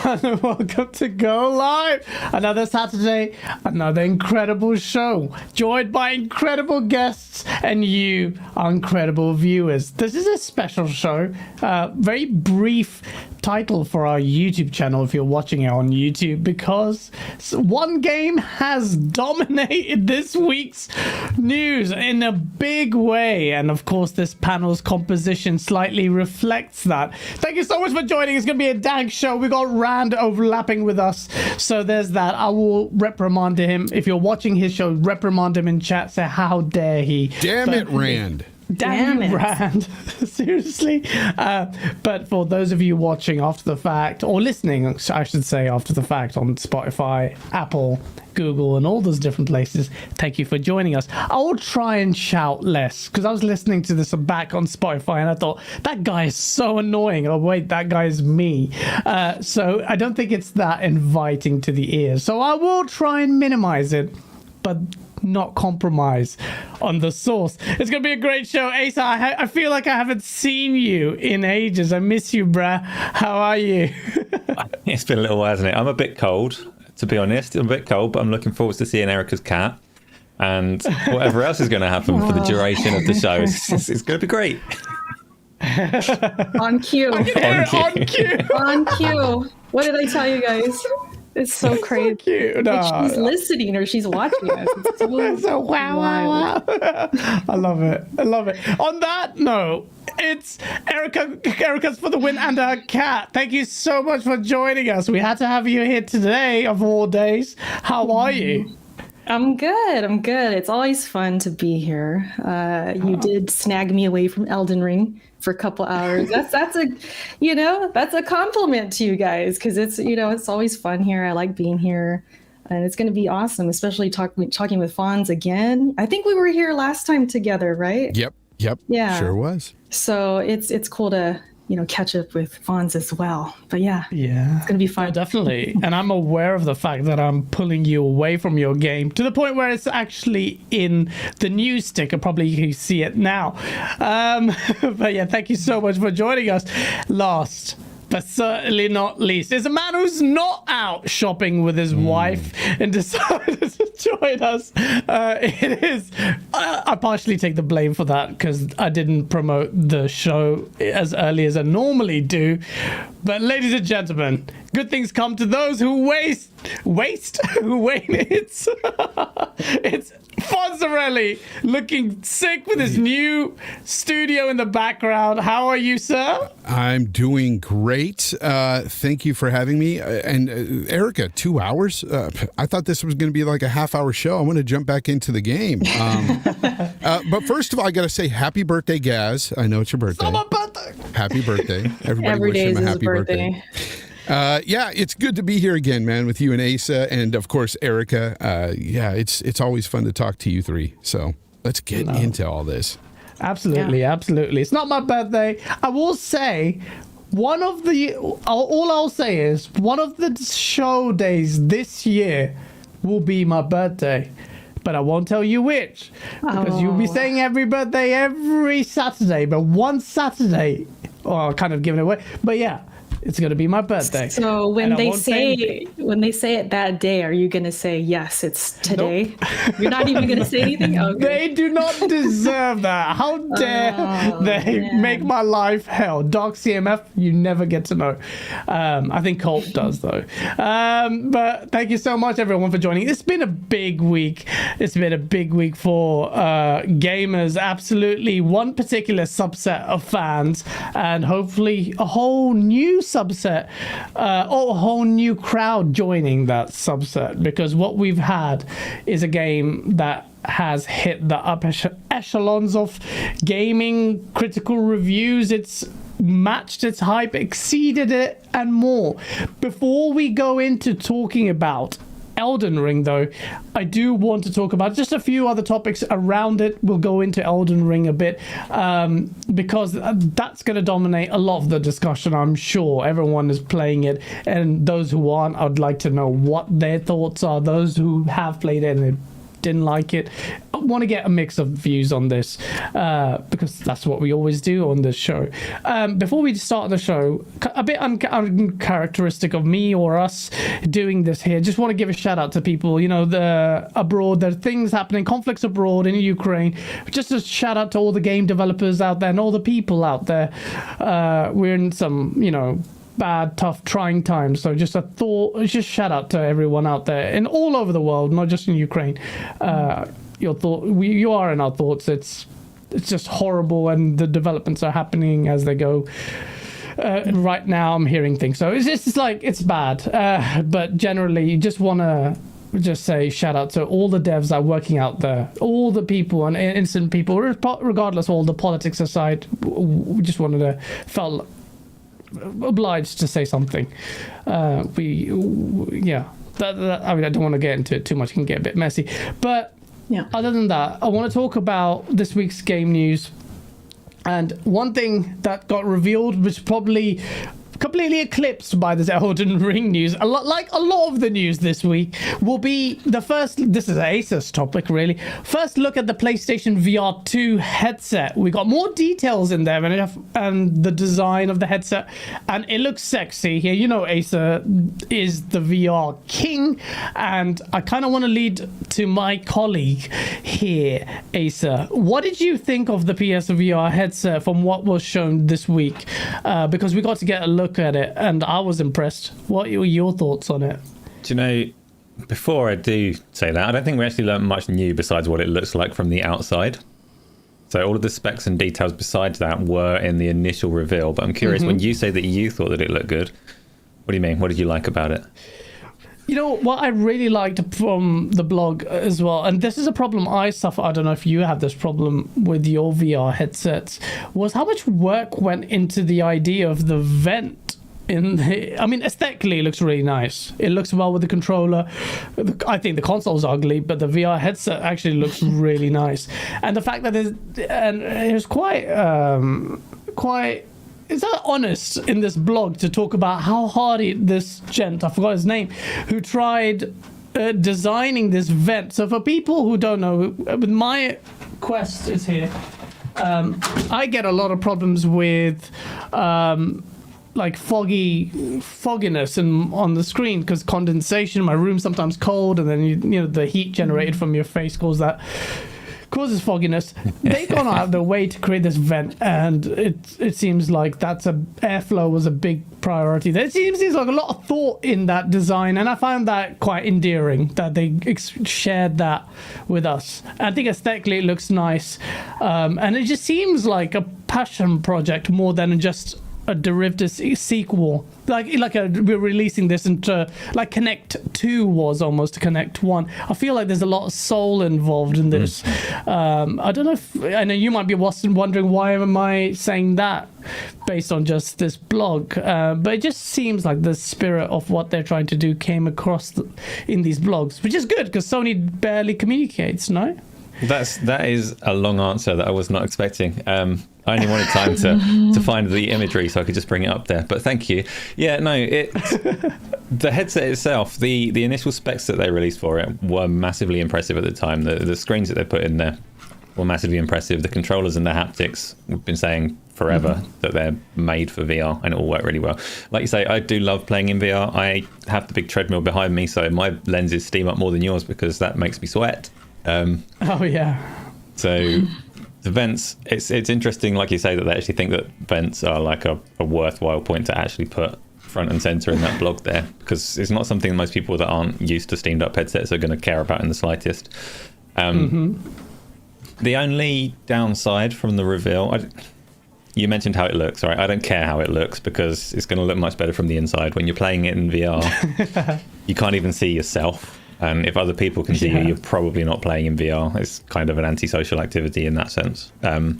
everyone. Welcome to Go Live. Another Saturday, another incredible show, joined by incredible guests and you, our incredible viewers. This is a special show, very brief title for our YouTube channel if you're watching it on YouTube, because one game has dominated this week's news in a big way, and of course this panel's composition slightly reflects that. Thank you so much for joining. It's gonna be a dang show. We got Rand overlapping with us, so there's that. I will reprimand him if you're watching his show. Reprimand him in chat, say how dare he. Damn it, Rand. Damn it, Rand. Seriously. But for those of you watching after the fact, or listening, I should say, after the fact on Spotify, Apple, Google, and all those different places, thank you for joining us. I will try and shout less, because I was listening to this back on Spotify and I thought, that guy is so annoying. Oh, wait, that guy is me. So I don't think it's that inviting to the ears. So I will try and minimize it, but not compromise on the source. It's gonna be a great show. Asa, I feel like I haven't seen you in ages. I miss you, bruh. How are you? It's been a little while, hasn't it? I'm a bit cold, to be honest. I'm a bit cold, but I'm looking forward to seeing Erica's cat and whatever else is going to happen for the duration of the show. It's going to be great. On cue. On cue. On cue. What did I tell you guys? It's so crazy. So cute. No, she's listening or she's watching us. It's so wow. I love it. I love it. On that note, it's Erica's for the win and her cat. Thank you so much for joining us. We had to have you here today of all days. How are you? I'm good. It's always fun to be here. You did snag me away from Elden Ring for a couple hours. That's a compliment to you guys, because it's always fun here. I like being here, and it's going to be awesome, especially talking with Fonz again. I think we were here last time together, right? Yep. Yeah. Sure was. So it's cool to catch up with Fonz as well. But yeah, it's gonna be fun. Oh, definitely. And I'm aware of the fact that I'm pulling you away from your game to the point where it's actually in the news sticker. Probably you see it now. But yeah, thank you so much for joining us. Last but certainly not least is a man who's not out shopping with his wife and decided to join us. It is I partially take the blame for that because I didn't promote the show as early as I normally do. But ladies and gentlemen, good things come to those who wait. It's Fonzarelli looking sick with his new studio in the background. How are you, sir? I'm doing great. Thank you for having me. And Erica, 2 hours? I thought this was going to be like a half-hour show. I want to jump back into the game. But first of all, I got to say happy birthday, Gaz. I know it's your birthday. It's my birthday. Happy birthday. Everybody Every wish day him is a his happy birthday. Yeah, it's good to be here again, man, with you and Asa, and of course Erica. Yeah, it's always fun to talk to you three. So let's get into all this. Absolutely. It's not my birthday. I will say all I'll say is one of the show days this year will be my birthday. But I won't tell you which, because you'll be saying every birthday every Saturday, but one Saturday, or kind of giving it away. But yeah, it's going to be my birthday. So when they say it that day, are you going to say, yes, it's today? Nope. You're not even going to say anything? Okay. They do not deserve that. How dare they make my life hell? Dark CMF, you never get to know. I think Colt does, though. But thank you so much, everyone, for joining. It's been a big week. It's been a big week for gamers. Absolutely one particular subset of fans, and hopefully a whole new subset or a whole new crowd joining that subset, because what we've had is a game that has hit the upper echelons of gaming critical reviews. It's matched its hype, exceeded it, and more. Before we go into talking about Elden Ring, though, I do want to talk about just a few other topics around it. We'll go into Elden Ring a bit because that's going to dominate a lot of the discussion. I'm sure everyone is playing it, and those who aren't, I'd like to know what their thoughts are. Those who have played it and didn't like it, want to get a mix of views on this because that's what we always do on this show. Before we start the show, a bit uncharacteristic of me or us doing this here, just want to give a shout out to people, you know, the abroad, there are things happening, conflicts abroad in Ukraine. Just a shout out to all the game developers out there and all the people out there. We're in some, you know, bad, tough, trying times. So just shout out to everyone out there and all over the world, not just in Ukraine. You are in our thoughts. It's just horrible, and the developments are happening as they go. Right now, I'm hearing things. So it's like it's bad. But generally, you just want to just say shout out to all the devs that are working out there, all the people and innocent people, regardless of all the politics aside. We just wanted to felt obliged to say something. I mean, I don't want to get into it too much. It can get a bit messy, but other than that, I want to talk about this week's game news. And one thing that got revealed, which probably completely eclipsed by this Elden Ring news, a lot of the news this week, will be the first. This is Acer's topic, really. First look at the PlayStation VR 2 headset. We got more details in there and the design of the headset, and it looks sexy here. You know, Acer is the VR king, and I kind of want to lead to my colleague here, Acer. What did you think of the PSVR headset from what was shown this week? Because we got to get a look at it and I was impressed. What were your thoughts on it? Do you know, before I do say that, I don't think we actually learned much new besides what it looks like from the outside. So all of the specs and details besides that were in the initial reveal, but I'm curious, when you say that you thought that it looked good, what do you mean? What did you like about it? You know, what I really liked from the blog as well, and this is a problem I suffer, I don't know if you have this problem with your VR headsets, was how much work went into the idea of the vent. I mean, aesthetically, it looks really nice. It looks well with the controller. I think the console's ugly, but the VR headset actually looks really nice. And the fact that it was quite is that honest in this blog to talk about how hard this gent, I forgot his name, who tried designing this vent. So for people who don't know, with my Quest is here, I get a lot of problems with like fogginess on the screen because condensation. My room's sometimes cold, and then you know the heat generated from your face causes fogginess. They've gone out of their way to create this vent, and it seems like airflow was a big priority. There seems like a lot of thought in that design, and I found that quite endearing that they shared that with us. I think aesthetically it looks nice, and it just seems like a passion project more than just a derivative sequel. We're releasing this into like Connect 2 was almost to Connect 1. I feel like there's a lot of soul involved in this. I don't know if I know you might be wondering why am I saying that based on just this blog, but it just seems like the spirit of what they're trying to do came across in these blogs, which is good because Sony barely communicates. No, that is a long answer that I was not expecting. I only wanted time to find the imagery so I could just bring it up there. But thank you. Yeah, no, the headset itself, the initial specs that they released for it were massively impressive at the time. The screens that they put in there were massively impressive. The controllers and the haptics, we've been saying forever that they're made for VR and it will work really well. Like you say, I do love playing in VR. I have the big treadmill behind me, so my lenses steam up more than yours because that makes me sweat. Oh, yeah. So the vents, it's interesting, like you say, that they actually think that vents are like a worthwhile point to actually put front and center in that blog there, because it's not something most people that aren't used to steamed up headsets are going to care about in the slightest. The only downside from the reveal, you mentioned how it looks, right? I don't care how it looks because it's going to look much better from the inside. When you're playing it in VR, you can't even see yourself. And if other people can see you, you're probably not playing in VR. It's kind of an antisocial activity in that sense. So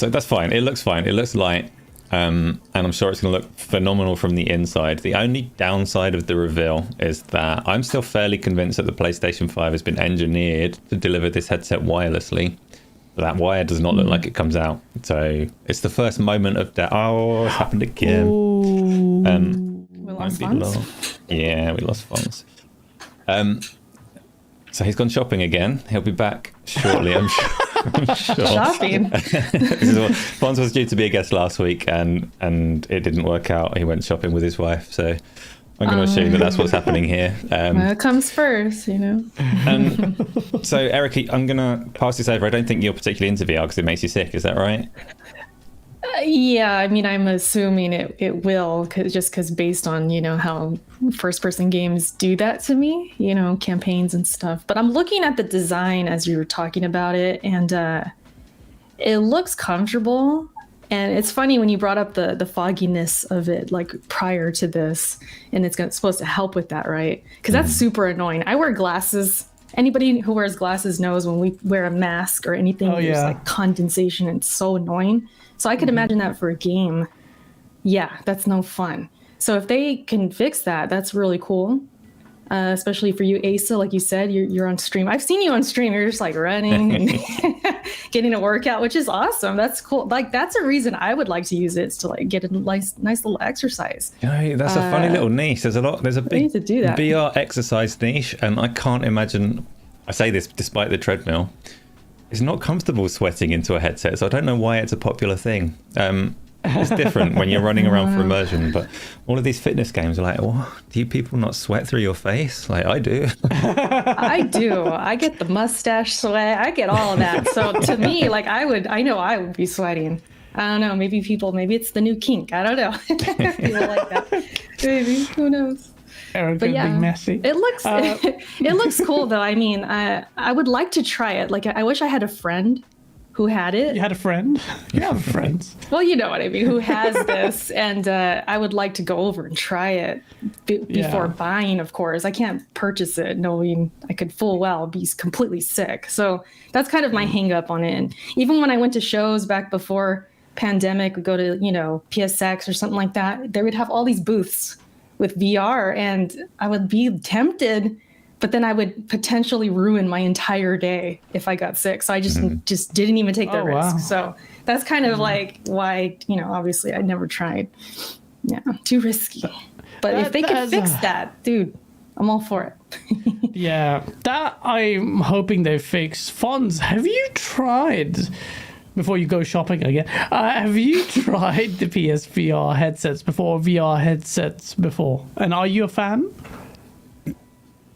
that's fine. It looks fine. It looks light. And I'm sure it's going to look phenomenal from the inside. The only downside of the reveal is that I'm still fairly convinced that the PlayStation 5 has been engineered to deliver this headset wirelessly. That wire does not look like it comes out. So it's the first moment of that. Oh, it's happened again. We lost funds? Yeah, we lost funds. So he's gone shopping again. He'll be back shortly, I'm sure. Shopping. Fonz was due to be a guest last week, and it didn't work out. He went shopping with his wife, so I'm going to assume that that's what's happening here. It comes first, you know. So, Erica, I'm going to pass this over. I don't think you're particularly into VR because it makes you sick. Is that right? Yeah, I mean, I'm assuming it will, because based on, you know, how first-person games do that to me, you know, campaigns and stuff. But I'm looking at the design as you were talking about it, and it looks comfortable. And it's funny when you brought up the fogginess of it, like prior to this, and it's supposed to help with that, right? Because that's super annoying. I wear glasses. Anybody who wears glasses knows when we wear a mask or anything, there's like condensation, and it's so annoying. So I could imagine that for a game. Yeah, that's no fun. So if they can fix that, that's really cool. Especially for you, Asa, like you said, you're on stream. I've seen you on stream. You're just like running and getting a workout, which is awesome. That's cool. Like that's a reason I would like to use it, is to like get a nice little exercise. Yeah, that's a funny little niche. There's a big to do that. VR exercise niche, and I can't imagine. I say this despite the treadmill. It's not comfortable sweating into a headset, so I don't know why it's a popular thing. It's different when you're running around for immersion, but all of these fitness games are like, what? Do you people not sweat through your face? Like, I do. I do. I get the mustache sweat. I get all of that. So to me, like I know I would be sweating. I don't know. Maybe it's the new kink. I don't know. People like that. Maybe. Who knows? Erica being messy. It looks it looks cool though. I mean, I would like to try it. Like I wish I had a friend who had it. You had a friend? You have friends. Well, you know what I mean. Who has this? And I would like to go over and try it before buying, of course. I can't purchase it knowing I could full well be completely sick. So that's kind of my hang up on it. And even when I went to shows back before pandemic, we'd go to, you know, PSX or something like that. They would have all these booths with VR, and I would be tempted, but then I would potentially ruin my entire day if I got sick. So I just didn't even take the risk. So that's kind of like why, you know, obviously I never tried. Yeah, too risky. But if they could fix that, dude, I'm all for it. Yeah, that I'm hoping they fix. Fonz, have you tried, before you go shopping again, have you tried the PSVR headsets before, VR headsets before? And are you a fan?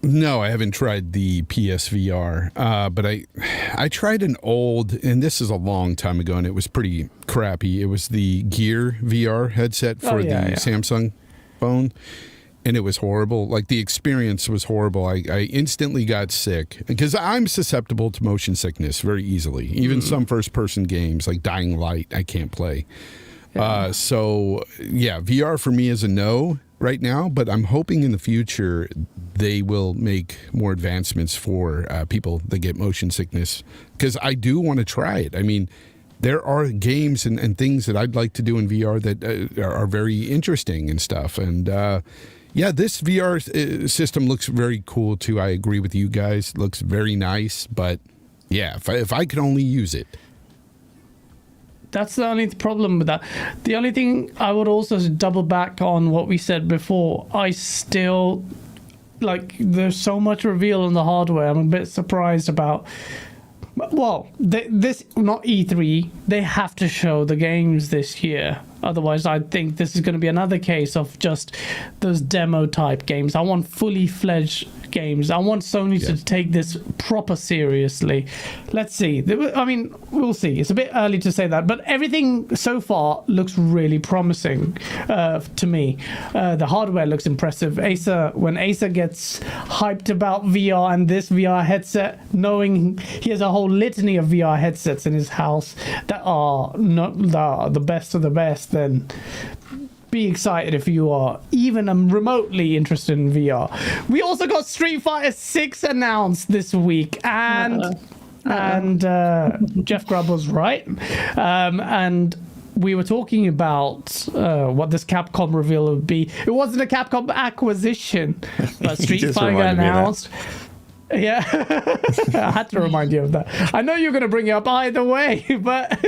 No, I haven't tried the PSVR, but I tried an old, and this is a long time ago, and it was pretty crappy. It was the Gear VR headset for the Samsung phone, and it was horrible. Like, the experience was horrible. I instantly got sick, because I'm susceptible to motion sickness very easily. Even some first-person games, like Dying Light, I can't play. So, yeah, VR for me is a no right now, but I'm hoping in the future they will make more advancements for people that get motion sickness, because I do want to try it. I mean, there are games and things that I'd like to do in VR that are very interesting and stuff. And yeah, this VR system looks very cool too. I agree with you guys. It looks very nice, but yeah, if I could only use it. That's the only problem with that. The only thing I would also double back on what we said before. I still, like, there's so much reveal on the hardware. I'm a bit surprised about. Well, this, not E3, they have to show the games this year. Otherwise, I think this is going to be another case of just those demo type games. I want fully fledged games. I want Sony to take this proper seriously. Let's see. I mean, we'll see. It's a bit early to say that, but everything so far looks really promising to me. The hardware looks impressive. When Asa gets hyped about VR and this VR headset, knowing he has a whole litany of VR headsets in his house that are the best of the best, then be excited if you are even remotely interested in VR. We also got Street Fighter 6 announced this week, and Jeff Grubb was right. And we were talking about what this Capcom reveal would be. It wasn't a Capcom acquisition, but Street Fighter announced. Yeah, I had to remind you of that. I know you're going to bring it up either way, but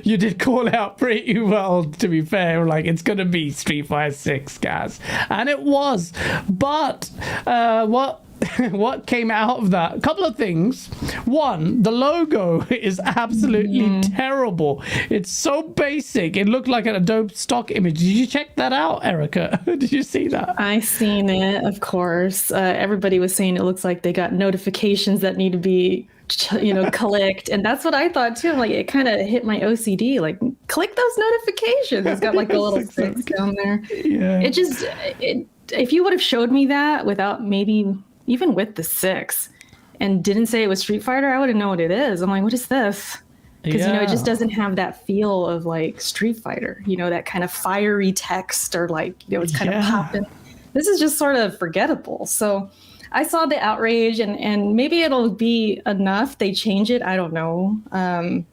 you did call out pretty well, to be fair. Like, it's going to be Street Fighter 6, guys. And it was. But what what came out of that? A couple of things. One, the logo is absolutely terrible. It's so basic. It looked like an Adobe stock image. Did you check that out, Erica? Did you see that? I seen it, of course. Everybody was saying it looks like they got notifications that need to be, clicked, and that's what I thought too. Like, it kind of hit my OCD. Like, click those notifications. It's got like a little six down there. Yeah. If you would have showed me that without maybe even with the 6 and didn't say it was Street Fighter, I wouldn't know what it is. I'm like, what is this? Because it just doesn't have that feel of like Street Fighter. That kind of fiery text or like it's kind of popping. This is just sort of forgettable. So I saw the outrage, and maybe it'll be enough. They change it. I don't know.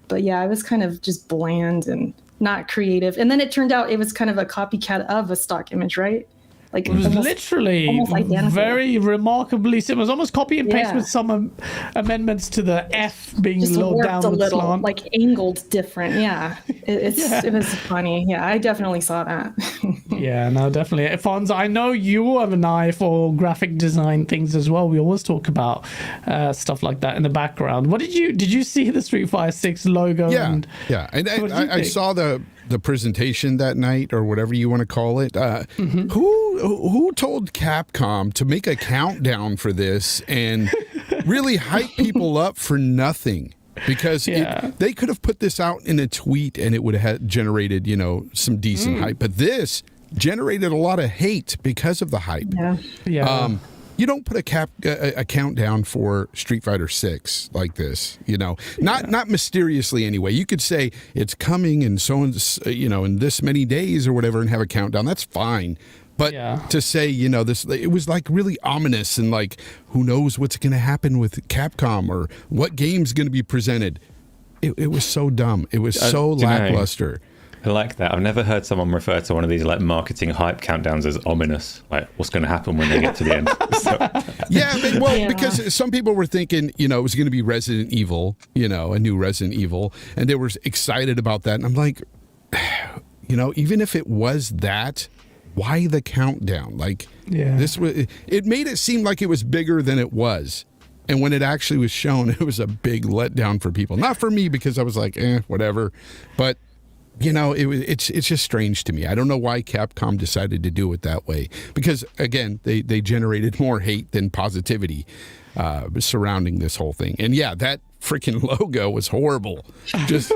But yeah, it was kind of just bland and not creative. And then it turned out it was kind of a copycat of a stock image, right? Like, it was literally very remarkably similar. It was almost copy and paste with some amendments to the F being just low down a little, slant. like angled different. Yeah, it was funny. Yeah, I definitely saw that. Yeah, no, definitely. Fonz, I know you have an eye for graphic design things as well. We always talk about stuff like that in the background. What did you see the Street Fighter 6 logo? Yeah, and I saw the presentation that night, or whatever you want to call it. Who told Capcom to make a countdown for this and really hype people up for nothing? Because they could have put this out in a tweet and it would have generated, some decent hype. But this generated a lot of hate because of the hype. Yeah. You don't put a countdown for Street Fighter 6 like this, not mysteriously anyway. You could say it's coming and so in this many days or whatever, and have a countdown. That's fine. But to say, this, it was like really ominous and like, who knows what's going to happen with Capcom or what game's going to be presented. It was so dumb. It was so lackluster. I like that. I've never heard someone refer to one of these like marketing hype countdowns as ominous. Like, what's going to happen when they get to the end? Because some people were thinking, it was going to be Resident Evil, a new Resident Evil, and they were excited about that. And I'm like, even if it was that, why the countdown? Like, this was. It made it seem like it was bigger than it was. And when it actually was shown, it was a big letdown for people. Not for me, because I was like, whatever. But it's just strange to me. I don't know why Capcom decided to do it that way. Because, again, they generated more hate than positivity surrounding this whole thing. And, that freaking logo was horrible. Just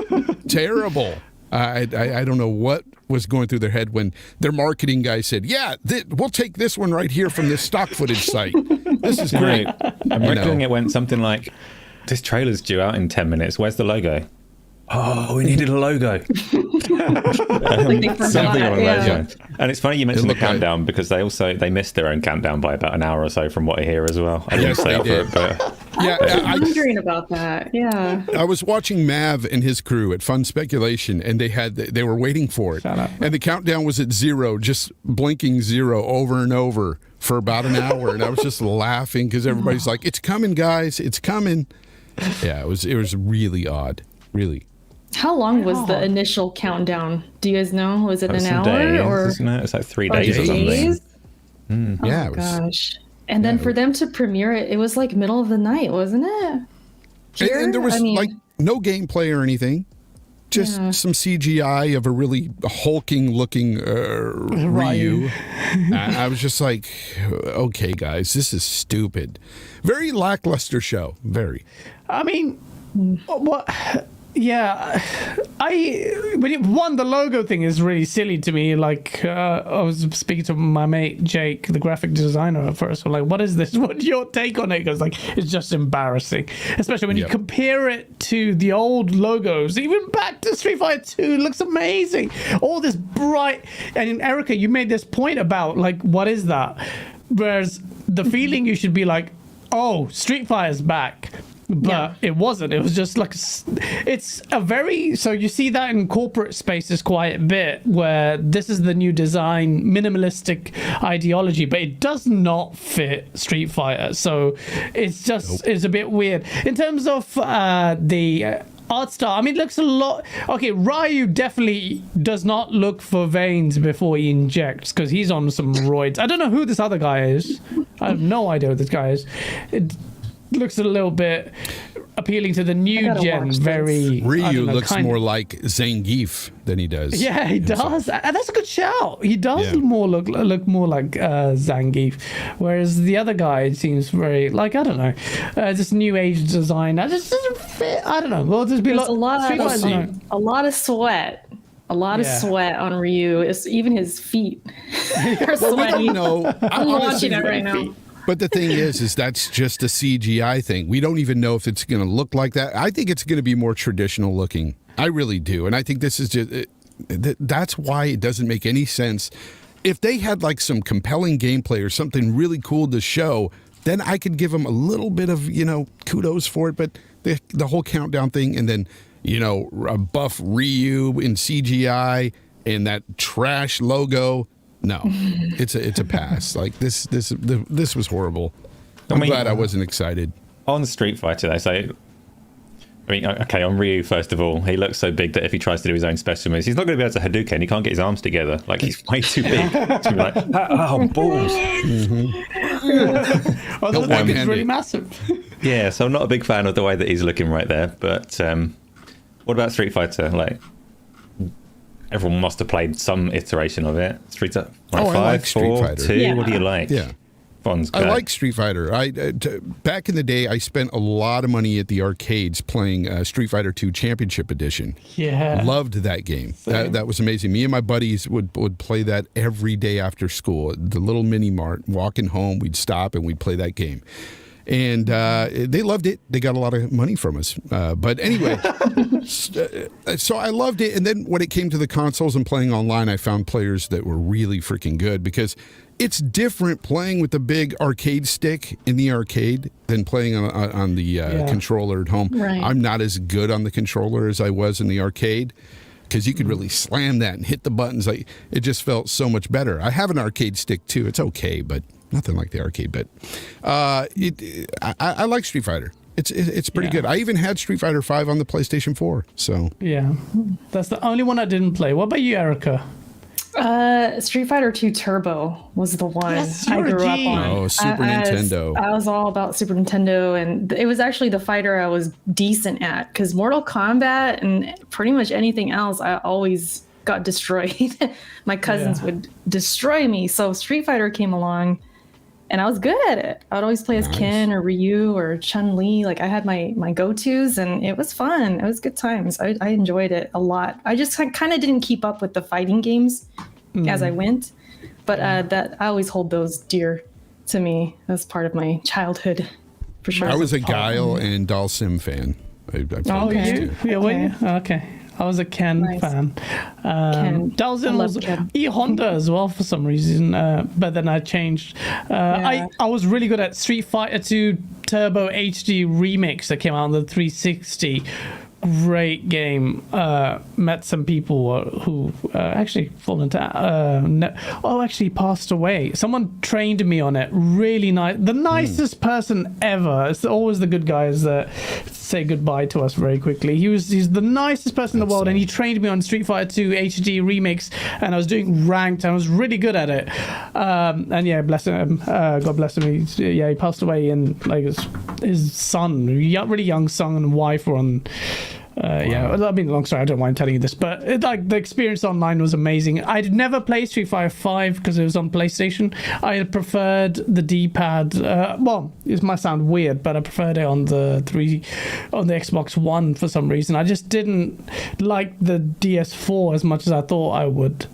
terrible. I don't know what was going through their head when their marketing guy said, we'll take this one right here from this stock footage site. This is great. I'm reckoning it went something like, this trailer's due out in 10 minutes. Where's the logo? Oh, we needed a logo. Something along those lines. And it's funny you mentioned the countdown, because they missed their own countdown by about an hour or so from what I hear as well. I didn't stay up for it, but I'm wondering about that. Yeah. I was watching Mav and his crew at Fun Speculation, and they were waiting for it. And the countdown was at 0, just blinking 0 over and over for about an hour. And I was just laughing because everybody's like, "It's coming, guys! It's coming!" Yeah, it was really odd, really. How long was the initial countdown? Do you guys know? Was it an hour days, or? Isn't it? It's like 3 days or something. Oh gosh! And then for them to premiere it, it was like middle of the night, wasn't it? And there was like no gameplay or anything, just some CGI of a really hulking-looking Ryu. I was just like, okay, guys, this is stupid. Very lackluster show. Very. I mean, what? Yeah, the logo thing is really silly to me. Like, I was speaking to my mate Jake, the graphic designer, at first. I'm like, what is this? What's your take on it? Because it's just embarrassing, especially when you compare it to the old logos. Even back to Street Fighter 2, it looks amazing. All this bright, and Erica, you made this point about like, what is that? Whereas the feeling you should be like, oh, Street Fighter's back. But it wasn't. It was just like, it's a very, so you see that in corporate spaces quite a bit, where this is the new design, minimalistic ideology, but it does not fit Street Fighter. So it's just, it's a bit weird. In terms of the art style. I mean, it looks a lot. Okay, Ryu definitely does not look for veins before he injects because he's on some roids. I don't know who this other guy is. I have no idea who this guy is. It looks a little bit appealing to the new gen. Very Ryu looks more like Zangief than he does. Yeah, he does. And that's a good shout. He does look more like Zangief, whereas the other guy seems very like, I don't know, this new age design. That just doesn't fit. I don't know. Well, there's been a lot of sweat. A lot of sweat on Ryu. It's, even his feet are sweaty. I'm watching it right now. But the thing is that's just a CGI thing. We don't even know if it's going to look like that. I think it's going to be more traditional looking. I really do. And I think this is just, that's why it doesn't make any sense. If they had like some compelling gameplay or something really cool to show, then I could give them a little bit of, kudos for it. But the whole countdown thing and then, a buff Ryu in CGI and that trash logo. No, it's a pass. Like this was horrible. I'm glad I wasn't excited. On Street Fighter, they say. Okay, on Ryu, first of all, he looks so big that if he tries to do his own special moves, he's not going to be able to Hadouken. He can't get his arms together. Like, he's way too big to be like, oh, balls. Well, the leg is really massive. Yeah, so I'm not a big fan of the way that he's looking right there. But what about Street Fighter? Like, everyone must have played some iteration of it. Street Fighter 5, I like Street 4, Fighter. 2, Yeah. What do you like? Yeah. I like Street Fighter. Back in the day, I spent a lot of money at the arcades playing Street Fighter 2 Championship Edition. Yeah. Loved that game. That was amazing. Me and my buddies would play that every day after school. At the little mini mart, walking home, we'd stop and we'd play that game. And they loved it. They got a lot of money from us. But anyway, so I loved it. And then when it came to the consoles and playing online, I found players that were really freaking good because it's different playing with the big arcade stick in the arcade than playing on the controller at home. Right. I'm not as good on the controller as I was in the arcade because you could really slam that and hit the buttons. Like, it just felt so much better. I have an arcade stick too. It's okay, but nothing like the arcade. But I like Street Fighter. It's pretty good. I even had Street Fighter 5 on the PlayStation 4. So yeah, that's the only one I didn't play. What about you, Erica? Street Fighter 2 Turbo was the one I grew up on. Oh, Super Nintendo. I was all about Super Nintendo, and it was actually the fighter I was decent at because Mortal Kombat and pretty much anything else, I always got destroyed. My cousins would destroy me. So Street Fighter came along, and I was good at it. I would always play as Ken or Ryu or Chun-Li. Like, I had my go-tos, and it was fun. It was good times. I enjoyed it a lot. I just kind of didn't keep up with the fighting games as I went, but that I always hold those dear to me as part of my childhood, for sure. I was a Guile and Dalsim fan. I played those two. Yeah, were you? Okay. I was a Ken fan. Dalsim was E-Honda as well for some reason, but then I changed. I was really good at Street Fighter 2 Turbo HD Remix that came out on the 360. Great game. Met some people who actually actually passed away. Someone trained me on it. Really nice. The nicest person ever. It's always the good guys that say goodbye to us very quickly. He's the nicest person in the world, and he trained me on Street Fighter 2 HD Remix, and I was doing ranked. I was really good at it. And yeah, bless him. God bless him. He passed away, and like his son, really young son and wife were on. Yeah, I mean, long story. I don't mind telling you this, but the experience online was amazing. I'd never played Street Fighter 5 because it was on PlayStation. I preferred the D-pad. Well, it might sound weird, but I preferred it on the Xbox One for some reason. I just didn't like the DS4 as much as I thought I would.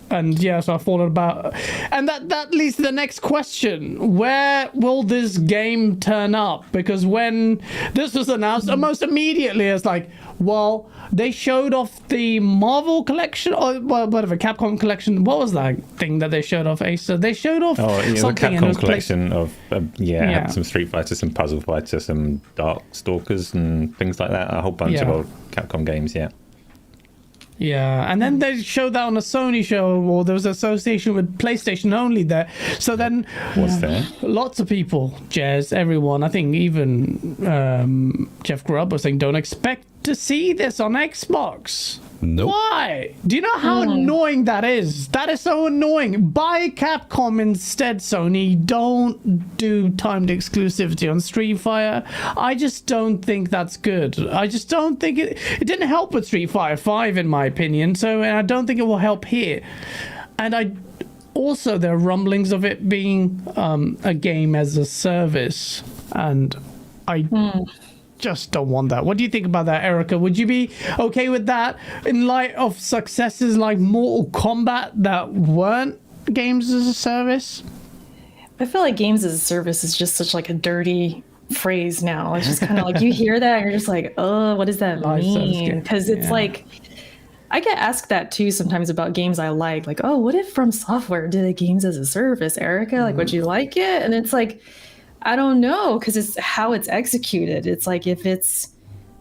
And yeah, so I thought about, and that leads to the next question: where will this game turn up? Because when this was announced, almost immediately it's like, well, they showed off the Marvel collection or whatever, Capcom collection. What was that thing that they showed off, Acer? They showed off the something. Capcom collection of had some Street Fighter, some Puzzle Fighter, some Dark Stalkers, and things like that. A whole bunch of old Capcom games. Yeah. Yeah, and then they showed that on a Sony show, or there was an association with PlayStation only there. So then, What's there? lots of people, Jez, everyone, I think even Jeff Grubb was saying, don't expect to see this on Xbox. Nope. Why? Do you know how annoying that is? That is so annoying. Buy Capcom instead, Sony. Don't do timed exclusivity on Street Fighter. I just don't think that's good. I just don't think it didn't help with Street Fighter 5 in my opinion. So, and I don't think it will help here. And also there are rumblings of it being a game as a service, and I just don't want that. What do you think about that, Erica? Would you be okay with that in light of successes like Mortal Kombat that weren't games as a service? I feel like games as a service is just such like a dirty phrase now. It's just kind of like you hear that and you're just like, oh, what does that mean? Because it's like, I get asked that too sometimes about games I like, oh, what if From Software did a games as a service, Erica? Like, would you like it? And it's like, I don't know, because it's how it's executed. It's like if it's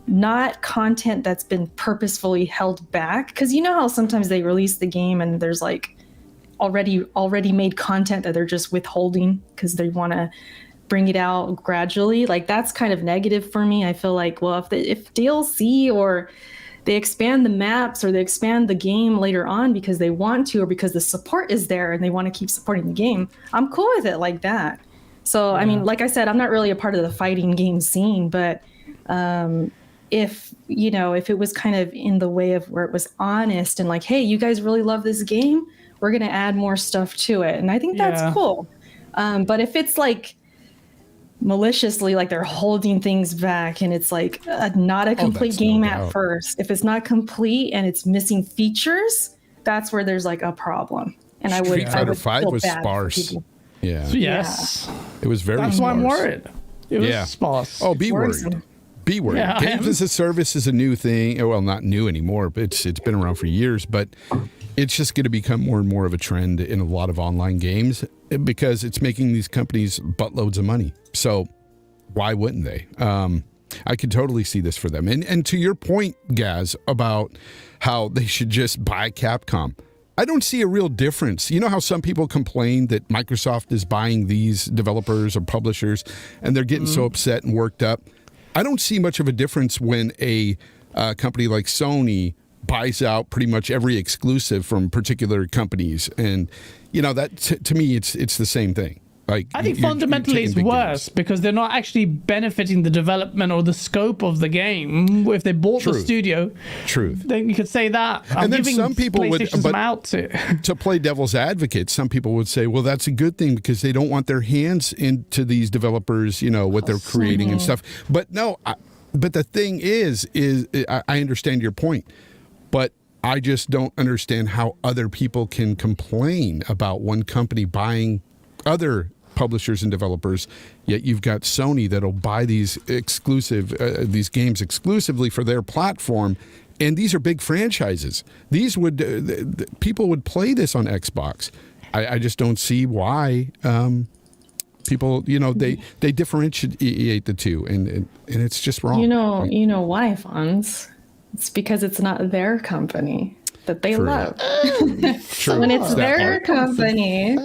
not content that's been purposefully held back, because you know how sometimes they release the game and there's like already made content that they're just withholding because they want to bring it out gradually. Like that's kind of negative for me. I feel like, well, if DLC or they expand the maps or they expand the game later on because they want to, or because the support is there and they want to keep supporting the game, I'm cool with it like that. So, I mean, like I said, I'm not really a part of the fighting game scene, but if it was kind of in the way of where it was honest and like, hey, you guys really love this game, we're going to add more stuff to it. And I think that's cool. But if it's like maliciously, like they're holding things back and it's like not a complete game at first, if it's not complete and it's missing features, that's where there's like a problem. And Street Fighter 5 was sparse. Yeah. Yes. It was very That's sparse. why I'm worried. It was sparse. Oh, be worried. Be worried. Yeah, Games as a service is a new thing. Well, not new anymore, but it's been around for years. But it's just going to become more and more of a trend in a lot of online games because it's making these companies buttloads of money. So why wouldn't they? I could totally see this for them. And to your point, Gaz, about how they should just buy Capcom, I don't see a real difference. You know how some people complain that Microsoft is buying these developers or publishers and they're getting so upset and worked up? I don't see much of a difference when a company like Sony buys out pretty much every exclusive from particular companies. And, that to me, it's the same thing. Like, I think fundamentally it's worse because they're not actually benefiting the development or the scope of the game. If they bought the studio, then you could say that. And then some people would, to play devil's advocate, some people would say, well, that's a good thing because they don't want their hands into these developers, what they're creating and stuff. But no, but the thing is I understand your point, but I just don't understand how other people can complain about one company buying other publishers and developers, yet you've got Sony that'll buy these these games exclusively for their platform, and these are big franchises. These would people would play this on Xbox. I just don't see why people they differentiate the two, and it's just wrong. You know why, Fonz? It's because it's not their company that they love. So when it's their company,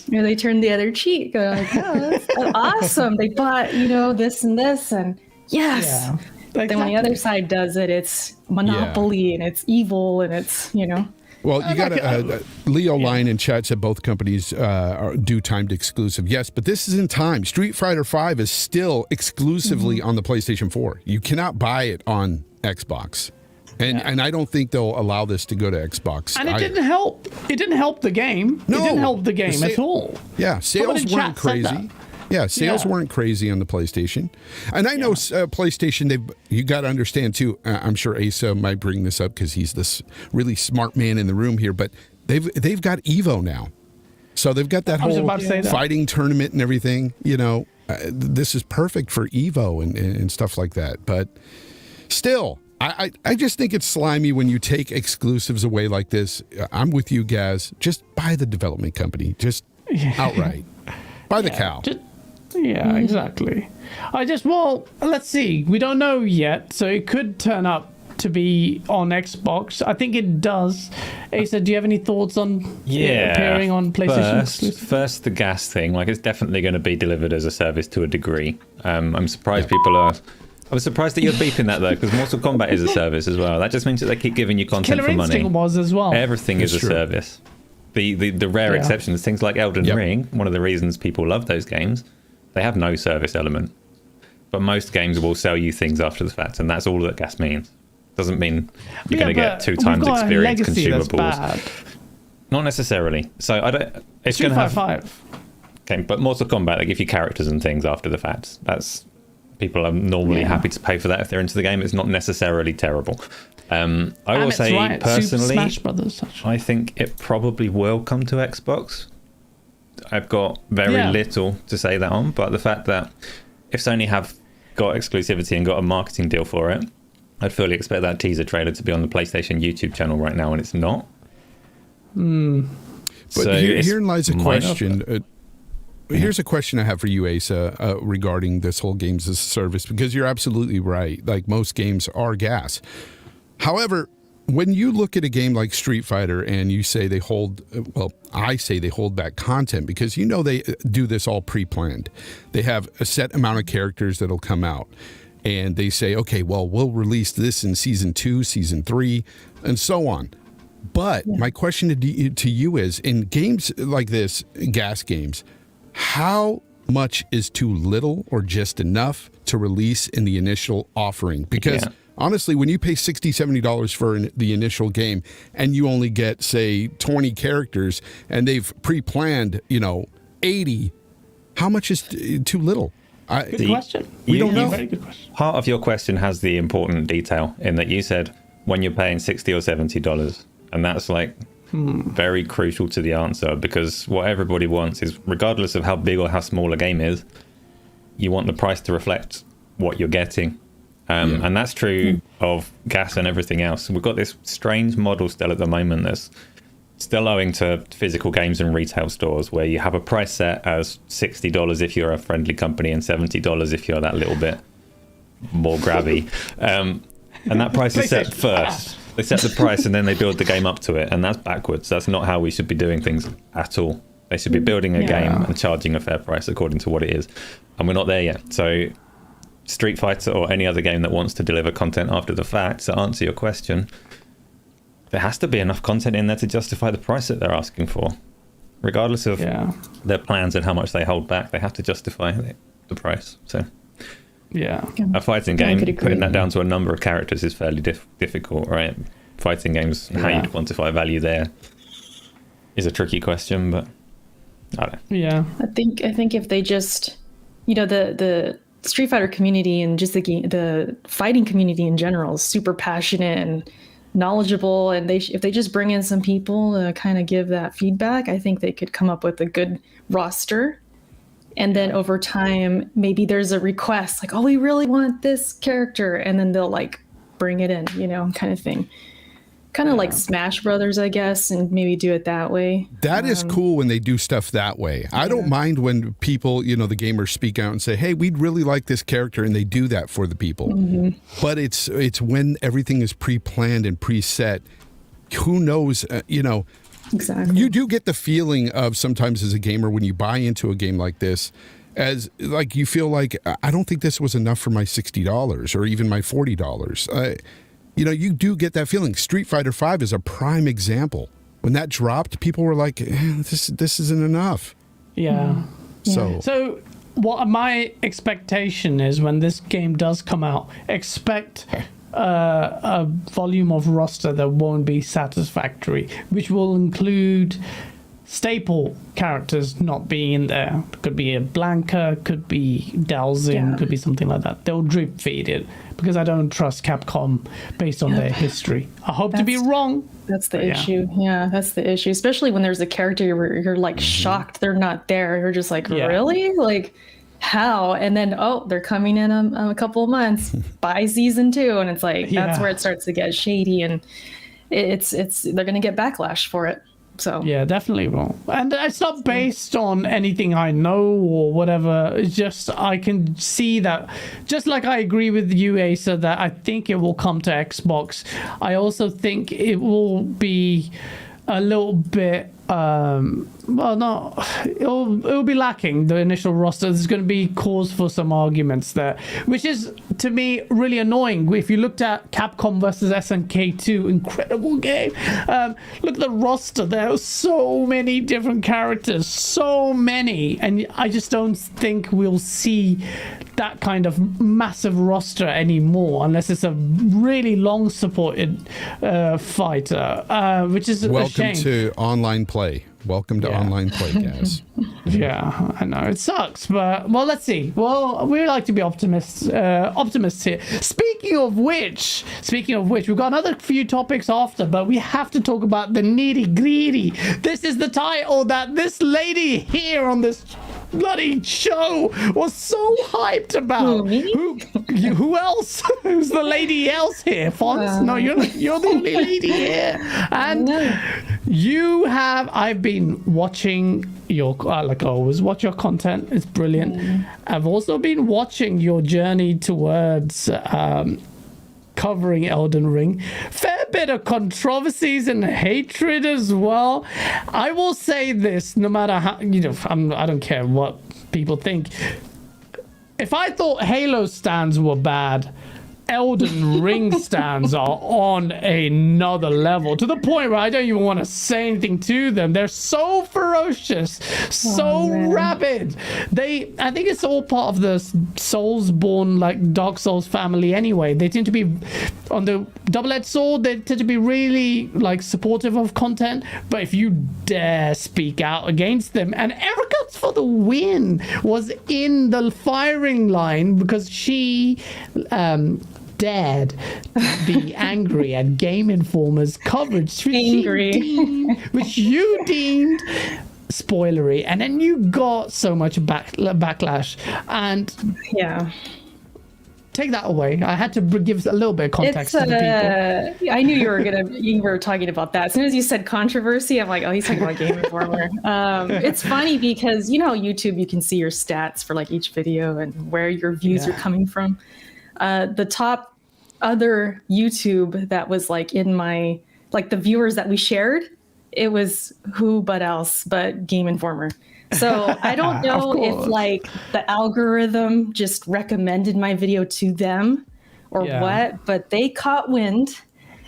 they turn the other cheek. They're like, oh, that's awesome. They bought, this and this, and yes. Yeah, exactly. Then when the other side does it, it's monopoly and it's evil and it's, Well, you got Leo Line in chat said both companies do timed exclusive. Yes, but this isn't time. Street Fighter 5 is still exclusively on the PlayStation 4. You cannot buy it on Xbox. And I don't think they'll allow this to go to Xbox. And it didn't help. It didn't help the game. No, it didn't help the game at all. Yeah, sales weren't crazy. Yeah, sales weren't crazy on the PlayStation. And I know PlayStation, you got to understand too, I'm sure Asa might bring this up because he's this really smart man in the room here, but they've got Evo now. So they've got that whole fighting tournament and everything. This is perfect for Evo and stuff like that. But still, I just think it's slimy when you take exclusives away like this. I'm with you, Gaz. Just buy the development company. Just outright. Buy the cow. Exactly. Let's see. We don't know yet, so it could turn up to be on Xbox. I think it does. Asa, do you have any thoughts on it appearing on PlayStation exclusive? First, the gas thing. Like, it's definitely going to be delivered as a service to a degree. I'm surprised people are. I was surprised that you're beeping that, though, because Mortal Kombat is a service as well. That just means that they keep giving you content Killer for money. Instinct was as well. Everything is a service. The rare exceptions, things like Elden Ring, one of the reasons people love those games, they have no service element. But most games will sell you things after the fact, and that's all that gas means. Doesn't mean you're going to get 2 times experience consumables. Not necessarily. So I don't. It's going to have 5. Okay, but Mortal Kombat, they give you characters and things after the fact. That's people are normally happy to pay for that if they're into the game. It's not necessarily terrible. I will say personally, Super Smash Brothers, I think it probably will come to Xbox. I've got very little to say that on, but the fact that if Sony have got exclusivity and got a marketing deal for it, I'd fully expect that teaser trailer to be on the PlayStation YouTube channel right now, and it's not. But so herein lies a question. Here's a question I have for you, Asa, regarding this whole games as a service, because you're absolutely right. Like, most games are gas. However, when you look at a game like Street Fighter and you say they hold, I say they hold back content, because they do this all pre-planned. They have a set amount of characters that'll come out, and they say, okay, well, we'll release this in season 2, season 3, and so on. But my question to you is, in games like this, gas games, how much is too little or just enough to release in the initial offering? Because honestly, when you pay $60, $70 for the initial game and you only get, say, 20 characters and they've pre-planned, 80, how much is too little? Good question. We don't know. Very good question. Part of your question has the important detail in that you said when you're paying $60 or $70, and that's like very crucial to the answer, because what everybody wants is, regardless of how big or how small a game is, you want the price to reflect what you're getting. And that's true of gas and everything else. We've got this strange model still at the moment that's still owing to physical games and retail stores, where you have a price set as $60 if you're a friendly company and $70 if you're that little bit more grabby. And that price is set first. They set the price and then they build the game up to it, and that's backwards. That's not how we should be doing things at all. They should be building a game and charging a fair price according to what it is, and we're not there yet. So Street Fighter or any other game that wants to deliver content after the fact, to answer your question, there has to be enough content in there to justify the price that they're asking for. Regardless of their plans and how much they hold back, they have to justify the price. So a fighting game, putting that down to a number of characters is fairly difficult, right? Fighting games, how you'd quantify value there is a tricky question, but I don't know. Yeah. I think if they just, the Street Fighter community and just the fighting community in general is super passionate and knowledgeable, and if they just bring in some people to kind of give that feedback, I think they could come up with a good roster. And then over time, maybe there's a request like, oh, we really want this character, and then they'll like bring it in, kind of thing. Kind of like Smash Brothers, I guess, and maybe do it that way. That is cool when they do stuff that way. I don't mind when people, the gamers speak out and say, hey, we'd really like this character, and they do that for the people. But it's when everything is pre-planned and preset. Who knows, Exactly. You do get the feeling of sometimes as a gamer when you buy into a game like this, as like you feel like, I don't think this was enough for my $60 or even my $40. You do get that feeling. Street Fighter V is a prime example. When that dropped, people were like, this isn't enough. Yeah. So what my expectation is when this game does come out, expect a volume of roster that won't be satisfactory, which will include staple characters not being in there. Could be a Blanca, could be Dalzin, could be something like that. They'll drip feed it, because I don't trust Capcom based on their history. I hope to be wrong. That's the issue. Yeah, that's the issue. Especially when there's a character where you're like shocked they're not there. You're just like, really? Like, how? And then, they're coming in a couple of months by season 2. And it's like, that's where it starts to get shady. And it's they're going to get backlash for it. So Yeah, definitely will. And it's not based on anything I know or whatever. It's just I can see that, just like I agree with you, Asa, that I think it will come to Xbox. I also think it will be a little bit it'll be lacking the initial roster. There's going to be cause for some arguments there, which is to me really annoying. If you looked at Capcom versus SNK2, incredible game, look at the roster. There are so many different characters, so many, and I just don't think we'll see that kind of massive roster anymore unless it's a really long supported fighter, which is a shame. To online play. Welcome to online play, guys. Yeah, I know it sucks, but well, let's see. Well, we like to be optimists here. Speaking of which, we've got another few topics after, but we have to talk about the nitty gritty. This is the title that this lady here on this bloody show was so hyped about. Who else? Who's the lady else here? Fonz? No, you're the only lady here. And I've been watching your, like I always watch your content. It's brilliant. I've also been watching your journey towards covering Elden Ring. Fair bit of controversies and hatred as well. I will say this, no matter how, I don't care what people think. If I thought Halo stands were bad, Elden Ring stands are on another level, to the point where I don't even want to say anything to them. They're so ferocious, so rabid. I think it's all part of the Soulsborne, like Dark Souls family anyway. They tend to be, on the double-edged sword, they tend to be really like supportive of content, but if you dare speak out against them, and Erica's for the win was in the firing line because she dared be angry at Game Informer's coverage, which you deemed spoilery, and then you got so much backlash. And take that away. I had to give a little bit of context to the people. I knew you were talking about that. As soon as you said controversy, I'm like, oh, he's talking about Game Informer. It's funny because YouTube, you can see your stats for like each video and where your views are coming from. The top other YouTube that was like in my, like the viewers that we shared, it was who but else but Game Informer. So I don't know if like the algorithm just recommended my video to them or what, but they caught wind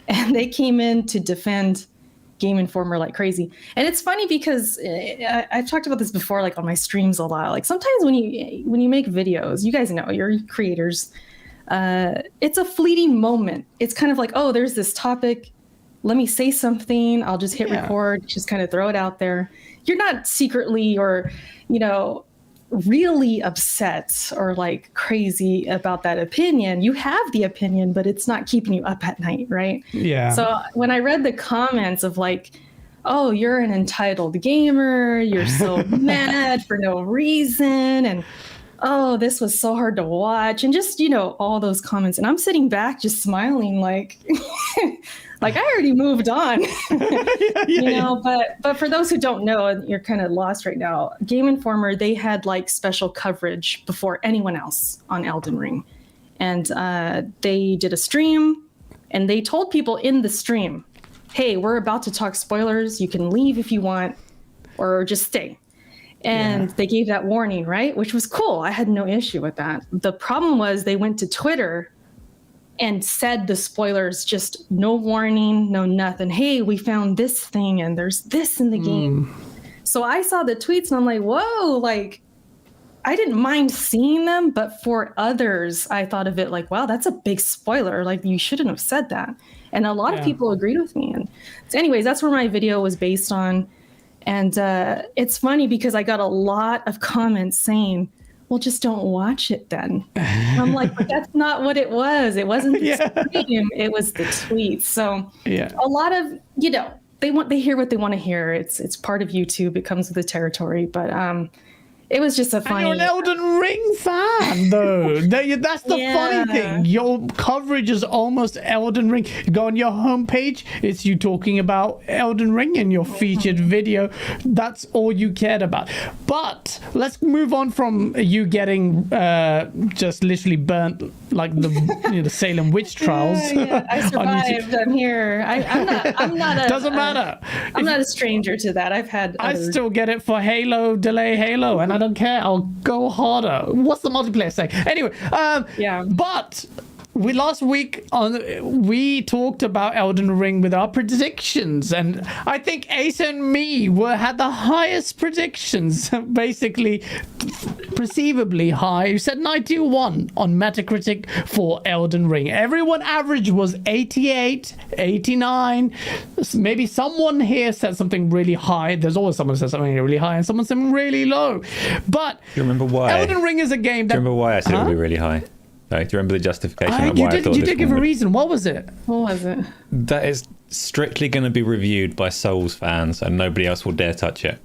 and they came in to defend Game Informer like crazy. And it's funny because I've talked about this before, like on my streams a lot. Like sometimes when you make videos, you guys know, you're creators, it's a fleeting moment. It's kind of like, oh, there's this topic. Let me say something. I'll just hit record, just kind of throw it out there. You're not secretly or, really upset or like crazy about that opinion. You have the opinion, but it's not keeping you up at night, right? Yeah. So when I read the comments of like, oh, you're an entitled gamer, you're so mad for no reason, and oh, this was so hard to watch, and just, all those comments. And I'm sitting back just smiling like, like I already moved on, but for those who don't know, and you're kind of lost right now, Game Informer, they had like special coverage before anyone else on Elden Ring. And they did a stream and they told people in the stream, hey, we're about to talk spoilers. You can leave if you want, or just stay. And they gave that warning, right? Which was cool. I had no issue with that. The problem was they went to Twitter and said the spoilers, just no warning, no nothing. Hey, we found this thing and there's this in the game. So I saw the tweets and I'm like, whoa, like I didn't mind seeing them, but for others, I thought of it like, wow, that's a big spoiler. Like you shouldn't have said that. And a lot of people agreed with me. And so anyways, that's where my video was based on. And it's funny because I got a lot of comments saying, well, just don't watch it then. I'm like, but that's not what it was. It wasn't the stream, it was the tweets. So a lot of, they hear what they want to hear. It's part of YouTube. It comes with the territory. But it was just a And funny. you're an Elden Ring fan, though. That's the funny thing. Your coverage is almost Elden Ring. You go on your homepage, it's you talking about Elden Ring in your featured video. That's all you cared about. But let's move on from you getting just literally burnt like the Salem witch trials. I survived. I'm here. I'm not a. Doesn't matter. I'm not a stranger to that. I've had. I still get it for Halo, delay Halo, and I don't care. I'll go harder. What's the multiplayer say? Anyway, but last week we talked about Elden Ring with our predictions, and I think Ace and me had the highest predictions, basically perceivably high. You said 91 on Metacritic for Elden Ring. Everyone average was 88, 89. Maybe someone here said something really high. There's always someone who says something really high and someone something really low. But Do you remember why? Elden Ring is a game that... Do you remember why I said it would be really high? Like, do you remember the justification? Like, why I thought you this did give a one would- reason. What was it? What was it? That is strictly going to be reviewed by Souls fans, and nobody else will dare touch it.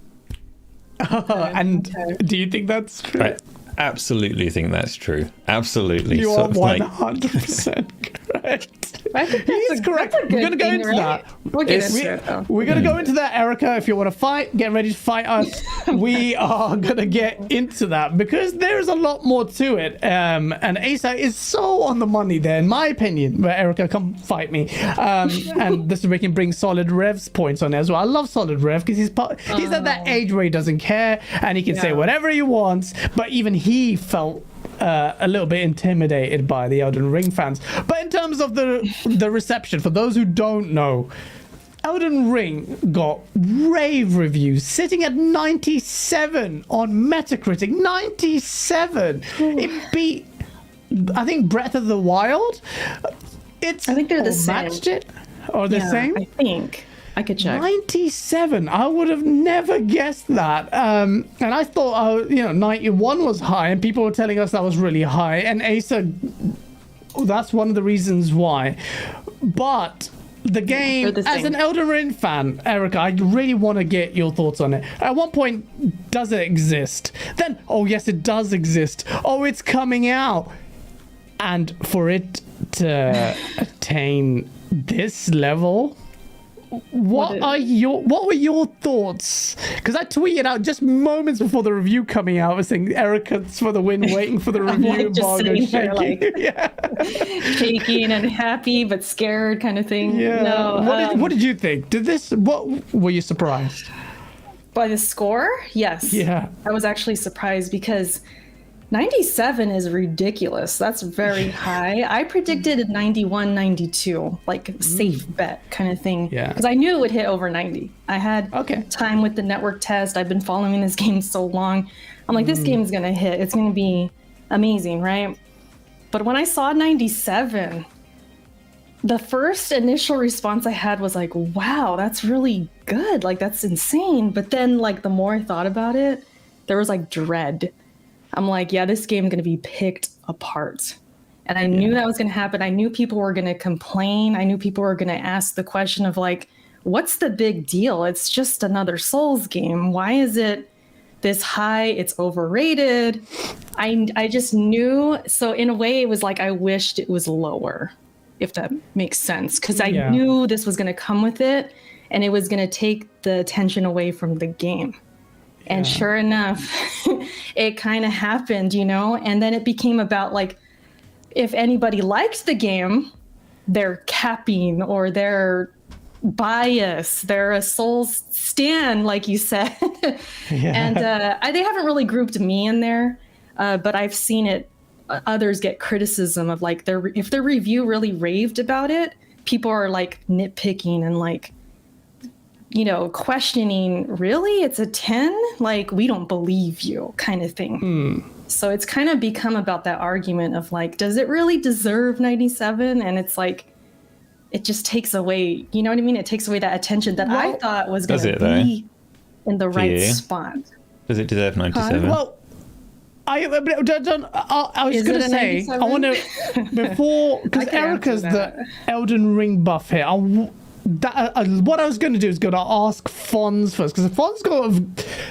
And do you think that's true? I absolutely think that's true. Absolutely. You So are it's like- 100% correct. I think He's correct. that's a We're good going to go thing, into right? that. We'll get into it, though. We're going to go into that, Erica. If you want to fight, get ready to fight us. We are going to get into that because there's a lot more to it. And Asa is so on the money there, in my opinion. But Erica, come fight me. And this is where we can bring Solid Rev's points on as well. I love Solid Rev because he's at that age where he doesn't care and he can say whatever he wants. But even he felt a little bit intimidated by the Elden Ring fans. But in terms of the reception, for those who don't know, Elden Ring got rave reviews, sitting at 97 on Metacritic. 97! It beat, I think, Breath of the Wild. I think they're the same. Matched it? Or the same? I think. I could check. 97. I would have never guessed that. And I thought, 91 was high, and people were telling us that was really high. And Asa, that's one of the reasons why. But the game, as an Elden Ring fan, Erica, I really want to get your thoughts on it. At one point, does it exist? Then, oh yes, it does exist. Oh, it's coming out. And for it to attain this level... What were your thoughts? Because I tweeted out just moments before the review coming out, I was saying Erica's for the win, waiting for the review. Shaking and happy but scared kind of thing. Yeah. No. What did you think? What were you surprised by the score? Yes. Yeah. I was actually surprised because 97 is ridiculous. That's very high. I predicted 91, 92, like safe bet kind of thing. Yeah. Because I knew it would hit over 90. I had time with the network test. I've been following this game so long. I'm like, this game's going to hit. It's going to be amazing, right? But when I saw 97, the first initial response I had was like, wow, that's really good. Like, that's insane. But then, like, the more I thought about it, there was like dread. I'm like, yeah, this game's going to be picked apart. And I knew that was going to happen. I knew people were going to complain. I knew people were going to ask the question of like, what's the big deal? It's just another Souls game. Why is it this high? It's overrated. I just knew. So in a way, it was like, I wished it was lower, if that makes sense. Because I knew this was going to come with it. And it was going to take the attention away from the game. And sure enough, it kind of happened, and then it became about like, if anybody liked the game, they're capping or they're biased, they're a Souls stan, like you said. And they haven't really grouped me in there, but I've seen it. Others get criticism of like if their review really raved about it, people are like nitpicking and like, questioning, really? It's a 10? Like, we don't believe you kind of thing. So it's kind of become about that argument of like, does it really deserve 97? And it's like, it just takes away, you know what I mean? It takes away that attention that I thought was going to be in the right spot. Does it deserve 97? Well, I was going to say, 97? I want to, before, because Erica's the Elden Ring buff here, what I was going to do is go to ask Fonz first, because Fonz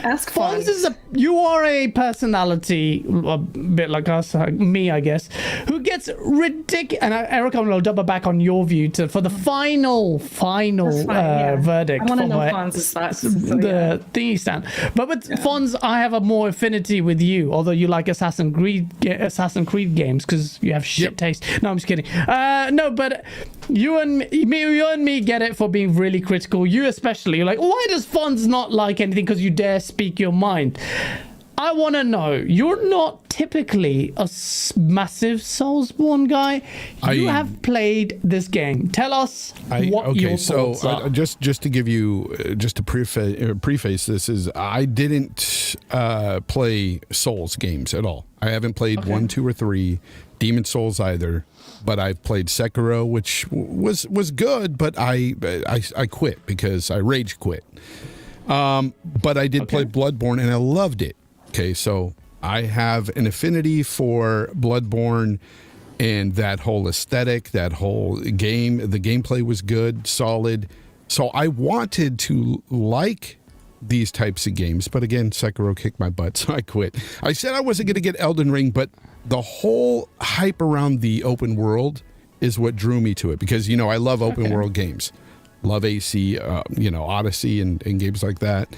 Ask Fonz Fonz. you are a personality a bit like us, me, I guess, who gets ridiculous. And Eric, I'm going to double back on your view for the final verdict. I want to from know Fonz's thoughts. the thingy stand. But with Fonz, I have a more affinity with you, although you like Assassin's Creed games because you have shit taste. No, I'm just kidding. No, but you and me get it for being really critical. You especially. You're like, why does Fonz not like anything? Because you dare speak your mind. I want to know, you're not typically a massive Soulsborne guy. You have played this game. Tell us what your thoughts are. Just to give you, just to preface this, is I didn't play Souls games at all. I haven't played 1, 2, or 3 Demon Souls either, but I've played Sekiro, which was good, but I quit because I rage quit. But I did play Bloodborne and I loved it. Okay, so I have an affinity for Bloodborne and that whole aesthetic, that whole game. The gameplay was good, solid. So I wanted to like these types of games, but again, Sekiro kicked my butt, so I quit. I said I wasn't going to get Elden Ring, but the whole hype around the open world is what drew me to it, because, you know, I love open world games. Love AC, Odyssey and games like that.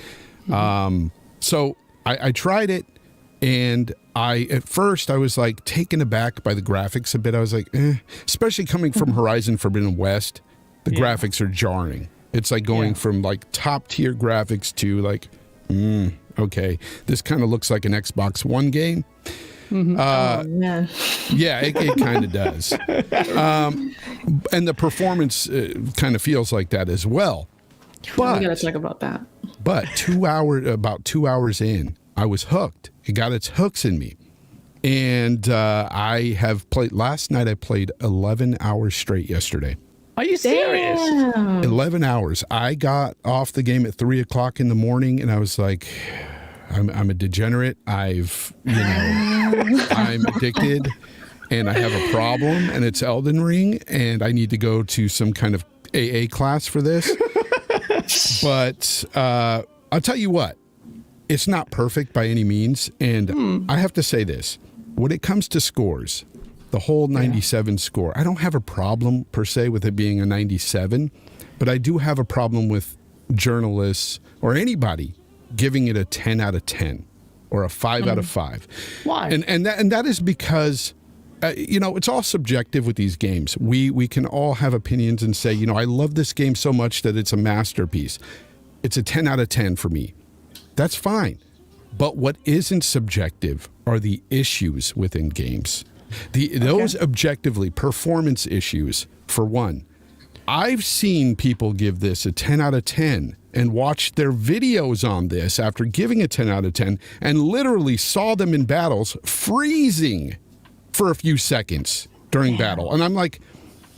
So I tried it, and at first I was like taken aback by the graphics a bit. I was like, especially coming from Horizon Forbidden West, the graphics are jarring. It's like going from like top tier graphics to like, okay, this kind of looks like an Xbox One game. Yeah, it kind of does. And the performance kind of feels like that as well. But we gotta talk about that. But about 2 hours in, I was hooked. It got its hooks in me. And I have played, last night I played 11 hours straight yesterday. Are you serious? Damn. 11 hours. I got off the game at 3 o'clock in the morning, and I was like, I'm a degenerate. I'm addicted, and I have a problem, and it's Elden Ring, and I need to go to some kind of AA class for this. But I'll tell you what, it's not perfect by any means, and I have to say this. When it comes to scores, the whole 97 score, I don't have a problem per se with it being a 97, but I do have a problem with journalists or anybody giving it a 10 out of 10 or a 5 out of 5. Why? And that is because it's all subjective with these games. We can all have opinions and say, I love this game so much that it's a masterpiece. It's a 10 out of 10 for me. That's fine. But what isn't subjective are the issues within games. Those objectively, performance issues, for one. I've seen people give this a 10 out of 10 and watched their videos on this after giving a 10 out of 10 and literally saw them in battles freezing for a few seconds during battle. And I'm like,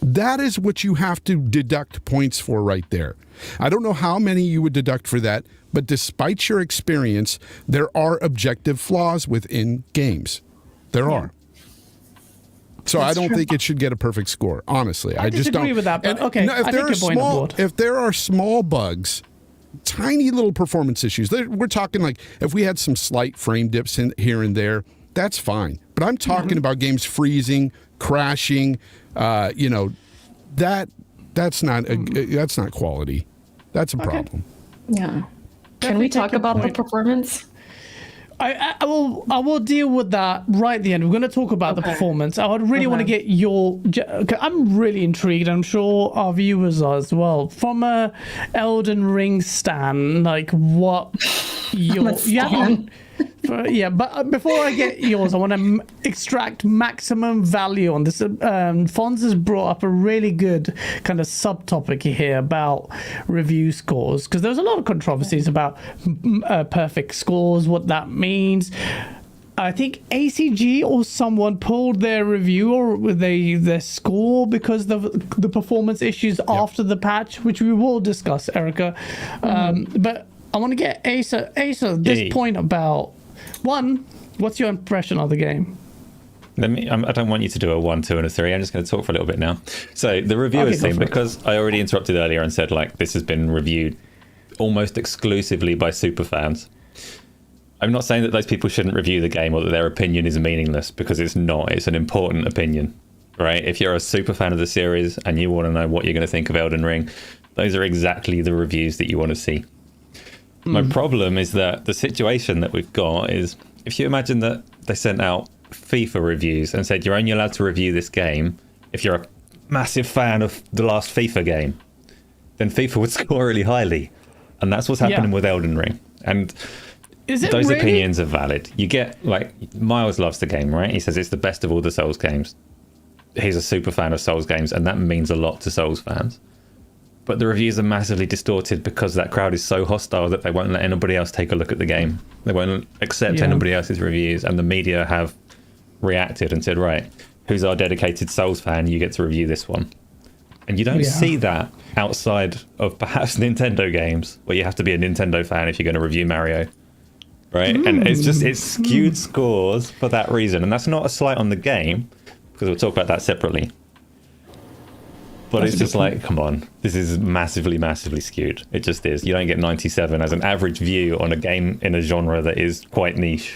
that is what you have to deduct points for right there. I don't know how many you would deduct for that, but despite your experience, there are objective flaws within games. There are. So I don't think it should get a perfect score, honestly. I just don't. Disagree with that, but okay. No, I think you're point on board. If there are small bugs, tiny little performance issues, we're talking like if we had some slight frame dips in here and there, that's fine. But I'm talking about games freezing, crashing, that's not quality. That's a problem. Yeah. Can we talk about the performance? I will deal with that right at the end. We're going to talk about the performance. I would really want to get your... I'm really intrigued. I'm sure our viewers are as well. From a Elden Ring stan, like what your... but before I get yours, I want to extract maximum value on this. Fonz has brought up a really good kind of subtopic here about review scores, because there's a lot of controversies about perfect scores, what that means. I think ACG or someone pulled their review or their score because of the performance issues after the patch, which we will discuss, Erica. But I want to get Asa this point about, one, what's your impression of the game? I don't want you to do a 1, 2, and a 3. I'm just going to talk for a little bit now. So the reviewers thing, because I already interrupted earlier and said like this has been reviewed almost exclusively by super fans. I'm not saying that those people shouldn't review the game or that their opinion is meaningless, because it's not. It's an important opinion, right? If you're a super fan of the series and you want to know what you're going to think of Elden Ring, those are exactly the reviews that you want to see. My problem is that the situation that we've got is, if you imagine that they sent out FIFA reviews and said you're only allowed to review this game if you're a massive fan of the last FIFA game, then FIFA would score really highly. And that's what's happening with Elden Ring. And those opinions are valid. You get, like, Miles loves the game, right? He says it's the best of all the Souls games. He's a super fan of Souls games, and that means a lot to Souls fans. But the reviews are massively distorted because that crowd is so hostile that they won't let anybody else take a look at the game. They won't accept anybody else's reviews, and the media have reacted and said, right, who's our dedicated Souls fan? You get to review this one. And you don't see that outside of perhaps Nintendo games, where you have to be a Nintendo fan if you're going to review Mario. Right? And it's skewed scores for that reason. And that's not a slight on the game, because we'll talk about that separately. But that's it's just like, come on, this is massively, massively skewed. It just is. You don't get 97 as an average view on a game in a genre that is quite niche.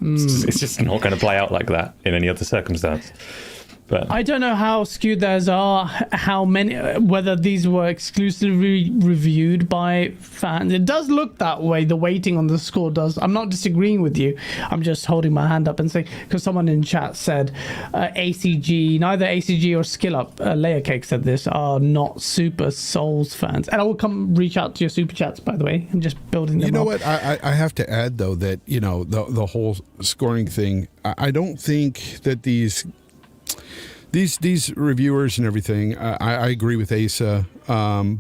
It's just not going to play out like that in any other circumstance. But I don't know how skewed those are, how many, whether these were exclusively reviewed by fans. It does look that way, the weighting on the score does. I'm not disagreeing with you. I'm just holding my hand up and saying, because someone in chat said ACG, neither ACG or SkillUp, Layer Cake said this, are not super Souls fans. And I will come reach out to your super chats, by the way. I'm just building them up. You know what? I have to add, though, that, you know, the whole scoring thing, I don't think that these reviewers and everything, I agree with Asa,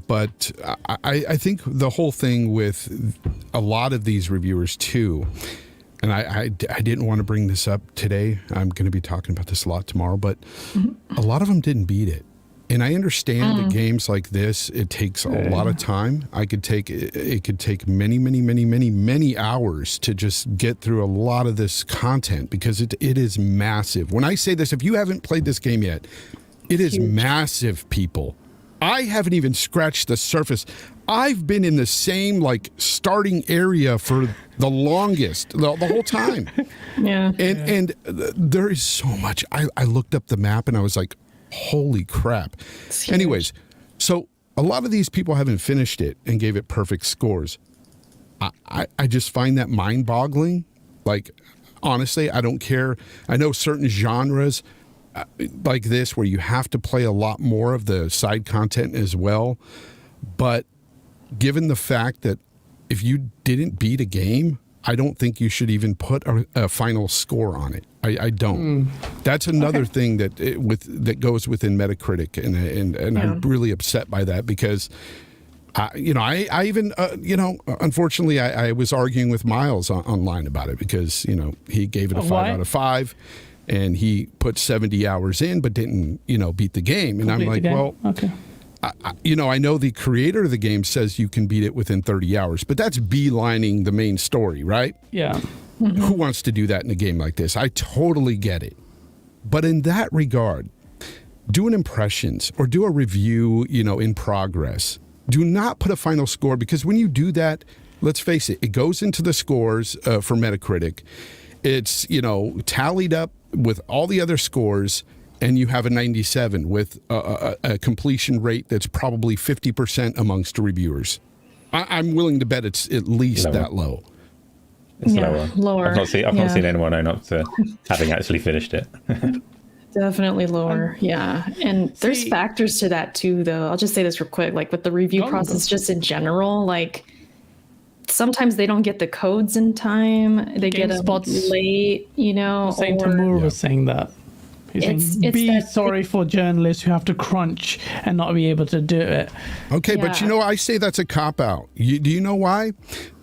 but I think the whole thing with a lot of these reviewers too, and I didn't want to bring this up today, I'm going to be talking about this a lot tomorrow, but a lot of them didn't beat it. And I understand that games like this, it takes a lot of time. It could take many hours to just get through a lot of this content, because it is massive. When I say this, if you haven't played this game yet, it is massive, people. I haven't even scratched the surface. I've been in the same starting area for the longest, the whole time. And there is so much. I looked up the map and I was like, holy crap. Anyways, so a lot of these people haven't finished it and gave it perfect scores. I just find that mind-boggling. Like, honestly, I don't care. I know certain genres like this where you have to play a lot more of the side content as well. But given the fact that if you didn't beat a game, I don't think you should even put a final score on it. I don't. That's another thing that goes within Metacritic, and I'm really upset by that, because I even unfortunately I was arguing with Miles online about it, because he gave it a 5 out of 5, and he put 70 hours in but didn't beat the game, and I'm like, well, okay. I know the creator of the game says you can beat it within 30 hours, but that's beelining the main story, right? Yeah. Who wants to do that in a game like this? I totally get it. But in that regard, do an impressions or do a review, in progress. Do not put a final score, because when you do that, let's face it, it goes into the scores for Metacritic. It's, tallied up with all the other scores, and you have a 97 with a completion rate that's probably 50% amongst reviewers. I'm willing to bet it's at least that low. It's lower. I've not seen anyone own up to having actually finished it. Definitely lower. And there's factors to that too, though. I'll just say this real quick. Like, with the review process, just in general, sometimes they don't get the codes in time. They get them late, Saying Tamur was saying that. He's saying, be sorry for journalists who have to crunch and not be able to do it. Okay, but I say that's a cop-out. Do you know why?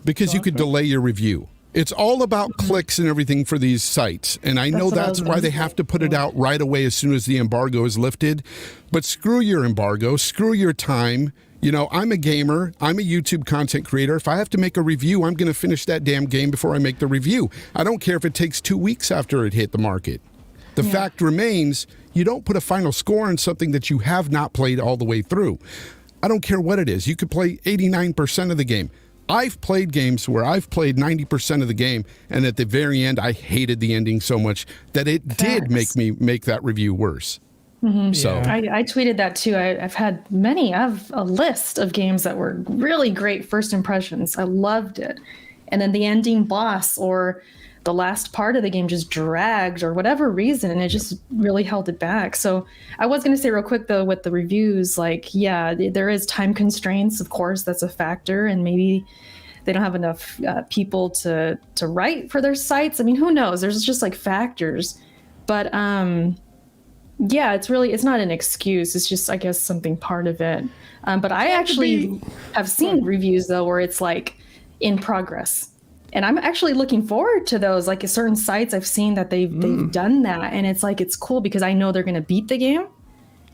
Because you could delay your review. It's all about clicks and everything for these sites. And I know that's why they have to put it out right away as soon as the embargo is lifted. But screw your embargo. Screw your time. I'm a gamer. I'm a YouTube content creator. If I have to make a review, I'm going to finish that damn game before I make the review. I don't care if it takes 2 weeks after it hit the market. The fact remains, you don't put a final score on something that you have not played all the way through. I don't care what it is. You could play 89% of the game. I've played games where I've played 90% of the game, and at the very end, I hated the ending so much that it did make me make that review worse. So I tweeted that too. I have a list of games that were really great first impressions. I loved it. And then the ending boss or the last part of the game just dragged or whatever reason, and it just really held it back. So I was going to say real quick though, with the reviews, like, yeah, there is time constraints. Of course, that's a factor. And maybe they don't have enough people to write for their sites. I mean, who knows? There's just like factors. But yeah, it's not an excuse. It's just, I guess, something part of it. But I actually have seen reviews though, where it's like in progress. And I'm actually looking forward to those. Like, at certain sites I've seen that they've done that. And it's like, it's cool because I know they're going to beat the game.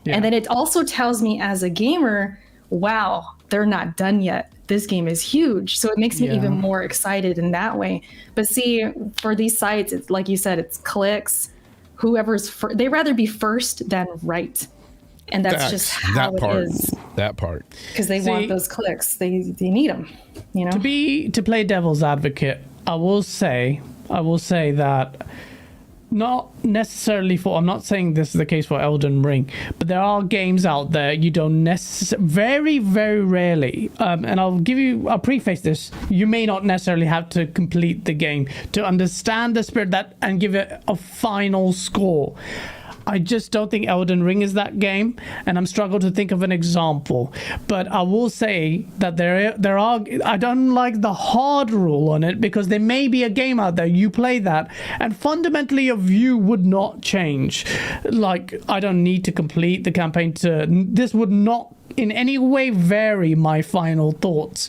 Yeah. And then it also tells me as a gamer, wow, they're not done yet. This game is huge. So it makes me even more excited in that way. But see, for these sites, it's like you said, it's clicks. Whoever's they rather be first than right. And that's just how it is. That part. Because they want those clicks. They need them, you know? To play devil's advocate, I will say that not necessarily I'm not saying this is the case for Elden Ring, but there are games out there you don't very, very rarely, and I'll preface this, you may not necessarily have to complete the game to understand the spirit and give it a final score. I just don't think Elden Ring is that game, and I'm struggling to think of an example. But I will say that there are. I don't like the hard rule on it, because there may be a game out there you play that, and fundamentally your view would not change. Like, I don't need to complete the campaign this would not in any way vary my final thoughts.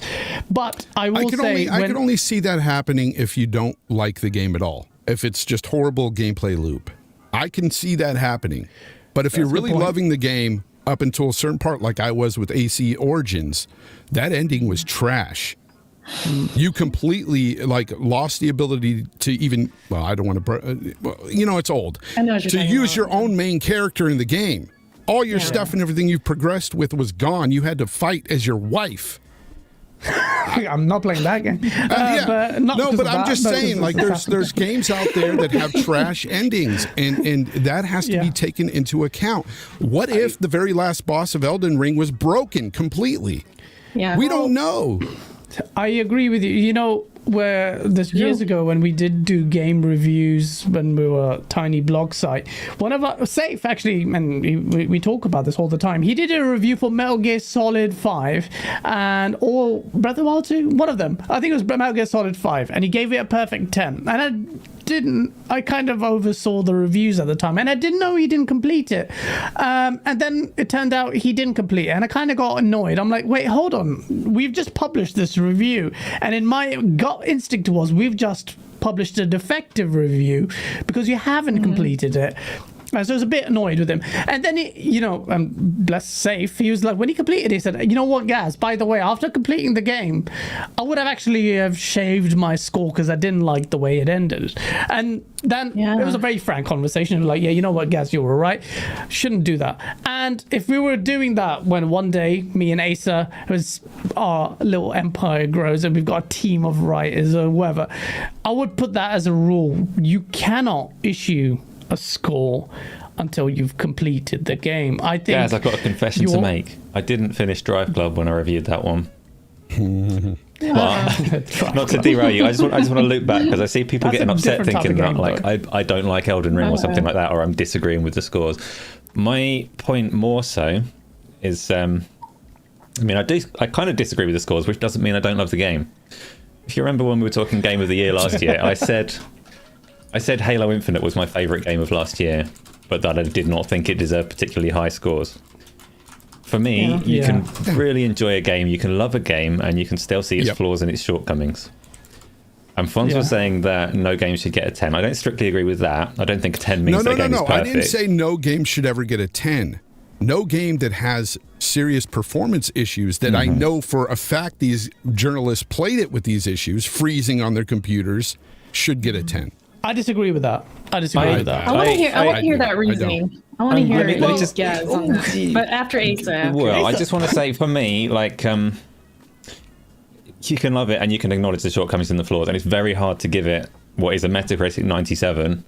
But I can only see that happening if you don't like the game at all. If it's just horrible gameplay loop. I can see that happening. But if you're really loving the game up until a certain part, like I was with AC Origins, that ending was trash. You completely lost the ability to even, I don't want to, it's old. I know what you're to use your own main character in the game. All your stuff and everything you've progressed with was gone. You had to fight as your wife. I'm not playing that game. But I'm just saying, there's games out there that have trash endings, and that has to be taken into account. What if the very last boss of Elden Ring was broken completely? Yeah, we don't know. I agree with you. You know, where this years ago when we did do game reviews when we were a tiny blog site, one of our Safe actually, and we talk about this all the time, he did a review for Metal Gear Solid 5 and or Breath of the Wild 2, one of them, I think it was Metal Gear Solid 5, and he gave it a perfect 10, and I kind of oversaw the reviews at the time, and I didn't know he didn't complete it, and then it turned out he didn't complete it, and I kind of got annoyed. I'm like, wait, hold on, we've just published this review, and in my gut instinct was, we've just published a defective review because you haven't completed it. So I was a bit annoyed with him. And then, bless Safe, he was like, when he completed it, he said, you know what, Gaz, by the way, after completing the game, I would have actually shaved my score because I didn't like the way it ended. And then it was a very frank conversation. Like, yeah, you know what, Gaz, you were right. Shouldn't do that. And if we were doing that when one day me and Asa, as our little empire grows and we've got a team of writers or whatever, I would put that as a rule. You cannot issue a score until you've completed the game. I think. Guys, I've got a confession to make. I didn't finish Drive Club when I reviewed that one. Not to derail you, I just want to loop back because I see people getting upset thinking that I don't like Elden Ring or something like that, or I'm disagreeing with the scores. My point more so is, I kind of disagree with the scores, which doesn't mean I don't love the game. If you remember when we were talking Game of the Year last year, I said Halo Infinite was my favourite game of last year, but that I did not think it deserved particularly high scores. For me, you can really enjoy a game, you can love a game, and you can still see its flaws and its shortcomings. And Fonz was saying that no game should get a 10. I don't strictly agree with that. I don't think a 10 means that a game is perfect. I didn't say no game should ever get a 10. No game that has serious performance issues that I know for a fact these journalists played it with these issues, freezing on their computers, should get a 10. I disagree with that. I disagree with that. I want to hear. I want to hear do. that reasoning. I want to hear let me it. just- Yes, on that. But after Asa. Well, I just want to say, for me, like, you can love it and you can acknowledge the shortcomings and the flaws, and it's very hard to give it what is a Metacritic 97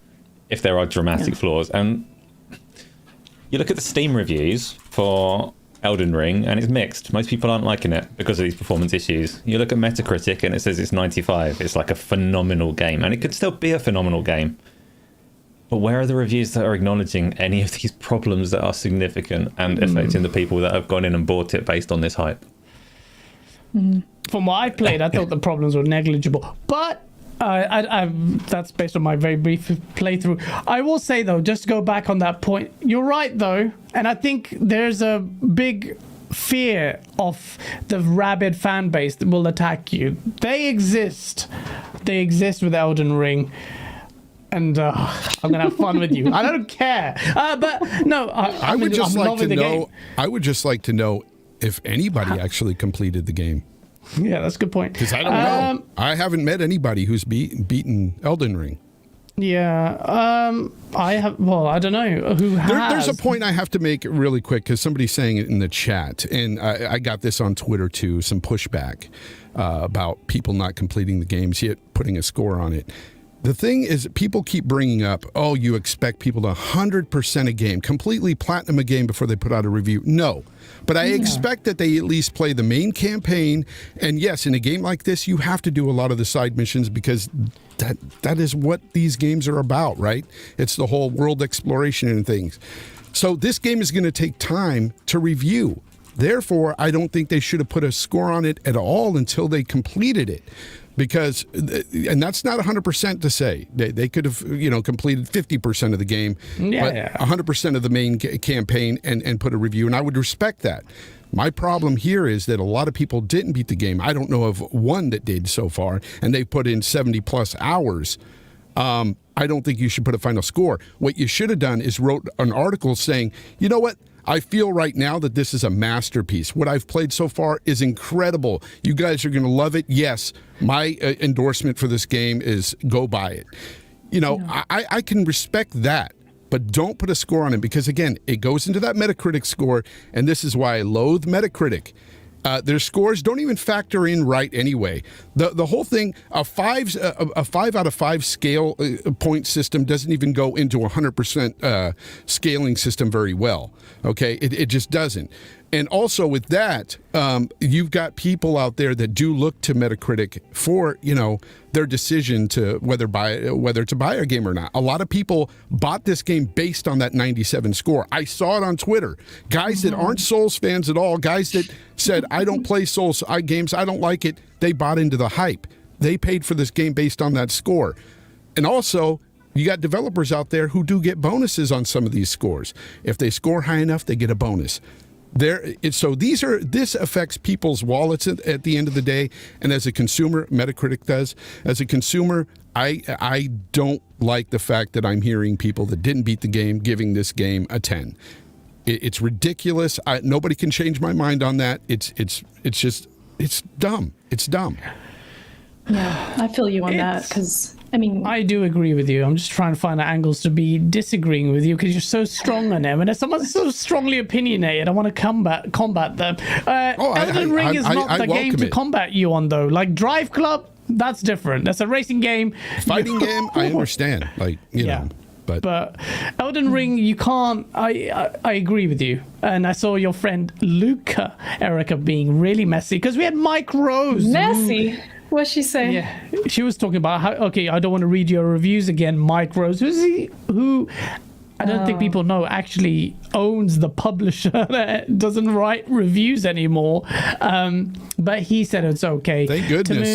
if there are dramatic flaws. And you look at the Steam reviews for Elden Ring, and it's mixed. Most people aren't liking it because of these performance issues. You look at Metacritic, and it says it's 95. It's like a phenomenal game, and it could still be a phenomenal game. But where are the reviews that are acknowledging any of these problems that are significant and affecting the people that have gone in and bought it based on this hype? From what I played, I thought the problems were negligible. But that's based on my very brief playthrough. I will say, though, just to go back on that point, you're right, though. And I think there's a big fear of the rabid fan base that will attack you. They exist. They exist with Elden Ring. And I'm gonna have fun with you. I don't care. But no, I would just like to know. I would just like to know if anybody actually completed the game. Yeah, that's a good point. Because I don't know. I haven't met anybody who's beaten Elden Ring. Yeah, I have. Well, I don't know who has. There's a point I have to make really quick because somebody's saying it in the chat, and I got this on Twitter too. Some pushback about people not completing the games yet putting a score on it. The thing is, people keep bringing up, oh, you expect people to 100% a game, completely platinum a game before they put out a review. No, but I expect that they at least play the main campaign. And yes, in a game like this, you have to do a lot of the side missions because that is what these games are about, right? It's the whole world exploration and things. So this game is going to take time to review. Therefore, I don't think they should have put a score on it at all until they completed it. Because, and that's not 100% to say. They could have, completed 50% of the game, but 100% of the main campaign and put a review, and I would respect that. My problem here is that a lot of people didn't beat the game. I don't know of one that did so far, and they put in 70-plus hours. I don't think you should put a final score. What you should have done is wrote an article saying, you know what? I feel right now that this is a masterpiece. What I've played so far is incredible. You guys are going to love it. Yes, my endorsement for this game is go buy it. I can respect that, but don't put a score on it because, again, it goes into that Metacritic score, and this is why I loathe Metacritic. Their scores don't even factor in right anyway. The whole thing, a 5 out of 5 scale point system doesn't even go into 100% scaling system very well. Okay, it just doesn't. And also with that, you've got people out there that do look to Metacritic for their decision to whether to buy a game or not. A lot of people bought this game based on that 97 score. I saw it on Twitter. Guys that aren't Souls fans at all, guys that said, I don't play Souls games, I don't like it, they bought into the hype. They paid for this game based on that score. And also, you got developers out there who do get bonuses on some of these scores. If they score high enough, they get a bonus. So this affects people's wallets at the end of the day, and as a consumer, Metacritic does. As a consumer, I don't like the fact that I'm hearing people that didn't beat the game giving this game a 10. It's ridiculous. Nobody can change my mind on that. It's dumb. It's dumb. Yeah, I feel you on that because. I do agree with you. I'm just trying to find angles to be disagreeing with you because you're so strong on them. And if someone's so strongly opinionated, I want to combat them. Elden Ring is not the game to combat you on, though. Like Drive Club, that's different. That's a racing game. Fighting game, I understand. Know. But Elden Ring, you can't. I agree with you. And I saw your friend Luca, Erica, being really messy because we had Mike Rose. Messy? What'd she say? Yeah, she was talking about how, I don't want to read your reviews again, Mike Rose. Who I don't think people know actually owns the publisher that doesn't write reviews anymore. But he said it's okay. Thank goodness.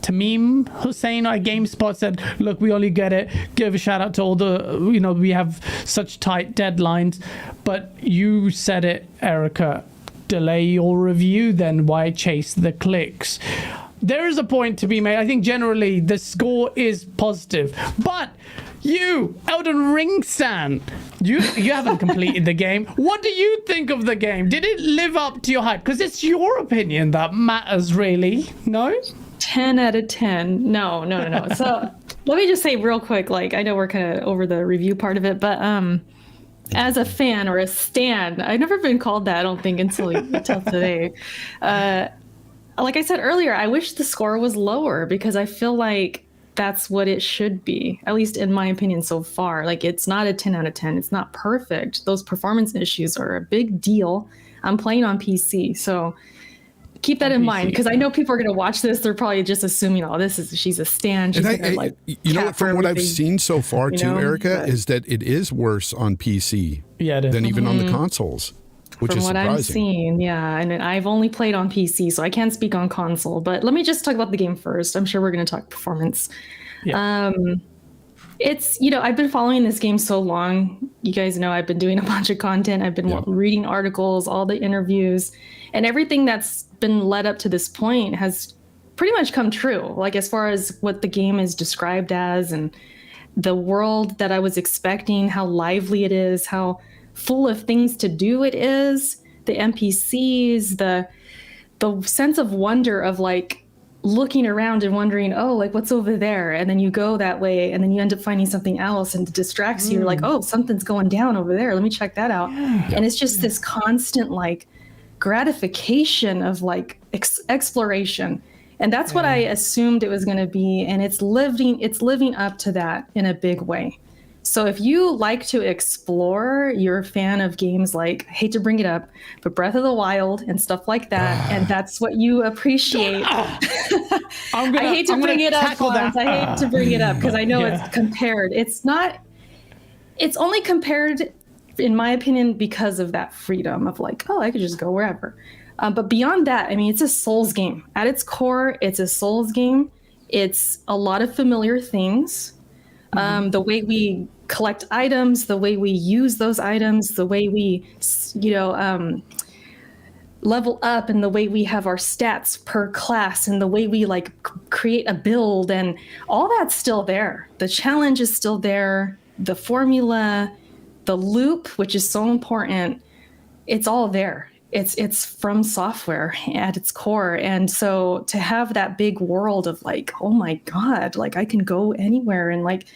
Tamim Hussein at GameSpot said, look, we only get it. Give a shout out to all the, we have such tight deadlines. But you said it, Erica, delay your review then. Why chase the clicks? There is a point to be made. I think generally the score is positive. But you, Elden Ring stan, you haven't completed the game. What do you think of the game? Did it live up to your hype? Because it's your opinion that matters, really. No? 10 out of 10. No. So Let me just say real quick, like, I know we're kind of over the review part of it, but as a fan or a stan, I've never been called that, I don't think, until today. Like I said earlier, I wish the score was lower because I feel like that's what it should be, at least in my opinion so far. Like, it's not a 10 out of 10. It's not perfect. Those performance issues are a big deal. I'm playing on PC, so keep that in mind, because I know people are going to watch this. They're probably just assuming, oh, she's a stan. She's gonna, you know what, from what I've seen so far too, Erica, is that it is worse on PC than even on the consoles. Which is surprising. From what I'm seeing, yeah. And I've only played on PC, so I can't speak on console. But let me just talk about the game first. I'm sure we're going to talk performance. Yeah. It's, I've been following this game so long. You guys know I've been doing a bunch of content. I've been reading articles, all the interviews, and everything that's been led up to this point has pretty much come true. Like, as far as what the game is described as and the world that I was expecting, how lively it is, how full of things to do it is, the NPCs, the sense of wonder of like looking around and wondering, oh, like what's over there, and then you go that way and then you end up finding something else and it distracts you. You're like, oh, something's going down over there, let me check that out. And it's just this constant like gratification of like exploration, and that's what I assumed it was going to be, and it's living up to that in a big way. So if you like to explore, you're a fan of games like, I hate to bring it up, but Breath of the Wild and stuff like that, and that's what you appreciate. I hate to bring it up, Lawrence. I hate to bring it up because I know it's compared. It's only compared, in my opinion, because of that freedom of like, oh, I could just go wherever. But beyond that, I mean, it's a Souls game. At its core, it's a Souls game. It's a lot of familiar things. The way we collect items, the way we use those items, the way we, level up, and the way we have our stats per class, and the way we like create a build, and all that's still there. The challenge is still there. The formula, the loop, which is so important, it's all there. It's from software at its core. And so to have that big world of like, oh my God, like I can go anywhere and like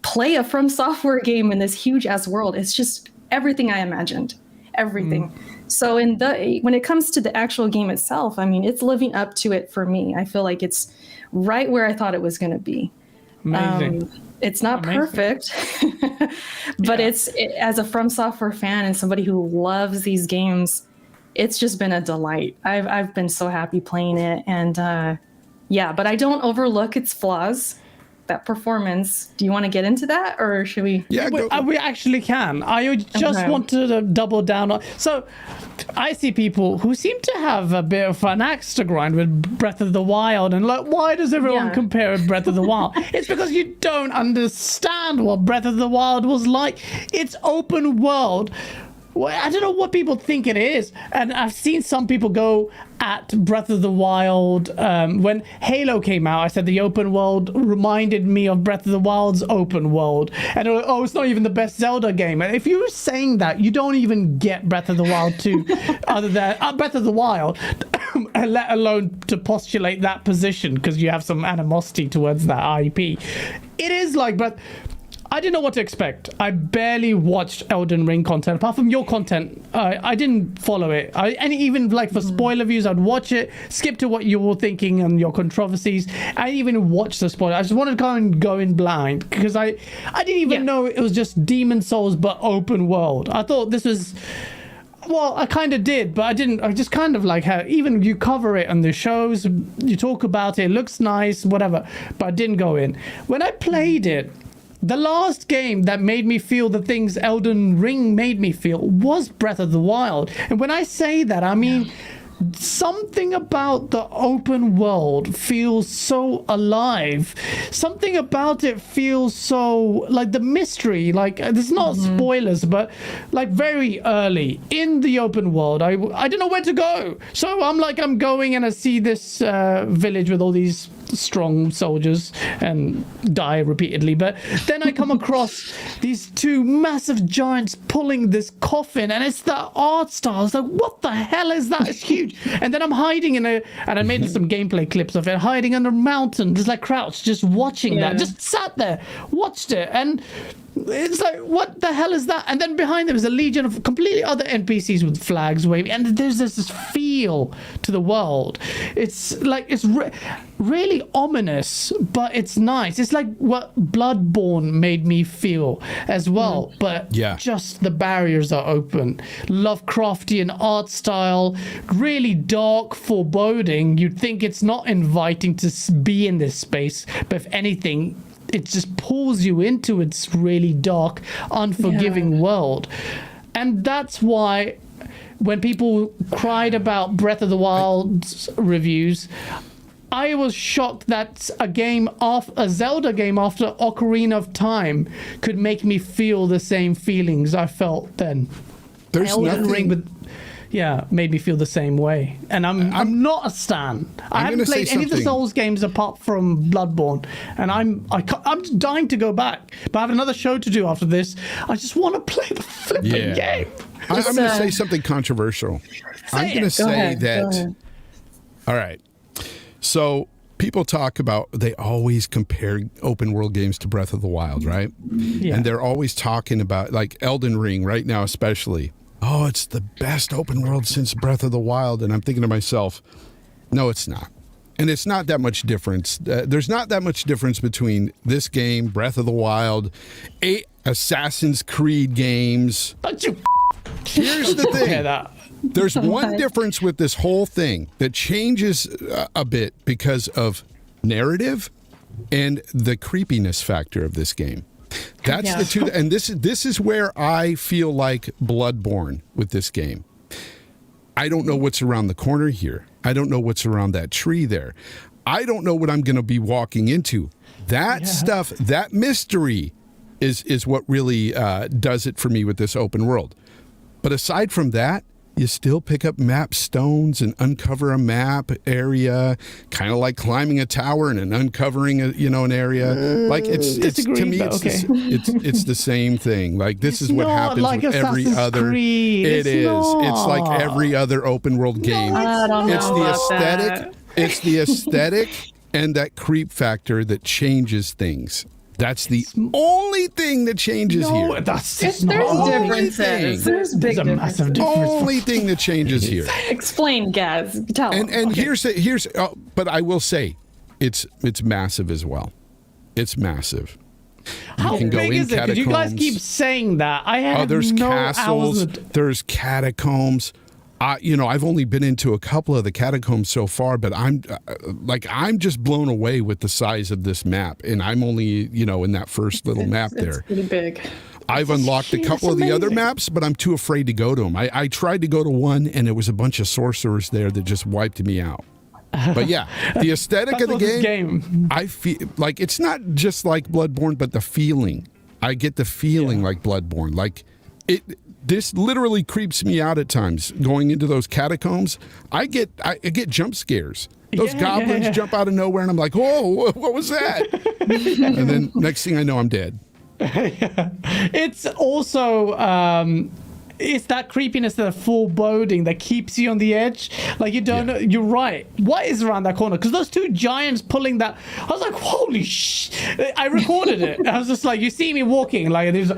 play a From Software game in this huge ass world. It's just everything I imagined, everything. So when it comes to the actual game itself, I mean, it's living up to it for me. I feel like it's right where I thought it was going to be. Amazing. It's not perfect, but as a From Software fan and somebody who loves these games, it's just been a delight. I've been so happy playing it, and but I don't overlook its flaws. That performance. Do you want to get into that, or should we? Yeah, we actually can. I just wanted to double down on. So, I see people who seem to have a bit of an axe to grind with Breath of the Wild, and like, why does everyone compare with Breath of the Wild? It's because you don't understand what Breath of the Wild was like. It's open world. Well, I don't know what people think it is, and I've seen some people go at Breath of the Wild. When Halo came out, I said the open world reminded me of Breath of the Wild's open world, and they're like, oh, it's not even the best Zelda game. And if you're saying that, you don't even get Breath of the Wild 2, other than Breath of the Wild, let alone to postulate that position, because you have some animosity towards that IP. It is like, but I didn't know what to expect. I barely watched Elden Ring content. Apart from your content, I didn't follow it. And even like for spoiler views, I'd watch it, skip to what you were thinking and your controversies. I didn't even watch the spoiler. I just wanted to go in blind, because I didn't even know it was just Demon Souls but open world. I thought this was... Well, I kind of did, but I didn't. I just kind of like how even you cover it on the shows, you talk about it, it looks nice, whatever, but I didn't go in. When I played it, the last game that made me feel the things Elden Ring made me feel was Breath of the Wild. And when I say that, I mean something about the open world feels so alive. Something about it feels so like the mystery, like there's not spoilers, but like very early in the open world, I don't know where to go. So I'm going and I see this village with all these strong soldiers and die repeatedly. But then I come across these two massive giants pulling this coffin, and it's the art style. It's like, what the hell is that? It's huge. And then I'm hiding and I made some gameplay clips of it, hiding under a mountain, just like crouched, just watching that, just sat there, watched it, and it's like, what the hell is that? And then behind them is a legion of completely other NPCs with flags waving, and there's this feel to the world. It's like, it's really ominous, but it's nice. It's like what Bloodborne made me feel as well, but just the barriers are open. Lovecraftian art style, really dark, foreboding. You'd think it's not inviting to be in this space, but if anything, it just pulls you into its really dark, unforgiving world. And that's why when people cried about Breath of the Wild's reviews, I was shocked that a Zelda game after Ocarina of Time could make me feel the same feelings I felt then. There's Elden nothing... Ring made me feel the same way. And I'm not a stan. I haven't played any of the Souls games apart from Bloodborne, and I'm dying to go back. But I have another show to do after this. I just want to play the flipping game. I'm going to say something controversial. I'm going to say that. All right. So people talk about, they always compare open world games to Breath of the Wild, right? Yeah. And they're always talking about, like Elden Ring right now especially. Oh, it's the best open world since Breath of the Wild. And I'm thinking to myself, no, it's not. And it's not that much difference. There's not that much difference between this game, Breath of the Wild, 8 Assassin's Creed games. Here's the thing. There's one difference with this whole thing that changes a bit because of narrative and the creepiness factor of this game. That's the two, and this is where I feel like Bloodborne with this game. I don't know what's around the corner here. I don't know what's around that tree there. I don't know what I'm going to be walking into. That stuff, that mystery is what really does it for me with this open world. But aside from that, you still pick up map stones and uncover a map area, kind of like climbing a tower and uncovering an area. Like it's to me, it's the same thing. Like this is what happens like with every other. Creed. It is. It's like every other open world game. It's the aesthetic. It's the aesthetic and that creep factor that changes things. That's the only thing that changes here. That's just there's differences. There's big massive difference. Only thing that changes here. Explain, Gaz. Tell. And here's but I will say, it's massive as well. It's massive. How big is it? Because you guys keep saying that. I have there's castles. There's catacombs. I've only been into a couple of the catacombs so far, but I'm just blown away with the size of this map, and I'm only in that first little map there. It's pretty big. I've unlocked a couple of the other maps, but I'm too afraid to go to them. I tried to go to one, and there was a bunch of sorcerers there that just wiped me out. But yeah, the aesthetic of the game, I feel like it's not just like Bloodborne, but the feeling. I get the feeling like Bloodborne, like it. This literally creeps me out at times. Going into those catacombs, I get jump scares. Those goblins jump out of nowhere, and I'm like, "Whoa, what was that?" And then next thing I know, I'm dead. It's also it's that creepiness, that foreboding that keeps you on the edge. Like you don't know. You're right. What is around that corner? Because those two giants pulling that, I was like, "Holy sh!" I recorded it. I was just like, "You see me walking like there's."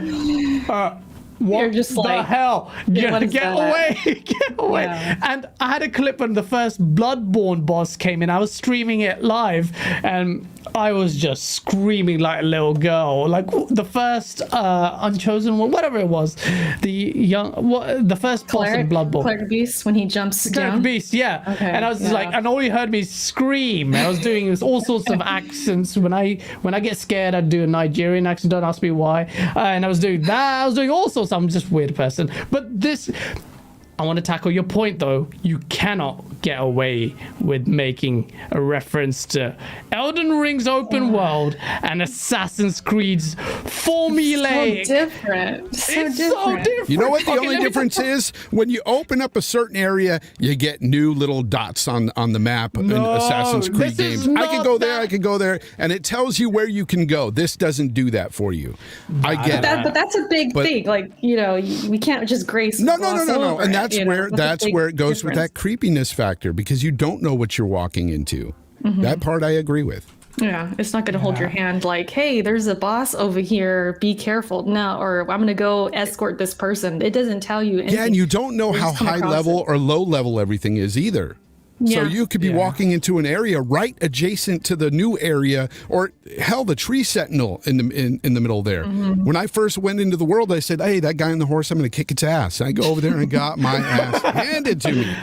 What You're just the like, hell? Get away! Get away! Yeah. And I had a clip when the first Bloodborne boss came in. I was streaming it live, and I was just screaming like a little girl. Like the first Unchosen one, whatever it was, the first boss in Bloodborne. Cleric Beast when he jumps down. Cleric Beast, yeah. Okay, and I was just like, and all you heard me scream. I was doing all sorts of accents. When I get scared, I do a Nigerian accent. Don't ask me why. And I was doing that. I was doing all sorts. I'm just a weird person. But this, I want to tackle your point, though. You cannot get away with making a reference to Elden Ring's open world and Assassin's Creed's formulaic. So different. So different. You know what the Okay, only let me difference is? When you open up a certain area, you get new little dots on the map in Assassin's Creed this is games. I can not go there, that. I can go there, and it tells you where you can go. This doesn't do that for you. I get it. But that's a big thing. Like, we can't just grace. No. over And it, that's where it goes with that creepiness factor, because you don't know what you're walking into. That part I agree with. Yeah, it's not going to hold your hand like, hey, there's a boss over here, be careful. No, or I'm going to go escort this person. It doesn't tell you anything. Yeah, and you don't know how just come high across level it. or low level everything is either. So Yeah. you could be walking into an area right adjacent to the new area, or hell, the tree sentinel in the middle there. When I first went into the world, I said, "Hey, that guy on the horse, I'm going to kick its ass." And I go over there and got my ass handed to me.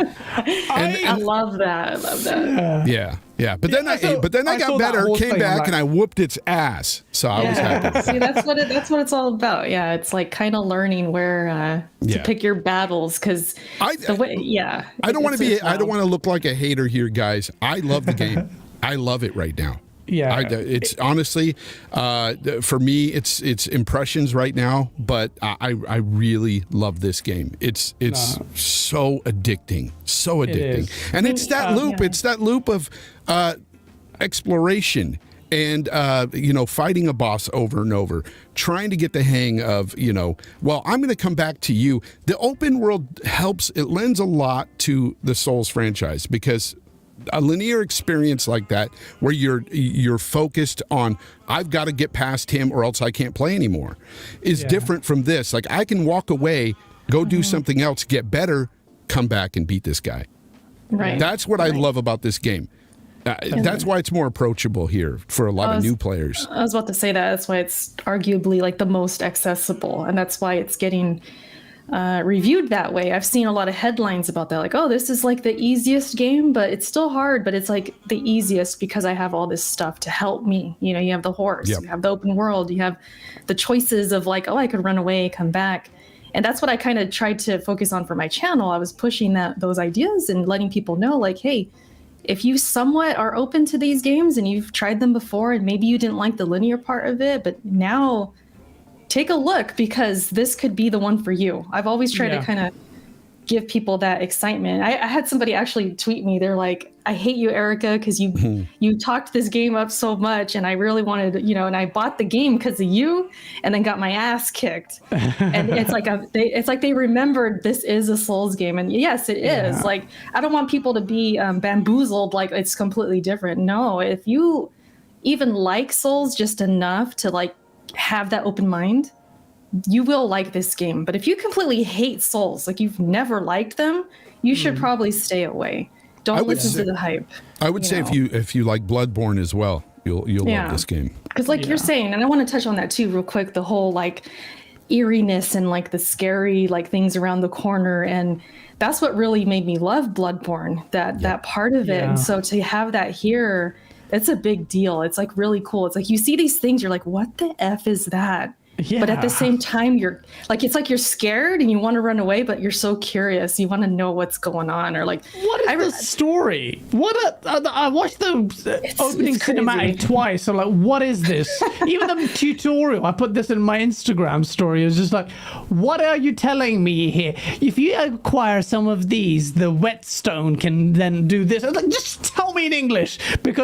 I love that. I love that. Yeah. But then I saw got that better, horse came thing, back, like- and I whooped its ass. So I was happy. See, that's what it's all about. Yeah, it's like kind of learning where to pick your battles, because I don't want to be. I don't want to look like a hater here, guys. I love the game. I love it right now. Yeah. It's honestly, for me, it's impressions right now, but I really love this game. It's so addicting, is. and it's that loop. Yeah. It's that loop of exploration and fighting a boss over and over, trying to get the hang of well, I'm going to come back to you. The open world helps. It lends a lot to the Souls franchise, because a linear experience like that, where you're focused on, I've got to get past him or else I can't play anymore, is different from this. Like, I can walk away, go do something else, get better, come back and beat this guy. Right. That's what I love about this game. That's why it's more approachable here for a lot of new players. I was about to say that's why it's arguably like the most accessible, and that's why it's getting reviewed that way. I've seen a lot of headlines about that, like, oh, this is like the easiest game, but it's still hard, but it's like the easiest because I have all this stuff to help me. You have the horse, you have the open world, you have the choices of like, oh, I could run away, come back. And that's what I kind of tried to focus on for my channel. I was pushing those ideas and letting people know, like, hey, if you somewhat are open to these games and you've tried them before and maybe you didn't like the linear part of it, but now take a look, because this could be the one for you. I've always tried to kind of give people that excitement. I had somebody actually tweet me. They're like, I hate you, Erica, because you talked this game up so much, and I really wanted, and I bought the game because of you, and then got my ass kicked. And it's like they remembered this is a Souls game, and yes, it is. Yeah. Like, I don't want people to be bamboozled like it's completely different. No, if you even like Souls just enough to like have that open mind, you will like this game. But if you completely hate Souls, like you've never liked them, you should probably stay away. Don't listen to the hype. I would say if you like Bloodborne as well, you'll love this game. Because like you're saying, and I want to touch on that too real quick, the whole like eeriness and like the scary like things around the corner, and that's what really made me love Bloodborne, that part of it. And so to have that here, it's a big deal. It's like really cool. It's like you see these things, you're like, what the F is that? Yeah. But at the same time, you're like, it's like you're scared and you want to run away, but you're so curious. You want to know what's going on, or like, What is the story? I watched the opening it's crazy. cinematic twice. I'm like, what is this? Even the tutorial, I put this in my Instagram story. It was just like, what are you telling me here? If you acquire some of these, the whetstone can then do this. I was like, just tell me in English, but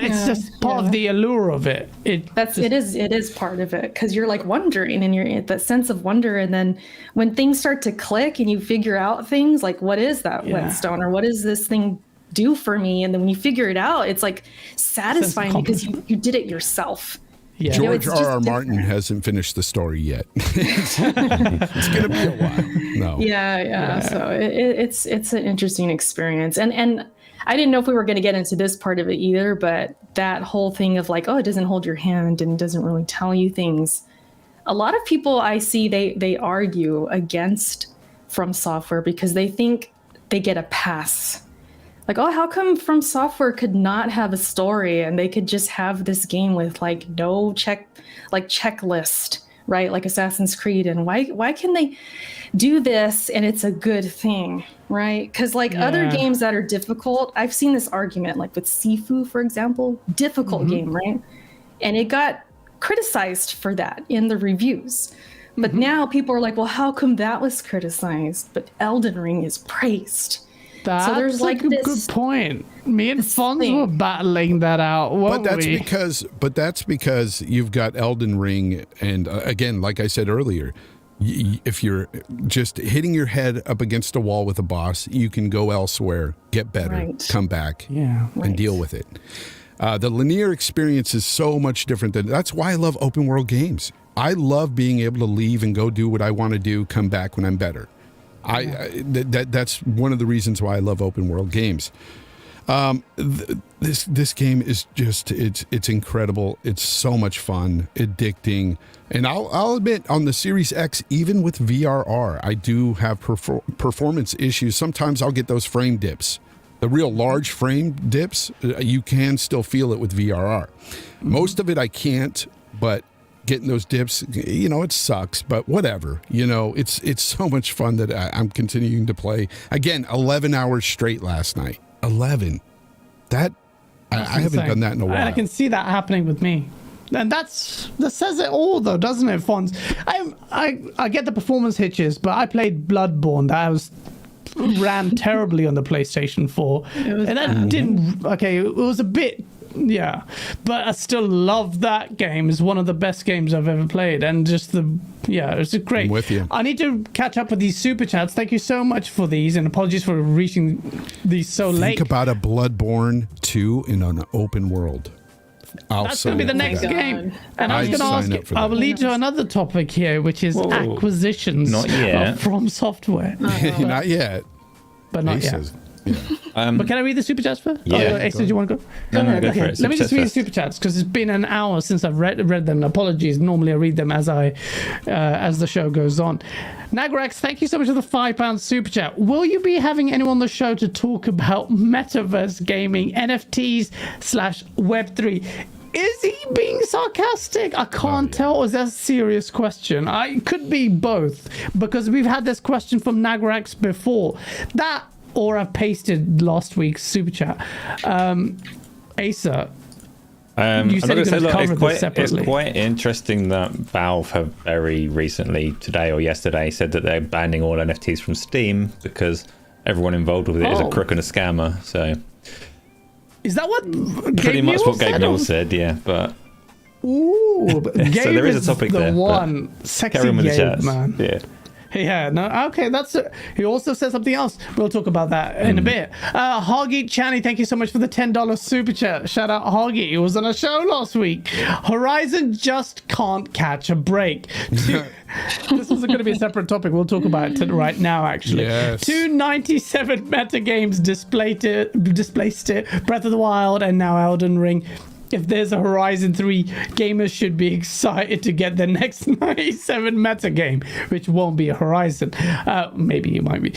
it's just part of the allure of it. It is part of it, because you're like wondering, and you're that sense of wonder, and then when things start to click and you figure out things like, what is that whetstone, or what does this thing do for me? And then when you figure it out, it's like satisfying because you did it yourself. Yeah. George it's just R.R. Martin different. hasn't finished the story yet. It's going to be a while. No. Yeah. So it's an interesting experience, and I didn't know if we were going to get into this part of it either, but that whole thing of like, oh, it doesn't hold your hand and doesn't really tell you things. A lot of people I see, they argue against From Software because they think they get a pass. Like, oh, how come From Software could not have a story and they could just have this game with like no checklist right? Like Assassin's Creed. And why can they do this and it's a good thing, right? Because like other games that are difficult, I've seen this argument, like with Sifu, for example, difficult game, right? And it got criticized for that in the reviews. But now people are like, well, how come that was criticized, but Elden Ring is praised? That's so there's like a this good point. Me and Fonz were battling that out, weren't we? But that's because you've got Elden Ring, and again, like I said earlier, if you're just hitting your head up against a wall with a boss, you can go elsewhere, get better, come back, and deal with it. The linear experience is so much different that's why I love open world games. I love being able to leave and go do what I want to do, come back when I'm better. That's one of the reasons why I love open world games. This game is just it's incredible. It's so much fun, addicting, and I'll admit on the Series X, even with VRR, I do have performance issues. Sometimes I'll get those frame dips. The real large frame dips, you can still feel it with VRR. Most of it I can't, but getting those dips, it sucks, but whatever. It's so much fun that I'm continuing to play. Again, 11 hours straight last night. 11. I haven't done that in a while. I can see that happening with me. And that says it all, though, doesn't it, Fonz? I get the performance hitches, but I played Bloodborne. That ran terribly on the PlayStation 4. And that didn't... Okay, it was a bit... Yeah, but I still love that game. It's one of the best games I've ever played, and just it's a great. I'm with you. I need to catch up with these super chats. Thank you so much for these, and apologies for reaching these so late. Think about a Bloodborne 2 in an open world. That's going to be the next game. And I was going to ask you, I will lead to another topic here, which is acquisitions from software. Not yet. But not yet. Yeah. But can I read the super chats first? Yeah. Ace, did you want to go? No, go for it. Let me just read the super chats because it's been an hour since I've read them. Apologies. Normally I read them as the show goes on. Nagrax, thank you so much for the £5 super chat. Will you be having anyone on the show to talk about metaverse gaming, NFTs / Web3? Is he being sarcastic? I can't tell. Or is that a serious question? It could be both, because we've had this question from Nagrax before. Or I've pasted last week's super chat. Asa, you said you're going to cover this separately. It's quite interesting that Valve have very recently, today or yesterday, said that they're banning all NFTs from Steam because everyone involved with it is a crook and a scammer. So, is that what pretty much what Gabe Newell said? Yeah, but Gabe so there is a topic the there. One sexy Gabe, man. Yeah. Yeah, no, okay, he also said something else. We'll talk about that in a bit. Hoggy Channy, thank you so much for the $10 super chat. Shout out Hoggy, he was on a show last week. Horizon just can't catch a break. This is going to be a separate topic. We'll talk about it right now, actually. Yes. 297 meta games displaced it. Breath of the Wild and now Elden Ring. If there's a Horizon 3, gamers should be excited to get the next 97 meta game, which won't be a Horizon. Maybe it might be.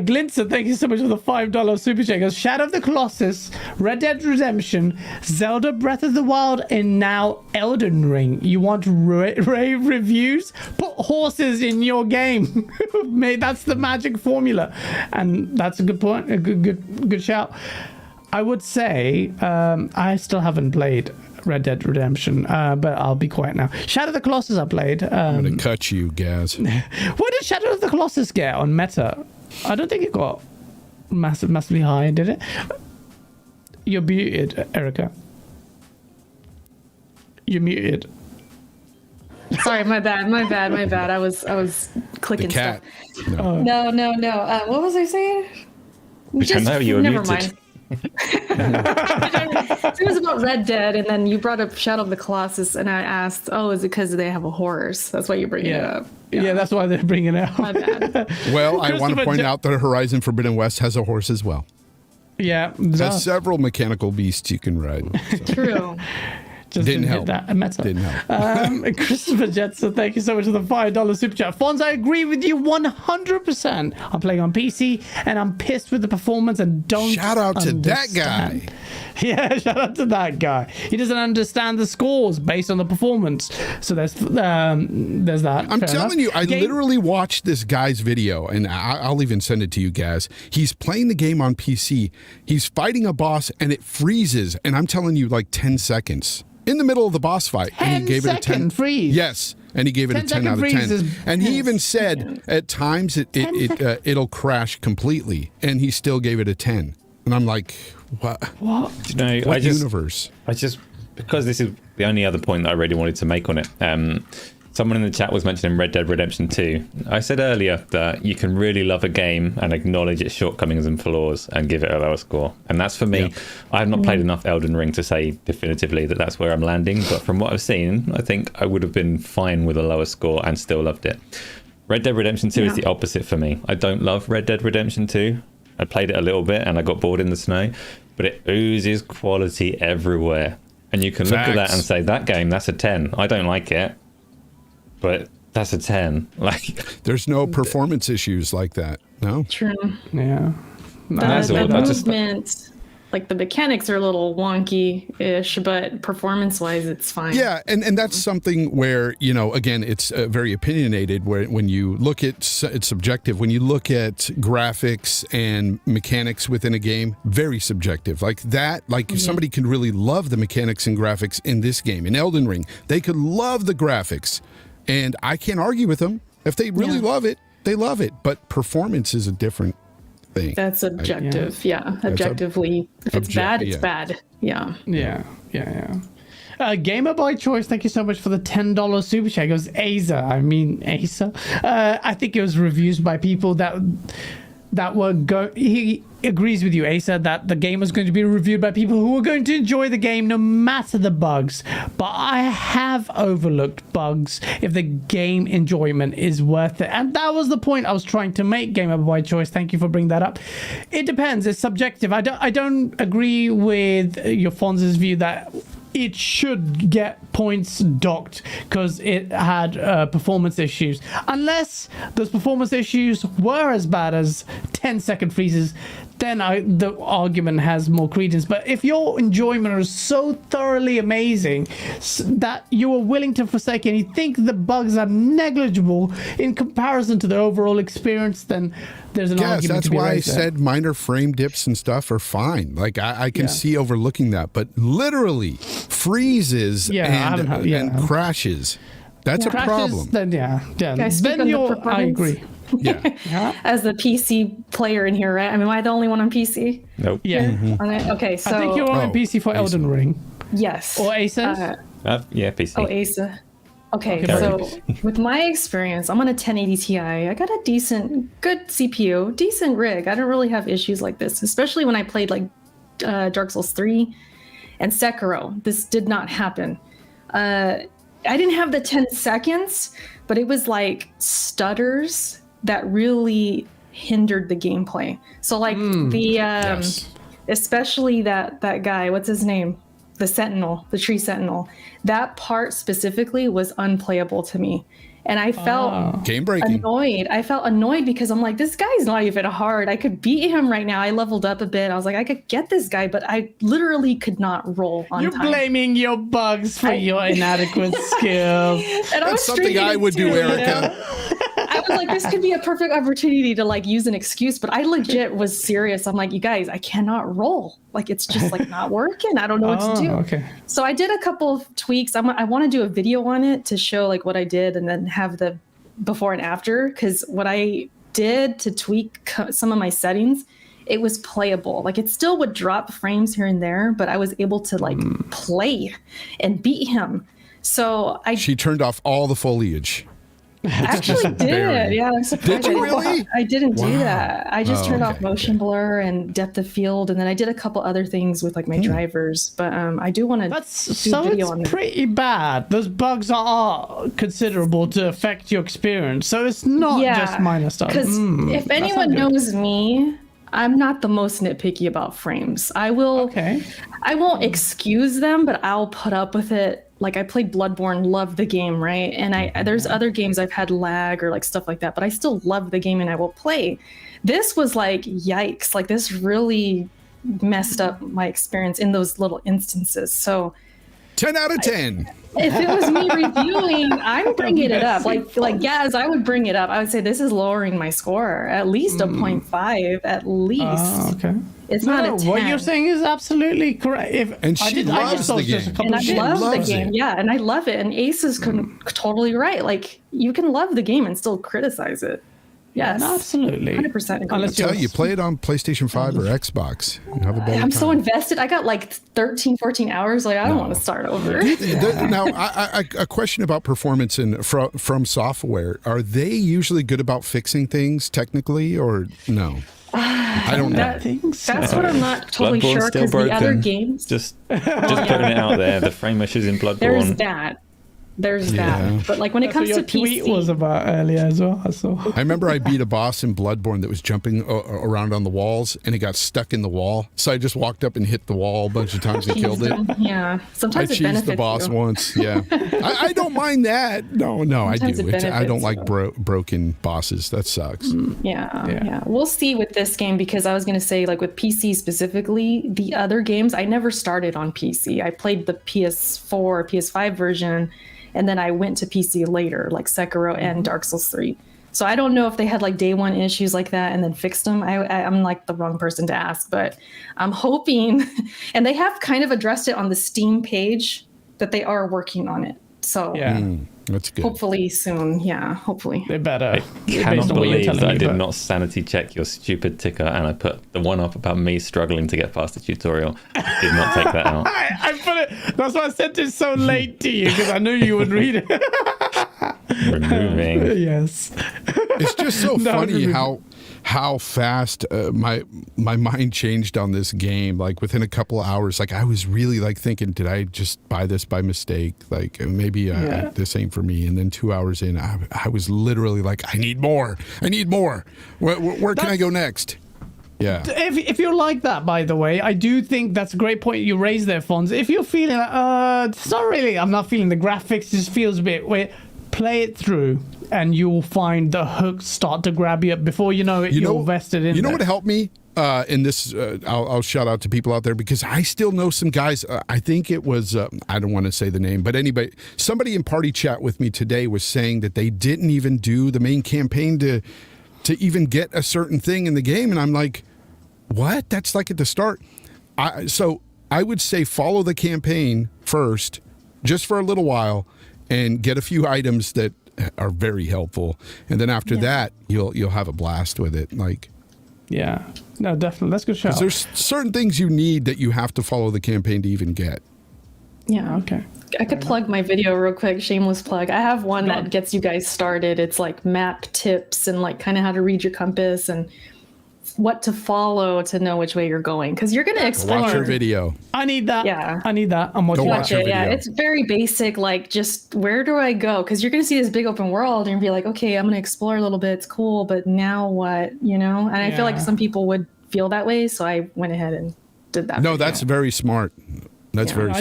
Glinson, thank you so much for the $5 super check. Shadow of the Colossus, Red Dead Redemption, Zelda Breath of the Wild, and now Elden Ring. You want rave reviews? Put horses in your game. That's the magic formula. And that's a good point. A good shout. I would say I still haven't played Red Dead Redemption, but I'll be quiet now. Shadow of the Colossus I played. I'm going to cut you, Gaz. What did Shadow of the Colossus get on Meta? I don't think it got massively high, did it? You're muted, Erica. You're muted. Sorry, my bad. I was clicking the cat. stuff. No. What was I saying? Never mind. It was about Red Dead, and then you brought up Shadow of the Colossus, and I asked, is it because they have a horse? That's why you bring it up. Yeah, that's why they're bringing it up. My bad. Well, I want to point out that Horizon Forbidden West has a horse as well. Yeah. It has several mechanical beasts you can ride. So. True. Just didn't help. That meta. Didn't help. Christopher Jetson, thank you so much for the $5 super chat. Fonz, I agree with you 100%. I'm playing on PC and I'm pissed with the performance and don't shout out to that guy. Yeah, shout out to that guy. He doesn't understand the scores based on the performance. So there's that. I'm Fair telling enough. you, I literally watched this guy's video, and I'll even send it to you guys. He's playing the game on PC. He's fighting a boss, and it freezes. And I'm telling you, like 10 seconds in the middle of the boss fight. And he gave it a 10. Freeze. Yes, and he gave it a 10 out of 10. And he even said at times it'll crash completely, and he still gave it a 10. And I'm like, what? You know, What universe? Because this is the only other point that I really wanted to make on it. Someone in the chat was mentioning Red Dead Redemption 2. I said earlier that you can really love a game and acknowledge its shortcomings and flaws and give it a lower score. And that's for me. Yeah. I have not played enough Elden Ring to say definitively that that's where I'm landing. But from what I've seen, I think I would have been fine with a lower score and still loved it. Red Dead Redemption 2 is the opposite for me. I don't love Red Dead Redemption 2. I played it a little bit and I got bored in the snow. But it oozes quality everywhere. And you can look at that and say, that game, that's a 10. I don't like it. But that's a 10. Like, there's no performance issues like that. No. True. Yeah. The movement, like the mechanics are a little wonky-ish, but performance-wise, it's fine. Yeah, and that's something where, you know, again, it's very opinionated. Where when you look at it's subjective. When you look at graphics and mechanics within a game, very subjective. Like that, somebody can really love the mechanics and graphics in this game. In Elden Ring, they could love the graphics. And I can't argue with them. If they really love it, they love it. But performance is a different thing. That's objective. Objectively, if it's bad, it's bad. Yeah. Gamer by Choice, thank you so much for the $10 super chat. It goes Asa. I think it was reviews by people that were he agrees with you, Asa, that the game was going to be reviewed by people who were going to enjoy the game no matter the bugs. But I have overlooked bugs if the game enjoyment is worth it. And that was the point I was trying to make, Gamer by Choice. Thank you for bringing that up. It depends. It's subjective. I don't agree with your Fonz's view that it should get points docked because it had performance issues. Unless those performance issues were as bad as 10-second freezes, then the argument has more credence. But if your enjoyment is so thoroughly amazing that you are willing to forsake and you think the bugs are negligible in comparison to the overall experience, then there's an argument. Yes, that's to be why I raised there. said minor frame dips and stuff are fine. Like I can see overlooking that, but literally freezes and crashes. That's a problem. Then Guys, then I agree. Yeah. As the PC player in here, right? I mean, am I the only one on PC? Nope. Yeah. Okay, so I think you're on PC for Elden Ring. Yes. Or Asa? Yeah, PC. Oh, Asa. Okay, so with my experience, I'm on a 1080 Ti. I got a good CPU, decent rig. I don't really have issues like this, especially when I played like Dark Souls 3 and Sekiro. This did not happen. I didn't have the 10 seconds, but it was like stutters that really hindered the gameplay. So like especially that guy, what's his name? The Sentinel, the tree Sentinel. That part specifically was unplayable to me. And I felt game breaking. Annoyed. I felt annoyed because I'm like, this guy's not even hard. I could beat him right now. I leveled up a bit. I was like, I could get this guy, but I literally could not roll on time. You're blaming your bugs for your inadequate skill. That's something I would do, Erica. I was like, this could be a perfect opportunity to like use an excuse, but I legit was serious. I'm like, you guys, I cannot roll. Like, it's just like not working. I don't know what to do. Okay. So I did a couple of tweaks. I want to do a video on it to show like what I did and then have the before and after. Because what I did to tweak some of my settings, it was playable. Like it still would drop frames here and there, but I was able to like play and beat him. So she turned off all the foliage. Actually did. Yeah, I'm surprised. Did you really? I didn't do that. I just turned off motion blur and depth of field, and then I did a couple other things with like my drivers. But I do want to do a video on that. It's pretty bad. Those bugs are considerable to affect your experience, so it's not just minor stuff. Because if anyone knows me, I'm not the most nitpicky about frames. I won't excuse them, but I'll put up with it. Like I played Bloodborne, loved the game, right? And there's other games I've had lag or like stuff like that, but I still love the game and I will play. This was like, yikes. Like this really messed up my experience in those little instances. So 10 out of 10. if it was me reviewing, I'm bringing it up. Like Gaz, I would bring it up. I would say this is lowering my score at least a 0.5, at least. Okay. It's not a 10. What you're saying is absolutely correct. And she loves the game. And I love the loves game. it. Yeah, and I love it. And Ace is totally right. Like, you can love the game and still criticize it. Yes, absolutely. 100% agree. Unless Tell you, play it on PlayStation 5 or Xbox. You have a better I'm time. so invested. I got like 13, 14 hours. Like, I don't want to start over. Now, a question about performance from software. Are they usually good about fixing things technically, or no? I don't know. That's what I'm not totally Bloodborne's sure, still because the broken. other games. Just putting it out there. The frame issues in Bloodborne. There's that. But like when it comes to your tweet PC, was about earlier as well. I saw. I remember I beat a boss in Bloodborne that was jumping around on the walls, and it got stuck in the wall. So I just walked up and hit the wall a bunch of times and killed it. Yeah, sometimes I it benefits cheesed the boss you. once. Yeah, I don't mind that. No, Sometimes I do. it I don't like benefits broken bosses. That sucks. Yeah. We'll see with this game, because I was going to say, like with PC specifically, the other games, I never started on PC. I played the PS4, PS5 version, and then I went to PC later, like Sekiro and Dark Souls 3. So I don't know if they had like day one issues like that and then fixed them. I'm like the wrong person to ask, but I'm hoping, and they have kind of addressed it on the Steam page, that they are working on it. So That's good. hopefully soon. Yeah, hopefully. They better. I cannot believe that I did not sanity check your stupid ticker, and I put the one up about me struggling to get past the tutorial. I did not take that out. I put it. That's why I sent it so late to you, because I knew you would read it. Removing. Yes. It's just so funny how fast my mind changed on this game. Like within a couple of hours, like I was really like thinking, did I just buy this by mistake? Like maybe this ain't for me. And then 2 hours in, I was literally like, I need more. Where can I go next? Yeah. If you're like that, by the way, I do think that's a great point you raised there, Fonz. If you're feeling like, it's not really, I'm not feeling the graphics, it just feels a bit weird, play it through, and you'll find the hooks start to grab you before you know it. You're vested in. You know there. what helped me in this? I'll shout out to people out there, because I still know some guys. I think it was I don't want to say the name, but anybody, somebody in party chat with me today was saying that they didn't even do the main campaign to even get a certain thing in the game, and I'm like, what? That's like at the start. So I would say follow the campaign first, just for a little while, and get a few items that are very helpful, and then after that you'll have a blast with it. Like, no, definitely, that's a good shout. There's certain things you need that you have to follow the campaign to even get. Yeah. Okay. I could plug my video real quick. Shameless plug. I have one that gets you guys started. It's like map tips and like kind of how to read your compass and what to follow to know which way you're going, because you're going to explore. Watch your video. I need that. Yeah. I need that. I'm watching watch that. your Yeah, video. it's very basic. Like, just where do I go? Because you're going to see this big open world and be like, okay, I'm going to explore a little bit. It's cool, but now what? You know? And I feel like some people would feel that way, so I went ahead and did that. No, that's very smart. That's very smart.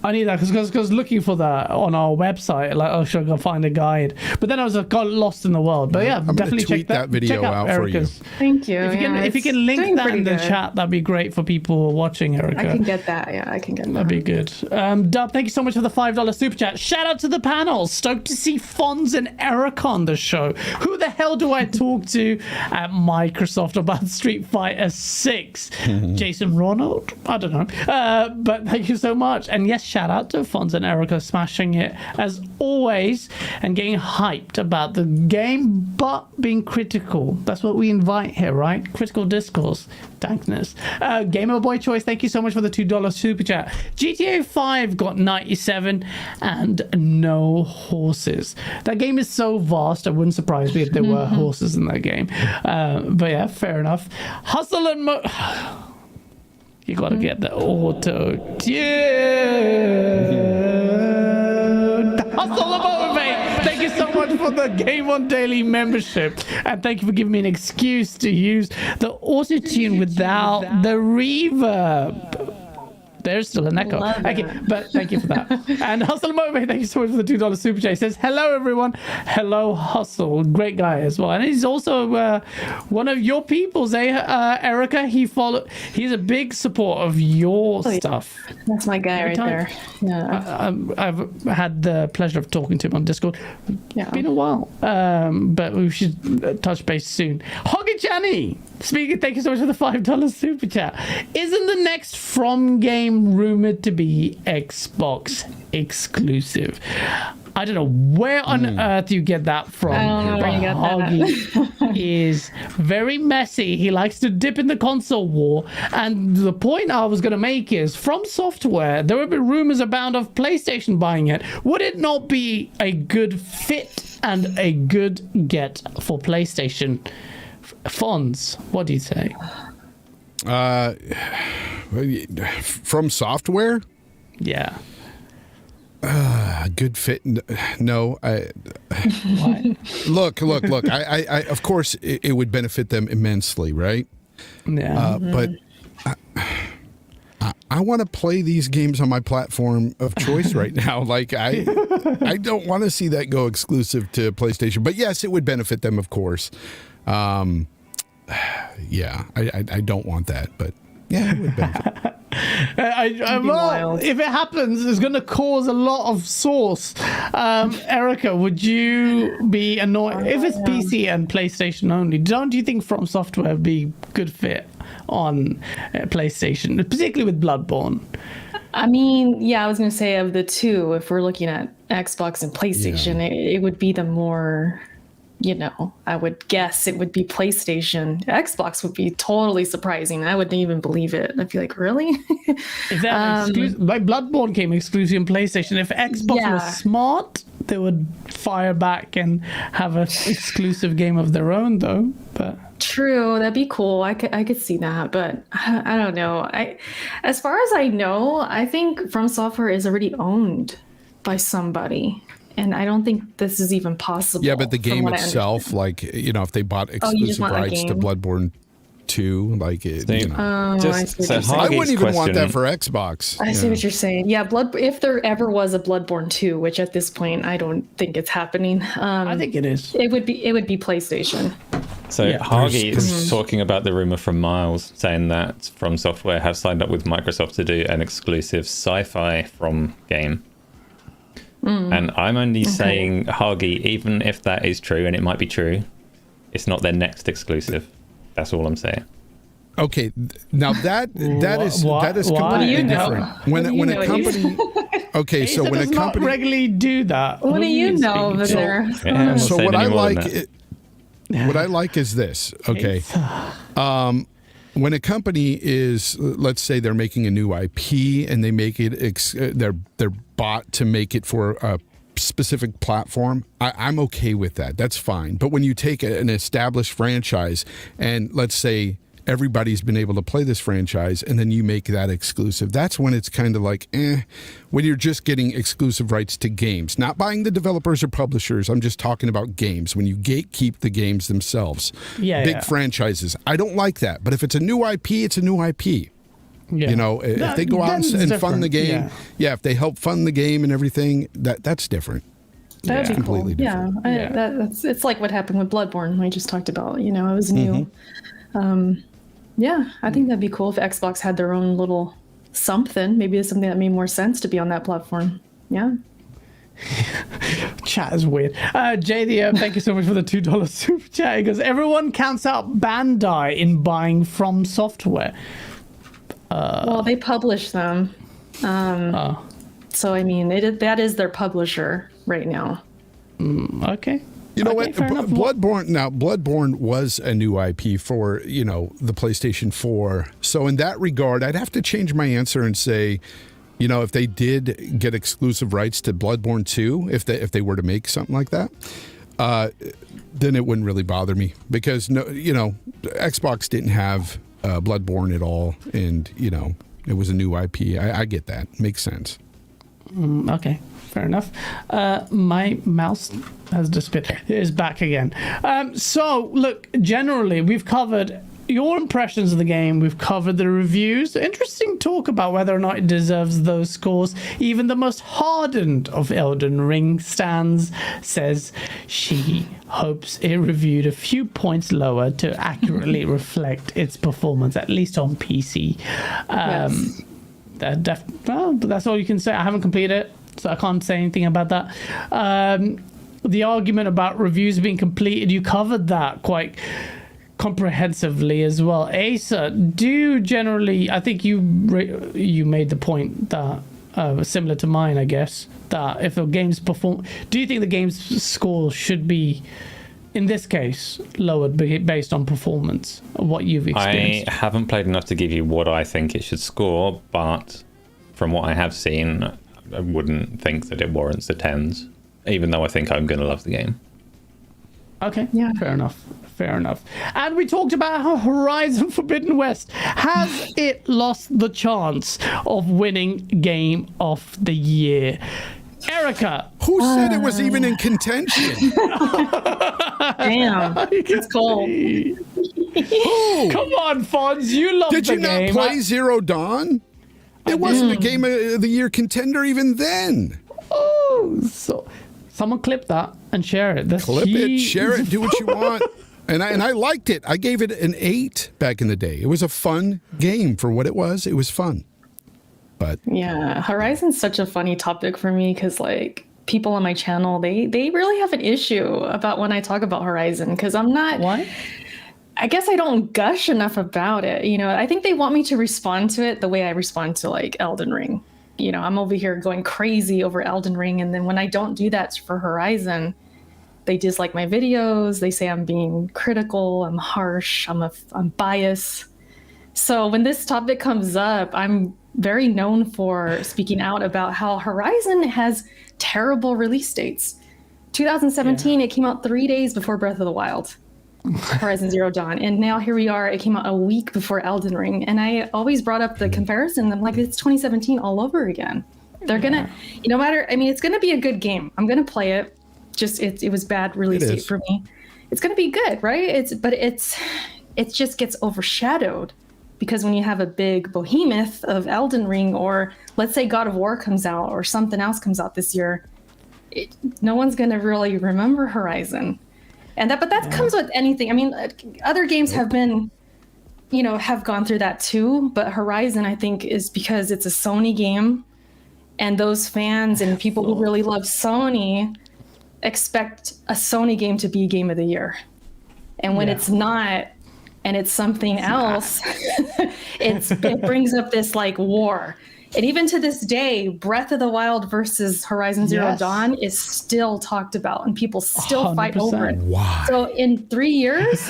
I need that because looking for that on our website, like, oh, should I go find a guide? But then I was got lost in the world. But yeah, I'm definitely tweet check that video check out out for you. Erica's. Thank you. If you can link that in the chat, that'd be great for people watching, Erica. I can get that. Yeah, I can get that. That'd be good. Dub, thank you so much for the $5 super chat. Shout out to the panel. Stoked to see Fonz and Eric on the show. Who the hell do I talk to at Microsoft about Street Fighter 6? Jason Ronald? I don't know. But thank you so much. And yes, shout out to Fonz and Erica smashing it as always and getting hyped about the game, but being critical. That's what we invite here, right? Critical discourse. Dankness. Gamer Boy Choice, thank you so much for the $2 super chat. GTA 5 got 97 and no horses. That game is so vast, it wouldn't surprise me if there were horses in that game. But yeah, fair enough. Hustle and you gotta get the auto tune. Hustle and motivate. Thank you so much for the GameOnDaily membership, and thank you for giving me an excuse to use the auto tune without the reverb. There's still an echo. Love Okay, that. but thank you for that. And Hustle Mobe, thank you so much for the $2 super chat. He says, hello, everyone. Hello, Hustle. Great guy as well. And he's also one of your peoples, Erica? He's a big support of your stuff. That's my guy right there. Yeah. I've had the pleasure of talking to him on Discord. Yeah. It's been a while, but we should touch base soon. Hoggy Channy, speaking, thank you so much for the $5 super chat. Isn't the next From game rumored to be Xbox exclusive? I don't know where on earth you get that from. I don't know where you got that. Hoggy is very messy. He likes to dip in the console war. And the point I was going to make is, from Software, there have been rumors abound of PlayStation buying it. Would it not be a good fit and a good get for PlayStation? Fonz, what do you say? From Software? Yeah. Good fit. No. Why? Look. I of course, it would benefit them immensely, right? Yeah. But I want to play these games on my platform of choice right now. Like, I don't want to see that go exclusive to PlayStation. But yes, it would benefit them, of course. Yeah, I don't want that, but yeah, it would benefit. Well, if it happens, it's going to cause a lot of sauce. Erica, would you be annoyed if it's PC and PlayStation only? Don't you think From Software would be good fit on PlayStation, particularly with Bloodborne? I mean, yeah, I was going to say of the two, if we're looking at Xbox and PlayStation, it would be the more, I would guess it would be PlayStation. Xbox would be totally surprising. I wouldn't even believe it. I'd be like, really? If that like Bloodborne came exclusive on PlayStation, if Xbox was smart, they would fire back and have an exclusive game of their own, though. But true, that'd be cool. I could see that, but I don't know. As far as I know, I think From Software is already owned by somebody. And I don't think this is even possible. Yeah, but the game itself, like, if they bought exclusive rights to Bloodborne 2, like, I wouldn't even want that for Xbox. I see what you're saying. Yeah, if there ever was a Bloodborne 2, which at this point I don't think it's happening. I think it is. It would be PlayStation. So Hagi is talking about the rumor from Miles saying that From Software have signed up with Microsoft to do an exclusive sci-fi From game. And I'm only saying, Hagi, even if that is true, and it might be true, it's not their next exclusive. That's all I'm saying. Okay, now that is completely different. When a company, okay, so when a company not regularly do that, what do you know over there? So what I like is this. Okay, when a company is, let's say they're making a new IP and they make it, they're bought to make it for a specific platform, I'm okay with that. That's fine. But when you take an established franchise and let's say everybody's been able to play this franchise and then you make that exclusive, that's when it's kind of like, when you're just getting exclusive rights to games, not buying the developers or publishers. I'm just talking about games, when you gatekeep the games themselves. Big franchises. I don't like that. But if it's a new IP, it's a new IP. Yeah. If they go out and fund the game, if they help fund the game and everything, that's different. That'd be completely cool. different. It's like what happened with Bloodborne. We just talked about. It was new. I think that'd be cool if Xbox had their own little something. Maybe it's something that made more sense to be on that platform. Yeah. Chat is weird. JD, thank you so much for the $2 super chat. He goes, everyone counts out Bandai in buying From Software. Well, they publish them. So, I mean, that is their publisher right now. Okay. You know what? Bloodborne was a new IP for, the PlayStation 4. So in that regard, I'd have to change my answer and say, if they did get exclusive rights to Bloodborne 2, if they were to make something like that, then it wouldn't really bother me because, Xbox didn't have Bloodborne at all. And, it was a new IP. I get that. Makes sense. Okay. Fair enough. My mouse has disappeared. It is back again. So, look, generally, we've covered your impressions of the game. We've covered the reviews. Interesting talk about whether or not it deserves those scores. Even the most hardened of Elden Ring stans says she hopes it reviewed a few points lower to accurately reflect its performance, at least on PC. Yes. Well, but that's all you can say. I haven't completed it, so I can't say anything about that. The argument about reviews being completed, you covered that quite comprehensively as well. Asa, do generally, I think you made the point that similar to mine, I guess, that if a game's perform, do you think the game's score should be, in this case, lowered based on performance of what you've experienced? I haven't played enough to give you what I think it should score, but from what I have seen, I wouldn't think that it warrants the 10s, even though I think I'm going to love the game. Okay, yeah, fair enough. And we talked about how Horizon Forbidden West, has it lost the chance of winning Game of the Year? Erica, who said it was even in contention? Damn, it's cold. Come on, Fonz, you love the game. Did you not play Zero Dawn? It wasn't a Game of the Year contender even then. Oh, so someone clip that and share it. Clip it, share it, do what you want. And I liked it. I gave it an 8 back in the day. It was a fun game for what it was. It was fun. But yeah, Horizon's such a funny topic for me because like people on my channel, they really have an issue about when I talk about Horizon because I'm not. What? I guess I don't gush enough about it. You know, I think they want me to respond to it the way I respond to like Elden Ring. You know, I'm over here going crazy over Elden Ring, and then when I don't do that for Horizon, they dislike my videos. They say I'm being critical, I'm harsh, I'm biased. So when this topic comes up, I'm very known for speaking out about how Horizon has terrible release dates. 2017, It came out 3 days before Breath of the Wild, Horizon Zero Dawn. And now here we are, it came out a week before Elden Ring. And I always brought up the comparison. I'm like, it's 2017 all over again. They're gonna, no matter, I mean, it's gonna be a good game. I'm gonna play it. Just it was bad release date for me. It's gonna be good, right? It just gets overshadowed because when you have a big behemoth of Elden Ring, or let's say God of War comes out or something else comes out this year, no one's gonna really remember Horizon. And that comes with anything. I mean, other games have been, have gone through that too, but Horizon, I think, is because it's a Sony game, and those fans and people who really love Sony expect a Sony game to be Game of the Year. And when it's not, and it's something else, it brings up this like war. And even to this day, Breath of the Wild versus Horizon Zero Dawn is still talked about, and people still fight over it. Why? So in 3 years,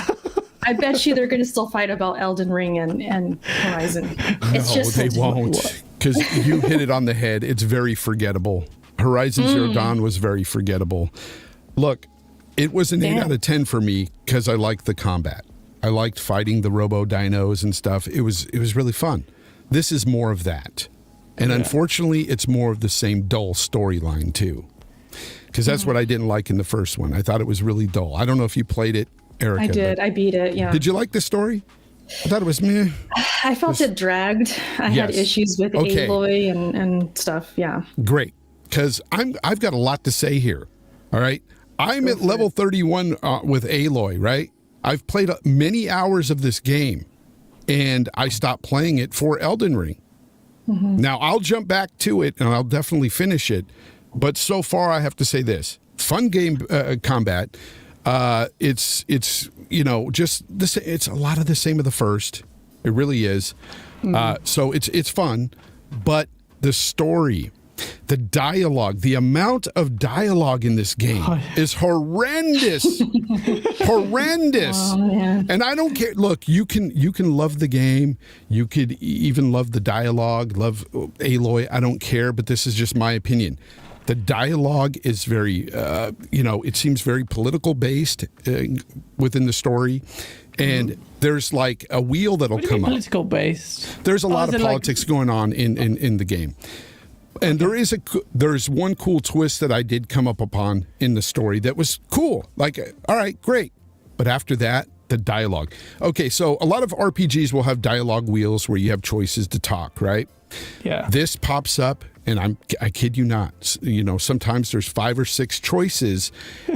I bet you they're going to still fight about Elden Ring and Horizon. They won't, because you hit it on the head. It's very forgettable. Horizon Zero Dawn was very forgettable. Look, it was an 8 out of 10 for me because I liked the combat. I liked fighting the robo-dinos and stuff. It was really fun. This is more of that. And unfortunately, it's more of the same dull storyline, too. Because that's what I didn't like in the first one. I thought it was really dull. I don't know if you played it, Erica. I did. I beat it, yeah. Did you like the story? I thought it was meh. I felt it dragged. I had issues with Aloy and stuff, yeah. Great. Because I've got a lot to say here, all right? I'm at level 31 with Aloy, right? I've played many hours of this game, and I stopped playing it for Elden Ring. Now, I'll jump back to it, and I'll definitely finish it. But so far, I have to say this. Fun game combat. It's just it's a lot of the same of the first. It really is. So it's fun. But the story, the dialogue, the amount of dialogue in this game is horrendous. Horrendous. Oh, man. And I don't care. Look, you can love the game. You could even love the dialogue, love Aloy. I don't care, but this is just my opinion. The dialogue is very, it seems very political based within the story. And there's like a wheel that'll come up. Political based. There's a lot of politics going on in the game. And there's one cool twist that I did come up upon in the story that was cool. Like, all right, great. But after that, the dialogue. Okay, so a lot of RPGs will have dialogue wheels where you have choices to talk, right? Yeah. This pops up, and I kid you not, sometimes there's 5 or 6 choices,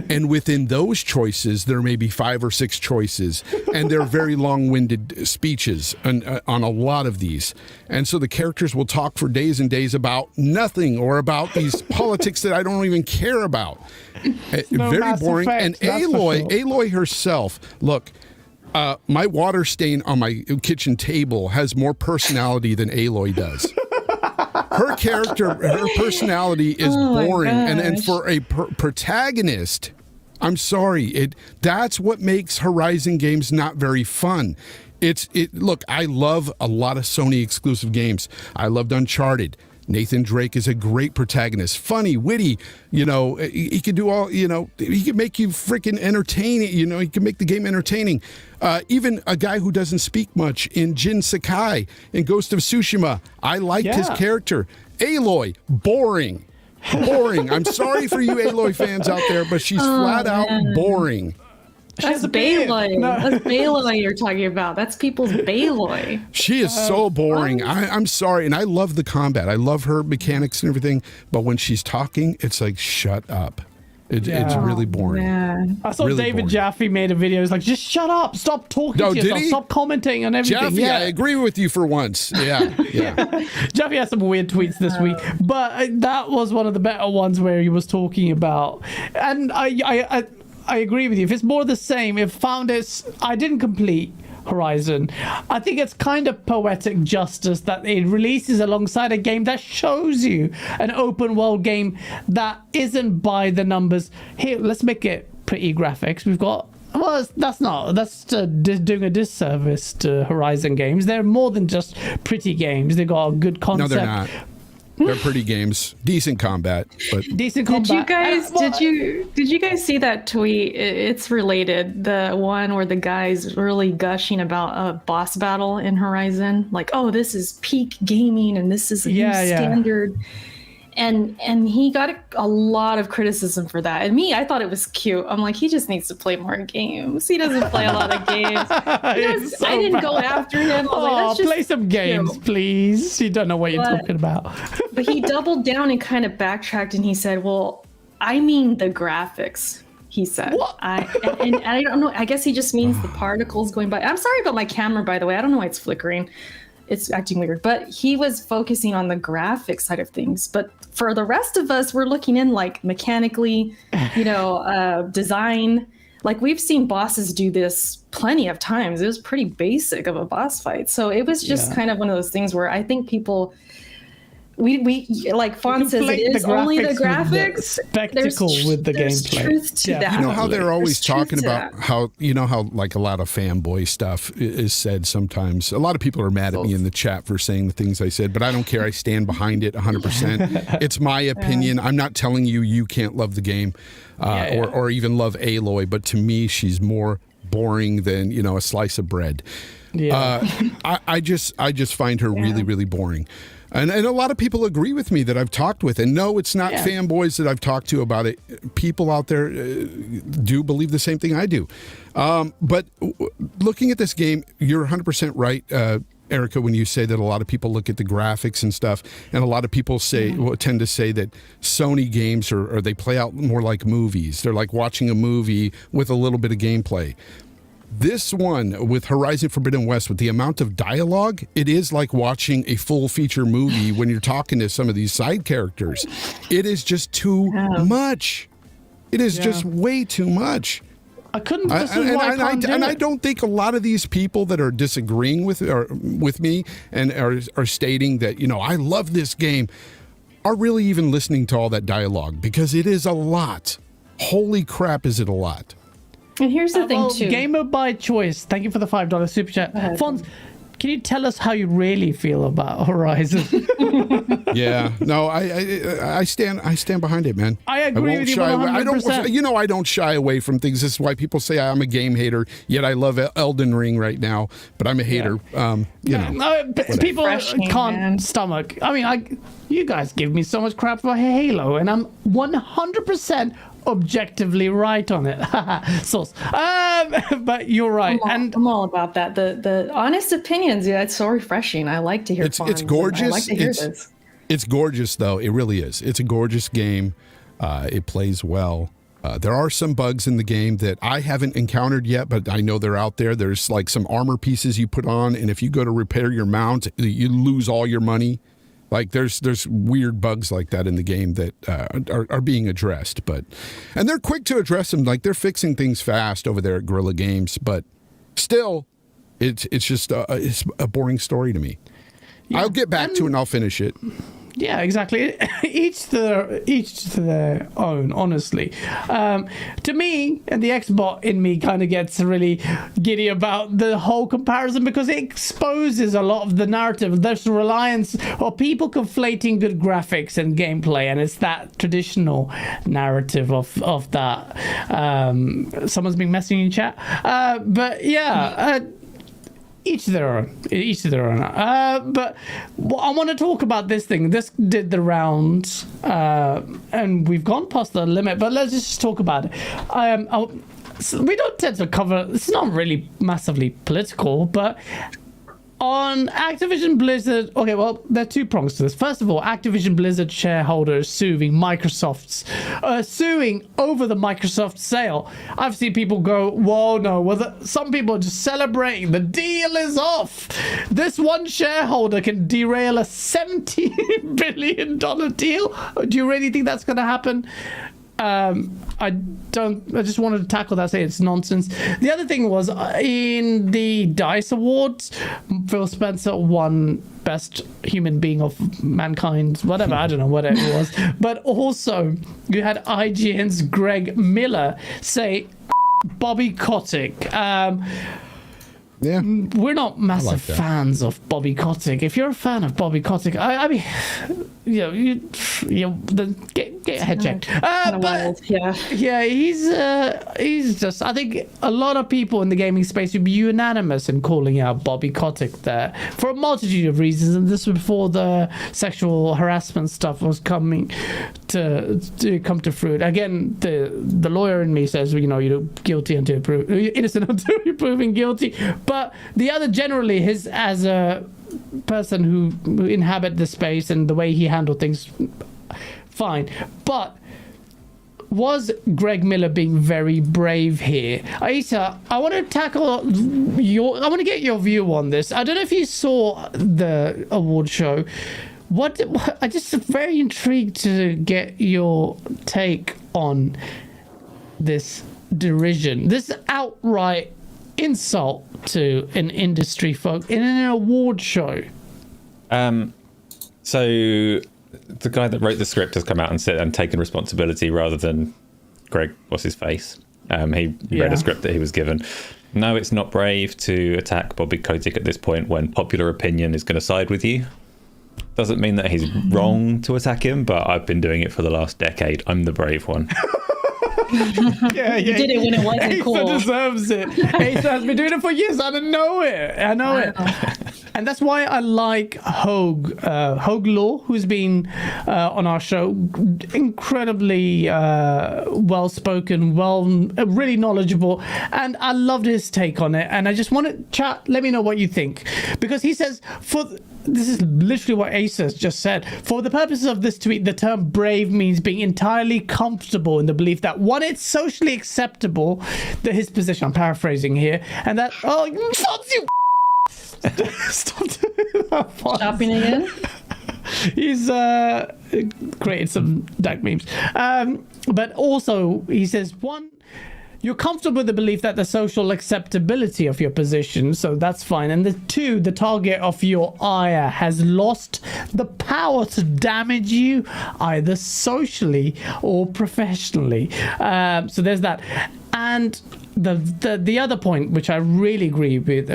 and within those choices, there may be 5 or 6 choices, and they're very long-winded speeches on a lot of these. And so the characters will talk for days and days about nothing or about these politics that I don't even care about. Very boring. And Aloy herself, look, my water stain on my kitchen table has more personality than Aloy does. Her character, her personality is boring. And for a protagonist, I'm sorry, that's what makes Horizon games not very fun. Look, I love a lot of Sony exclusive games. I loved Uncharted. Nathan Drake is a great protagonist, funny, witty, he could do all, he could make you freaking entertaining, he can make the game entertaining. Even a guy who doesn't speak much in Jin Sakai in Ghost of Tsushima, I liked his character. Aloy, boring. I'm sorry for you Aloy fans out there, but she's flat out boring. That's Baloy. That's Baloy you're talking about. That's people's Baloy. She is so boring. I'm sorry. And I love the combat. I love her mechanics and everything. But when she's talking, it's like, shut up. It's really boring. I saw really David Jaffe made a video. He's like, just shut up. Stop talking to yourself. Stop commenting on everything. Jaffe, I agree with you for once. Yeah. Jaffe has some weird tweets this week. But that was one of the better ones where he was talking about. And I agree with you. If it's more the same, I didn't complete Horizon. I think it's kind of poetic justice that it releases alongside a game that shows you an open world game that isn't by the numbers. Here, let's make it pretty graphics. We've got that's doing a disservice to Horizon games. They're more than just pretty games. They've got a good concept. No, they're not. They're pretty games, decent combat, but decent combat. Did you guys see that tweet? It's related. The one where the guy's really gushing about a boss battle in Horizon, like, oh, this is peak gaming and this is a new standard. And he got a lot of criticism for that. And I thought it was cute. I'm like, he just needs to play more games. He doesn't play a lot of games. I didn't go after him. I was like, that's just play some games, please. You don't know what you're talking about. But he doubled down and kind of backtracked, and he said, well, I mean the graphics. He said, and I don't know. I guess he just means the particles going by. I'm sorry about my camera, by the way. I don't know why it's flickering. It's acting weird, but he was focusing on the graphic side of things. But for the rest of us, we're looking in like mechanically, design. Like we've seen bosses do this plenty of times. It was pretty basic of a boss fight. So it was just kind of one of those things where I think people, we like Fawn says, it is only the graphics. Spectacle with the gameplay. Truth to that. You know how they're always talking about how like a lot of fanboy stuff is said sometimes. A lot of people are mad at me in the chat for saying the things I said, but I don't care. I stand behind it 100%. It's my opinion. I'm not telling you can't love the game or even love Aloy, but to me, she's more boring than, a slice of bread. I just find her really, really boring. And a lot of people agree with me that I've talked with. And no, it's not fanboys that I've talked to about it. People out there do believe the same thing I do. But looking at this game, you're 100% right, Erica, when you say that a lot of people look at the graphics and stuff. And a lot of people tend to say that Sony games or they play out more like movies. They're like watching a movie with a little bit of gameplay. This one with Horizon Forbidden West, with the amount of dialogue, it is like watching a full feature movie when you're talking to some of these side characters. It is just too much. It is just way too much. I couldn't. And I don't think a lot of these people that are disagreeing with me and are stating that, I love this game, are really even listening to all that dialogue, because it is a lot. Holy crap, is it a lot. And here's the thing, too. Gamer by choice. Thank you for the $5 super chat. Fonz, can you tell us how you really feel about Horizon? No, I stand behind it, man. I agree with you 100%. I don't shy away from things. This is why people say I'm a game hater. Yet I love Elden Ring right now, but I'm a hater. People can't stomach. I mean, you guys give me so much crap about Halo, and I'm 100% objectively right on it. Sauce. But you're right. I'm all about that. The honest opinions. Yeah, it's so refreshing. I like to hear. It's gorgeous. I like to hear this. It's gorgeous, though. It really is. It's a gorgeous game. It plays well. There are some bugs in the game that I haven't encountered yet, but I know they're out there. There's like some armor pieces you put on, and if you go to repair your mount, you lose all your money. Like there's weird bugs like that in the game that are being addressed, and they're quick to address them. Like they're fixing things fast over there at Guerrilla Games, but still, it's just it's a boring story to me. Yeah. I'll get back to it and I'll finish it. Yeah, exactly. Each to their own, honestly. To me, and the Xbot in me kind of gets really giddy about the whole comparison because it exposes a lot of the narrative. There's reliance or people conflating good graphics and gameplay, and it's that traditional narrative of that. Someone's been messaging in chat. But yeah... Each their own. But I want to talk about this thing. This did the rounds, and we've gone past the limit. But let's just talk about it. So we don't tend to cover. It's not really massively political, but on Activision Blizzard. Okay, well, there are two prongs to this. First of all, Activision Blizzard shareholders suing Microsoft's suing over the Microsoft sale. I've seen people go, "Whoa, no!" Well, some people are just celebrating. The deal is off. This one shareholder can derail a $70 billion deal. Do you really think that's going to happen? I just wanted to tackle that, say it's nonsense. The other thing was in the DICE Awards, Phil Spencer won Best Human Being of Mankind, whatever, I don't know what it was. But also, you had IGN's Greg Miller say Bobby Kotick. Yeah, we're not massive fans of Bobby Kotick. If you're a fan of Bobby Kotick, I mean, then get a head checked. Yeah, he's just. I think a lot of people in the gaming space would be unanimous in calling out Bobby Kotick there for a multitude of reasons. And this was before the sexual harassment stuff was coming to come to fruit. Again, the lawyer in me says, you're guilty until innocent until you're proven guilty. But the other generally, as a person who inhabit the space and the way he handled things, fine. But was Greg Miller being very brave here? Aisa, I want to I want to get your view on this. I don't know if you saw the award show. I just very intrigued to get your take on this derision, this outright insult to an industry folk in an award show. So the guy that wrote the script has come out and taken responsibility rather than Greg, what's his face? He read a script that he was given. No, it's not brave to attack Bobby Kotick at this point when popular opinion is going to side with you. Doesn't mean that he's wrong to attack him, but I've been doing it for the last decade. I'm the brave one. Yeah, you did it when it wasn't Asa cool. Deserves it. Asa has been doing it for years. I don't know it. I know it. And that's why I like Hogue Law, who's been on our show. Incredibly well-spoken, really knowledgeable. And I loved his take on it. And I just want to chat. Let me know what you think. Because he says, this is literally what Asa just said. For the purposes of this tweet, the term brave means being entirely comfortable in the belief that, one, it's socially acceptable, that his position, I'm paraphrasing here, and that, stop doing that. Stopping again? He's created some dark memes. But also, he says, one, you're comfortable with the belief that the social acceptability of your position, so that's fine. And the two, the target of your ire has lost the power to damage you either socially or professionally. So there's that. And the other point, which I really agree with,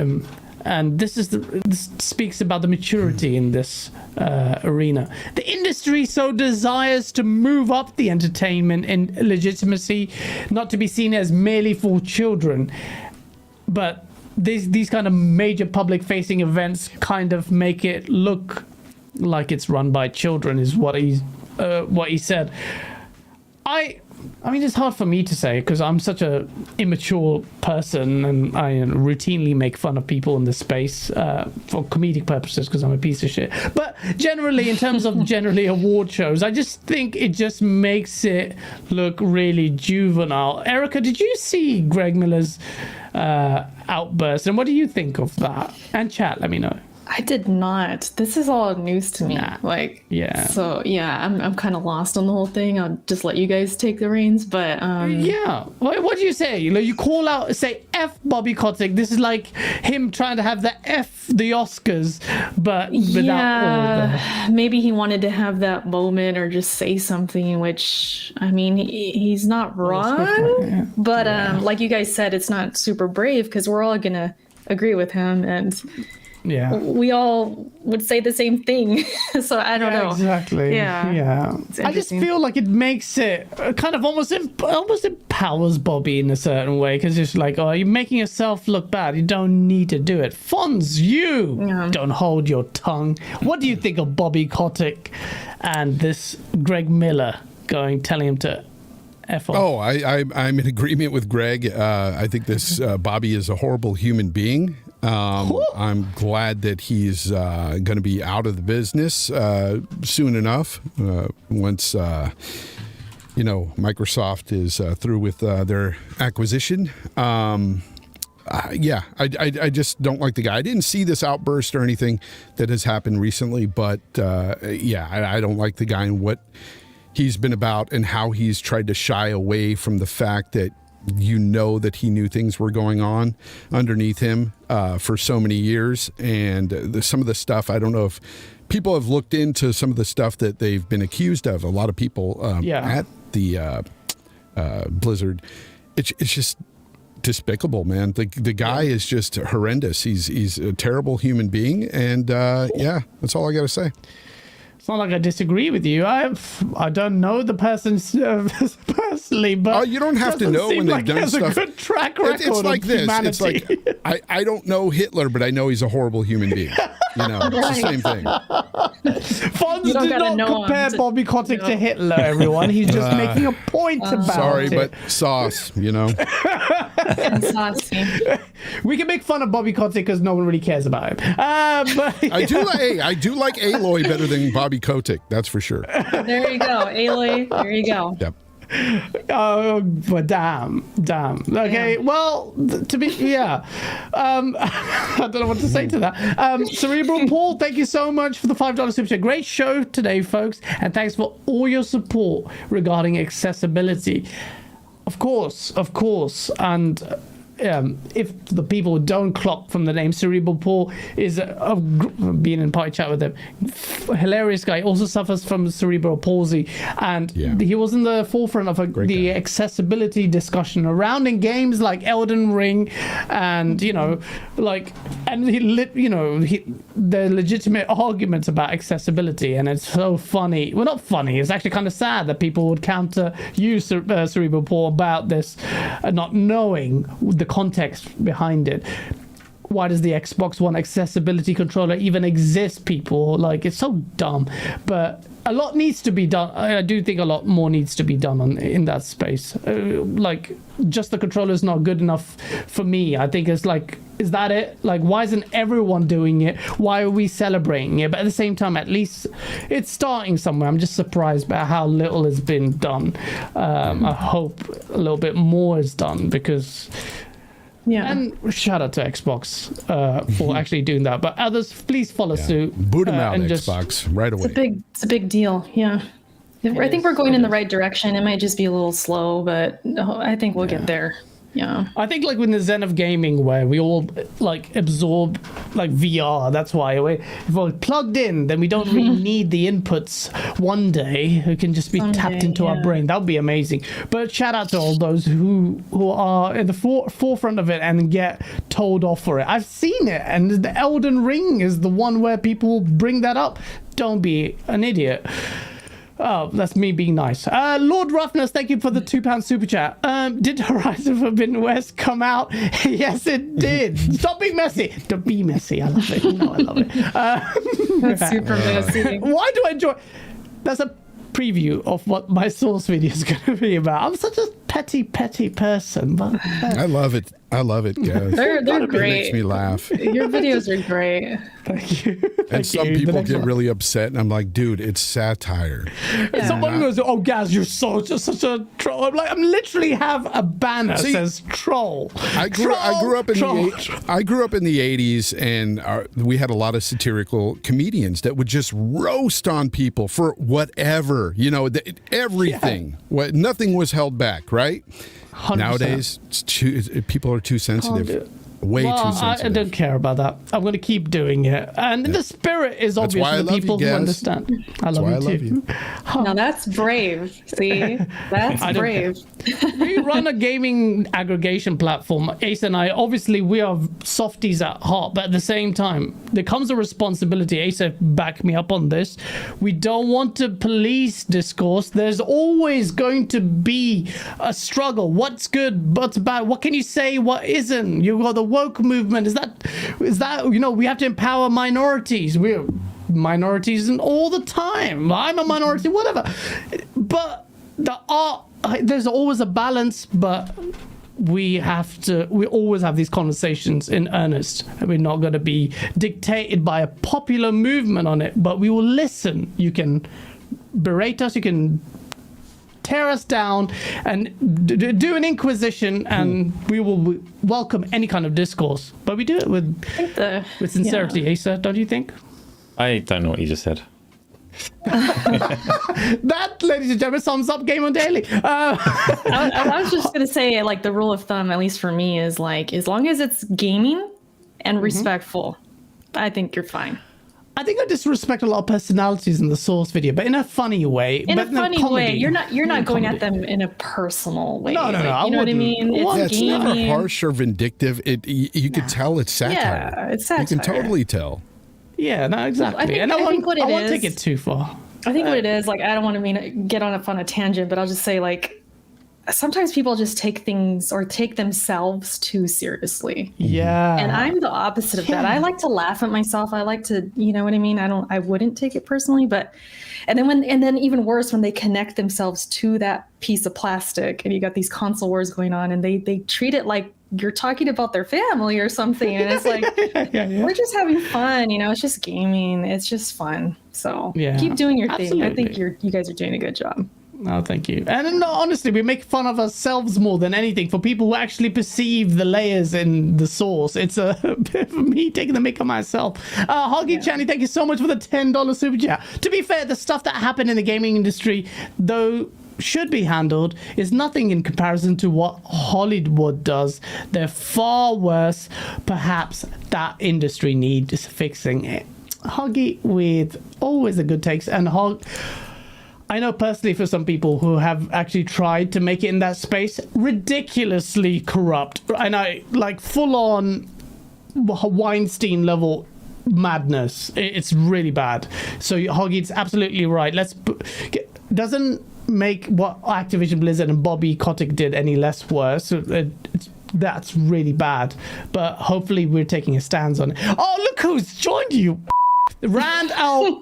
and this speaks about the maturity in this arena. The industry so desires to move up the entertainment and legitimacy, not to be seen as merely for children, but these kind of major public-facing events kind of make it look like it's run by children, is what he said. I mean, it's hard for me to say because I'm such a immature person and I routinely make fun of people in this space for comedic purposes because I'm a piece of shit. But generally, in terms of generally award shows, I just think it just makes it look really juvenile. Erica, did you see Greg Miller's outburst? And what do you think of that? And chat, let me know. I did not. This is all news to me. Nah. Like, Yeah. So yeah, I'm kind of lost on the whole thing. I'll just let you guys take the reins. But Yeah. What do you say? You call out, say F Bobby Kotick. This is like him trying to have the Oscars, but without all the... maybe he wanted to have that moment or just say something. Which I mean, he's not wrong. But like you guys said, it's not super brave because we're all gonna agree with him and. Yeah, we all would say the same thing. So I don't know. Exactly. Yeah. I just feel like it makes it kind of almost empowers Bobby in a certain way because it's like, oh, you're making yourself look bad. You don't need to do it. Fonz, don't hold your tongue. What do you think of Bobby Kotick and this Greg Miller telling him to F off? Oh, I'm in agreement with Greg. I think this Bobby is a horrible human being. I'm glad that he's going to be out of the business soon enough once Microsoft is through with their acquisition. I just don't like the guy. I didn't see this outburst or anything that has happened recently, but I don't like the guy and what he's been about and how he's tried to shy away from the fact that that he knew things were going on underneath him for so many years. And some of the stuff, I don't know if people have looked into some of the stuff that they've been accused of. A lot of people at the Blizzard. It's just despicable, man. The guy is just horrendous. He's a terrible human being. And that's all I got to say. It's not like I disagree with you. I don't know the person personally, but you don't have to know when they've done stuff. A good track record it's like this. Humanity. It's like I don't know Hitler, but I know he's a horrible human being. It's the same thing. Fonz did not compare Bobby Kotick to Hitler, everyone. He's just making a point about it. Sorry, but sauce, Saucy. We can make fun of Bobby Kotick because no one really cares about him. But I do like Aloy better than Bobby Kotick. That's for sure. There you go, Aloy. There you go. Yep. Oh, but damn. Okay, well, I don't know what to say to that. Cerebral Paul, thank you so much for the $5 super chat. Great show today, folks, and thanks for all your support regarding accessibility. Of course, and if the people don't clock from the name, Cerebral Paul is being in party chat with him. Hilarious guy, also suffers from cerebral palsy, and he was in the forefront of the accessibility discussion around in games like Elden Ring, and the legitimate arguments about accessibility, and it's so funny. Well, not funny. It's actually kind of sad that people would counter you, Cerebral Paul, about this, not knowing the context behind it. Why does the Xbox One accessibility controller even exist, people? Like, it's so dumb. But a lot needs to be done. I do think a lot more needs to be done in that space. Just the controller is not good enough for me. I think it's like, is that it? Like, why isn't everyone doing it? Why are we celebrating it? But at the same time, at least it's starting somewhere. I'm just surprised by how little has been done. I hope a little bit more is done because... Yeah. And shout out to Xbox for actually doing that. But others, please follow suit. Boot them out, Xbox, right away. It's a big deal. Yeah. I think we're going in the right direction. It might just be a little slow, but I think we'll get there. Yeah. I think like with the zen of gaming where we all like absorb like VR, that's why if we're plugged in, then we don't really need the inputs one day. It can just be tapped into our brain. That would be amazing. But shout out to all those who are in the forefront of it and get told off for it. I've seen it, and the Elden Ring is the one where people bring that up. Don't be an idiot. Oh, that's me being nice. Lord Roughness, thank you for the £2 super chat. Did Horizon Forbidden West come out? Yes, it did. Stop being messy. Don't be messy. I love it. No, I love it. That's super messy. Why do I enjoy? That's a preview of what my Source video is going to be about. I'm such a petty person, but I love it. I love it, guys. They're It great. makes me laugh. Your videos are great. thank you. And some The people next get one. really upset, and I'm like, dude, it's satire. And someone goes, "Oh, Gaz, you're such a troll." I'm like, I literally have a banner that See, says "troll." I grew up in the 80s, and we had a lot of satirical comedians that would just roast on people for whatever, everything. Nothing was held back, right? 100%. Nowadays, people are too sensitive. Way too sensitive. I don't care about that. I'm going to keep doing it. And the spirit is That's why I obviously the love people you, who Gaz. understand. I love why you I love too. you. Now that's brave. See, that's don't brave. We run a gaming aggregation platform. Ace and I, obviously, we are softies at heart, but at the same time, there comes a responsibility. Ace, back me up on this. We don't want to police discourse. There's always going to be a struggle. What's good? What's bad? What can you say? What isn't? You've got the woke movement. Is that we have to empower minorities. We're minorities all the time. I'm a minority, whatever. But there's always a balance, but we always have these conversations in earnest. We're not going to be dictated by a popular movement on it, but we will listen. You can berate us, you can tear us down and do an inquisition, and we will welcome any kind of discourse, but we do it with sincerity. Asa, don't you think? I don't know what you just said. That, ladies and gentlemen, sums up GameOnDaily. I was just gonna say, like, the rule of thumb, at least for me, is like, as long as it's gaming and respectful, I think you're fine. I think I disrespect a lot of personalities in the Source video, but in a funny way. In a funny way, you're not going comedy. at them in a personal way. No, like, I you know what I wouldn't. mean? It's Yeah, it's never gaming. harsh or vindictive. You could tell it's satire. Yeah, it's satire. You can totally tell. Yeah, no, exactly. I think and I what it won't is- take it too far. I think what it is, like, I don't want to get on a tangent, but I'll just say, like, sometimes people just take things or take themselves too seriously. Yeah. And I'm the opposite of that. I like to laugh at myself. I like to, you know what I mean? I wouldn't take it personally, but, and then even worse, when they connect themselves to that piece of plastic and you got these console wars going on and they treat it like you're talking about their family or something. And it's like, we're just having fun, it's just gaming. It's just fun. So keep doing your thing. I think you guys are doing a good job. Oh, thank you. And no, honestly, we make fun of ourselves more than anything. For people who actually perceive the layers in the Source, it's a bit of me taking the mick on myself. Hoggy Channy, thank you so much for the $10 super chat. To be fair, the stuff that happened in the gaming industry, though should be handled, is nothing in comparison to what Hollywood does. They're far worse. Perhaps that industry needs fixing. Hoggy with always the good takes, and I know personally for some people who have actually tried to make it in that space, ridiculously corrupt. And I like full on Weinstein level madness. It's really bad. So Hoggy's absolutely right. Doesn't make what Activision Blizzard and Bobby Kotick did any less worse. That's really bad. But hopefully we're taking a stance on it. Oh, look who's joined you. Rand out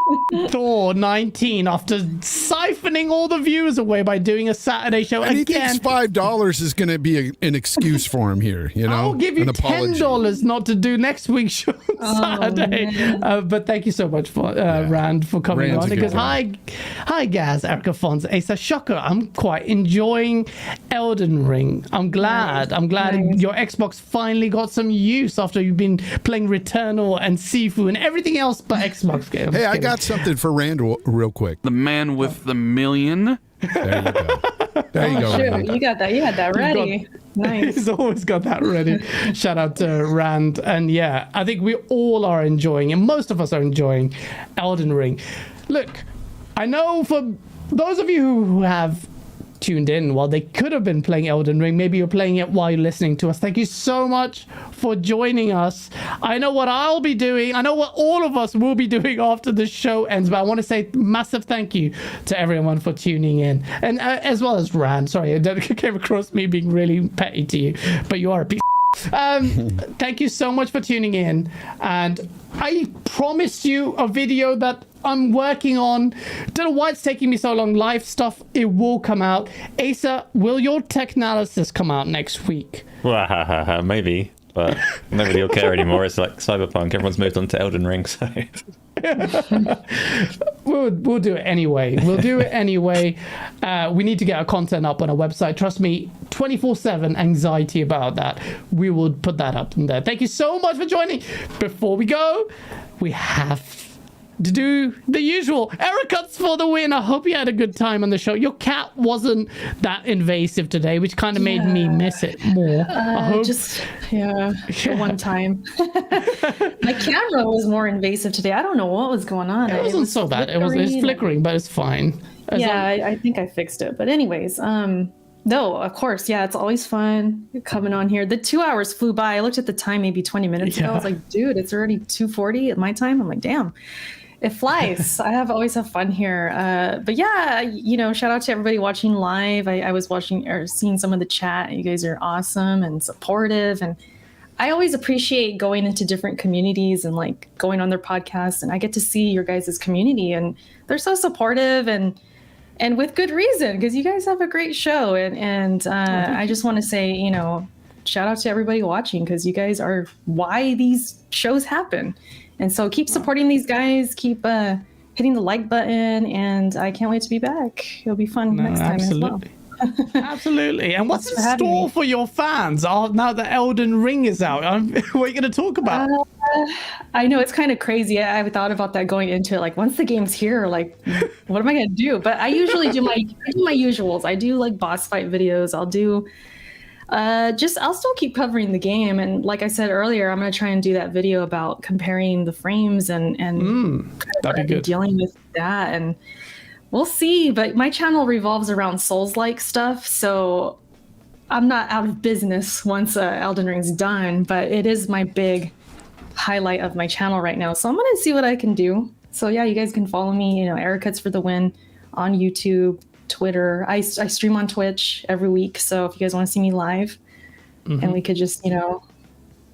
Thor 19 after siphoning all the viewers away by doing a Saturday show And again. he thinks $5 is going to be an excuse for him here, I'll give you an apology. $10 not to do next week's show on Saturday. But thank you so much for Rand for coming Rand's on. a good Because one. hi Gaz, Erica Fons, Asa Shocker. I'm quite enjoying Elden Ring. I'm glad. Nice. Your Xbox finally got some use after you've been playing Returnal and Sifu and everything else but Xbox games. Hey, I got something for Rand real quick. The man with the million. There you go. There you go. Shoot, Rand. you got that. You had that ready. Nice. He's always got that ready. Shout out to Rand. And yeah, I think we all are enjoying, and most of us are enjoying Elden Ring. Look, I know for those of you who have tuned in while they could have been playing Elden Ring, maybe you're playing it while you're listening to us. Thank you so much for joining us. I know what I'll be doing. I know what all of us will be doing after the show ends, but I want to say massive thank you to everyone for tuning in, and as well as Rand. Sorry, it came across me being really petty to you, but you are a piece. Thank you so much for tuning in, and I promise you a video that I'm working on. Don't know why it's taking me so long. Live stuff, it will come out. Asa, will your tech analysis come out next week? Maybe, but nobody will care anymore. It's like Cyberpunk. Everyone's moved on to Elden Ring, so... We'll do it anyway. We'll do it anyway. We need to get our content up on our website. Trust me, 24/7 anxiety about that. We will put that up in there. Thank you so much for joining. Before we go, we have to do the usual. Erica's for the win. I hope you had a good time on the show. Your cat wasn't that invasive today, which kind of made me miss it more. I hope. For one time. My camera was more invasive today. I don't know what was going on. It wasn't so bad. It's flickering, but it's fine. I think I fixed it. But anyways, no, of course. Yeah, it's always fun coming on here. The 2 hours flew by. I looked at the time maybe 20 minutes ago. I was like, dude, it's already 2:40 at my time. I'm like, damn. It flies. I always have fun here. But yeah, shout out to everybody watching live. I was watching or seeing some of the chat. You guys are awesome and supportive. And I always appreciate going into different communities and like going on their podcasts. And I get to see your guys' community and they're so supportive and with good reason, because you guys have a great show. And I just want to say, shout out to everybody watching, because you guys are why these shows happen. And so keep supporting these guys, keep hitting the like button, and I can't wait to be back. It'll be fun next time as well. Absolutely. And what's in store for your fans now that Elden Ring is out? What are you going to talk about? I know it's kind of crazy. I thought about that going into it. Like, once the game's here, like, what am I going to do? But I usually do my usuals. I do like boss fight videos. I'll do... I'll still keep covering the game, and like I said earlier, I'm going to try and do that video about comparing the frames and that'd be good. Dealing with that, and we'll see. But my channel revolves around Souls-like stuff, so I'm not out of business once Elden Ring's done. But it is my big highlight of my channel right now, so I'm going to see what I can do. So yeah, you guys can follow me. Erica's for the win on YouTube. Twitter. I stream on Twitch every week, so if you guys want to see me live and we could just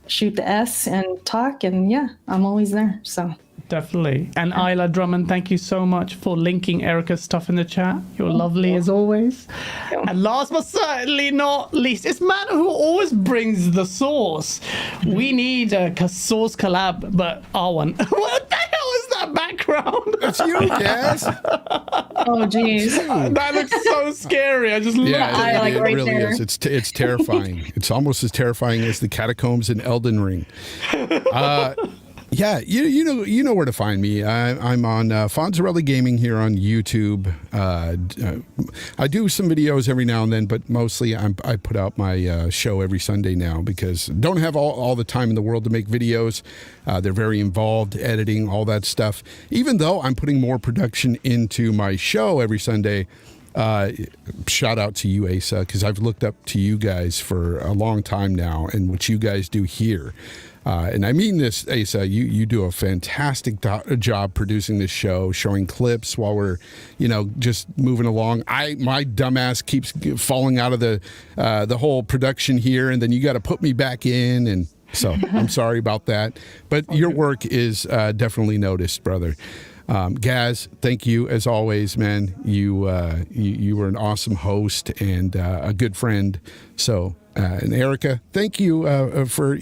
shoot the S and talk, and yeah, I'm always there. So definitely. And Isla Drummond, thank you so much for linking Erica's stuff in the chat. You're lovely as always. And last but certainly not least, it's Matt who always brings the sauce. We need a sauce collab, but our one. What the hell is that background? That's you, Cass. Oh, geez. That looks so scary. I just look at it. It really is. It's terrifying. It's almost as terrifying as the catacombs in Elden Ring. Yeah, you know where to find me. I'm on Fonzarelli Gaming here on YouTube. I do some videos every now and then, but mostly I put out my show every Sunday now because I don't have all the time in the world to make videos. They're very involved, editing, all that stuff. Even though I'm putting more production into my show every Sunday, shout out to you, Asa, because I've looked up to you guys for a long time now and what you guys do here. And I mean this, Asa, you do a fantastic job producing this show, showing clips while we're, just moving along. My dumbass keeps falling out of the whole production here, and then you got to put me back in, and so I'm sorry about that. But your work is definitely noticed, brother. Gaz, thank you as always, man. You were an awesome host and a good friend. So, and Erica, thank you for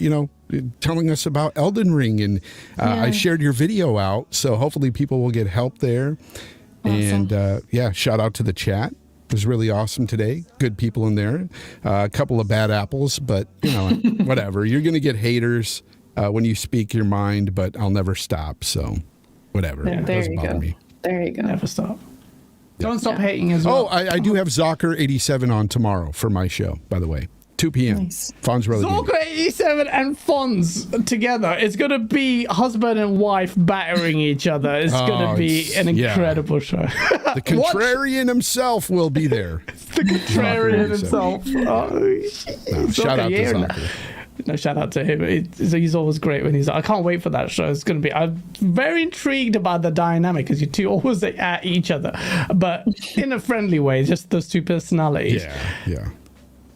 telling us about Elden Ring, and I shared your video out, so hopefully people will get help there. Awesome. And shout out to the chat. It was really awesome today. Good people in there. A couple of bad apples, but whatever. You're gonna get haters when you speak your mind, but I'll never stop. So whatever. Yeah, there you go. Me. There you go. Never stop. Don't stop hating as well. Oh, I do have Zocker87 on tomorrow for my show, by the way. 2 p.m. Nice. Fonz Road. Zocker87 and Fonz together. It's going to be husband and wife battering each other. It's going to be an incredible show. The contrarian himself will be there. The contrarian himself. Shout out to Zocker. No, shout out to him. He's always great when he's like, I can't wait for that show. It's going to be, I'm very intrigued about the dynamic because you two always at each other, but in a friendly way, just those two personalities. Yeah.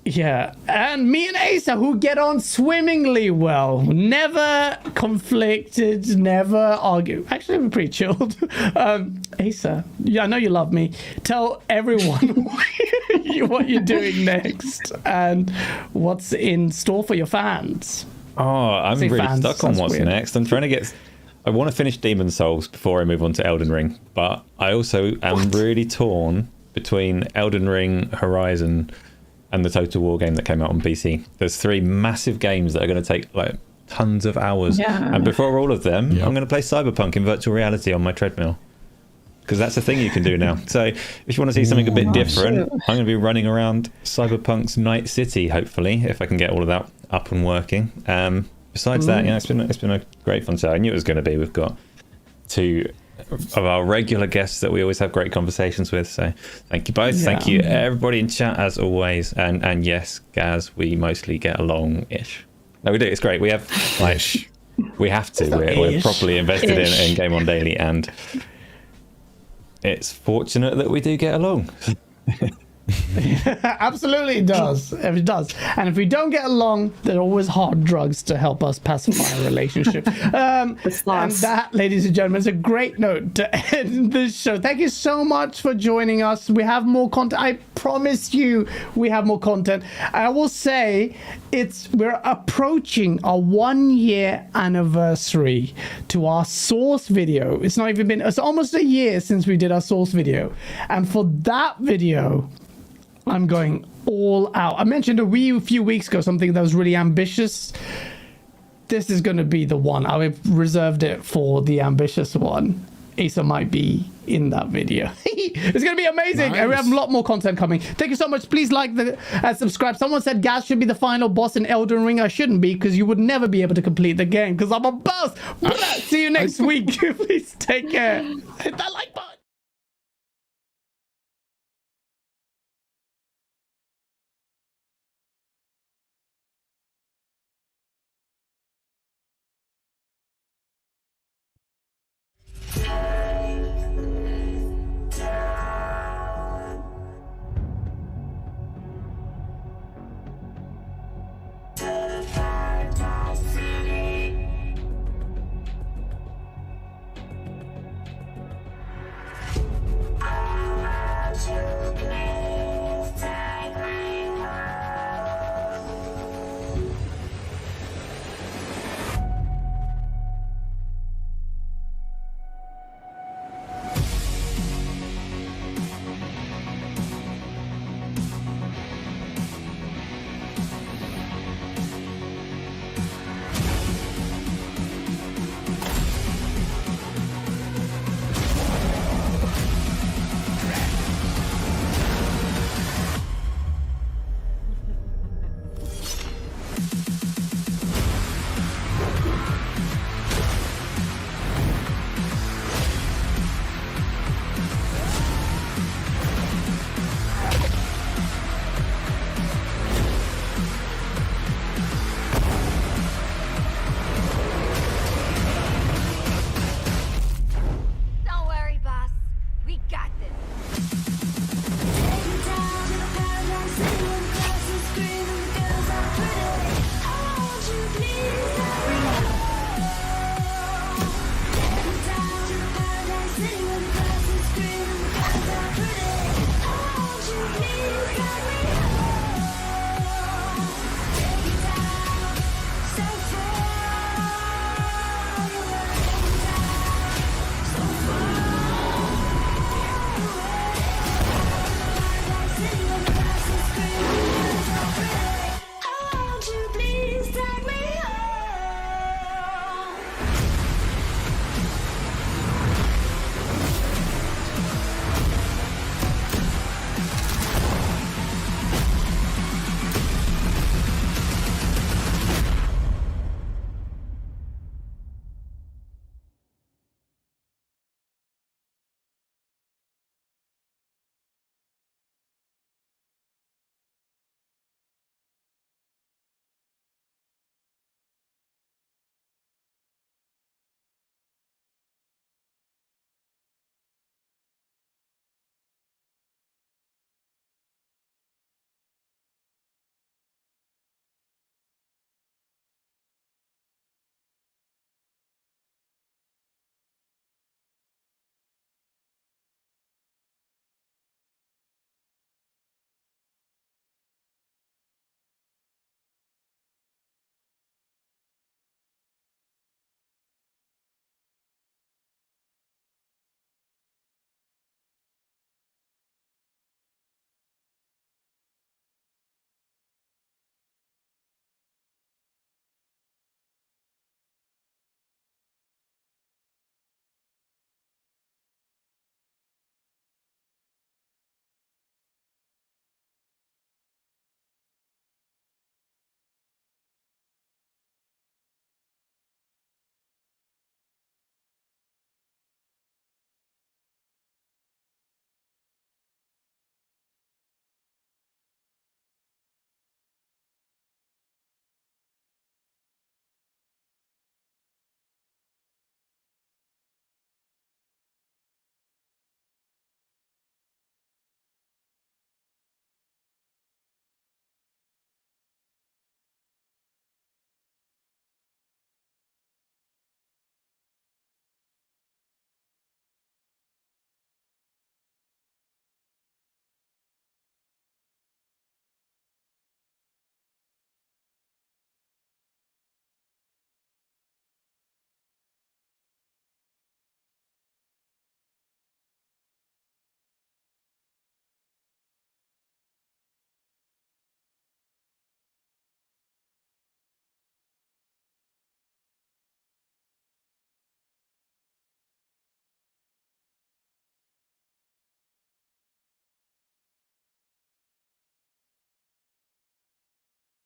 Yeah, and me and Asa, who get on swimmingly well, never conflicted, never argue. Actually, we're pretty chilled. Asa, yeah, I know you love me. Tell everyone what you're doing next and what's in store for your fans. Oh, I'm really fans, stuck on what's weird. next. I'm trying to get. I want to finish Demon Souls before I move on to Elden Ring, but I also am really torn between Elden Ring, Horizon, and the Total War game that came out on PC. There's 3 massive games that are going to take like tons of hours. Yeah. And before all of them, I'm going to play Cyberpunk in virtual reality on my treadmill. Because that's a thing you can do now. So if you want to see something a bit different, I'm going to be running around Cyberpunk's Night City, hopefully, if I can get all of that up and working. Besides that, yeah, it's been a great fun show. I knew it was going to be. We've got 2 of our regular guests that we always have great conversations with. So thank you both. Yeah. Thank you everybody in chat as always. And yes, Gaz, we mostly get along-ish. No, we do. It's great. We have we have to. We're properly invested in GameOnDaily, and it's fortunate that we do get along. Absolutely it does. It does. And if we don't get along, there are always hard drugs to help us pacify a relationship. And that, ladies and gentlemen, is a great note to end this show. Thank you so much for joining us. We have more content. I promise you we have more content. I will say we're approaching our 1-year anniversary to our source video. It's almost a year since we did our source video. And for that video, I'm going all out. I mentioned a few weeks ago something that was really ambitious. This is going to be the one. I've reserved it for the ambitious one. Asa might be in that video. It's going to be amazing. Nice. And we have a lot more content coming. Thank you so much. Please like subscribe. Someone said Gaz should be the final boss in Elden Ring. I shouldn't be, because you would never be able to complete the game because I'm a boss. See you next week. Please take care. Hit that like button. Sure.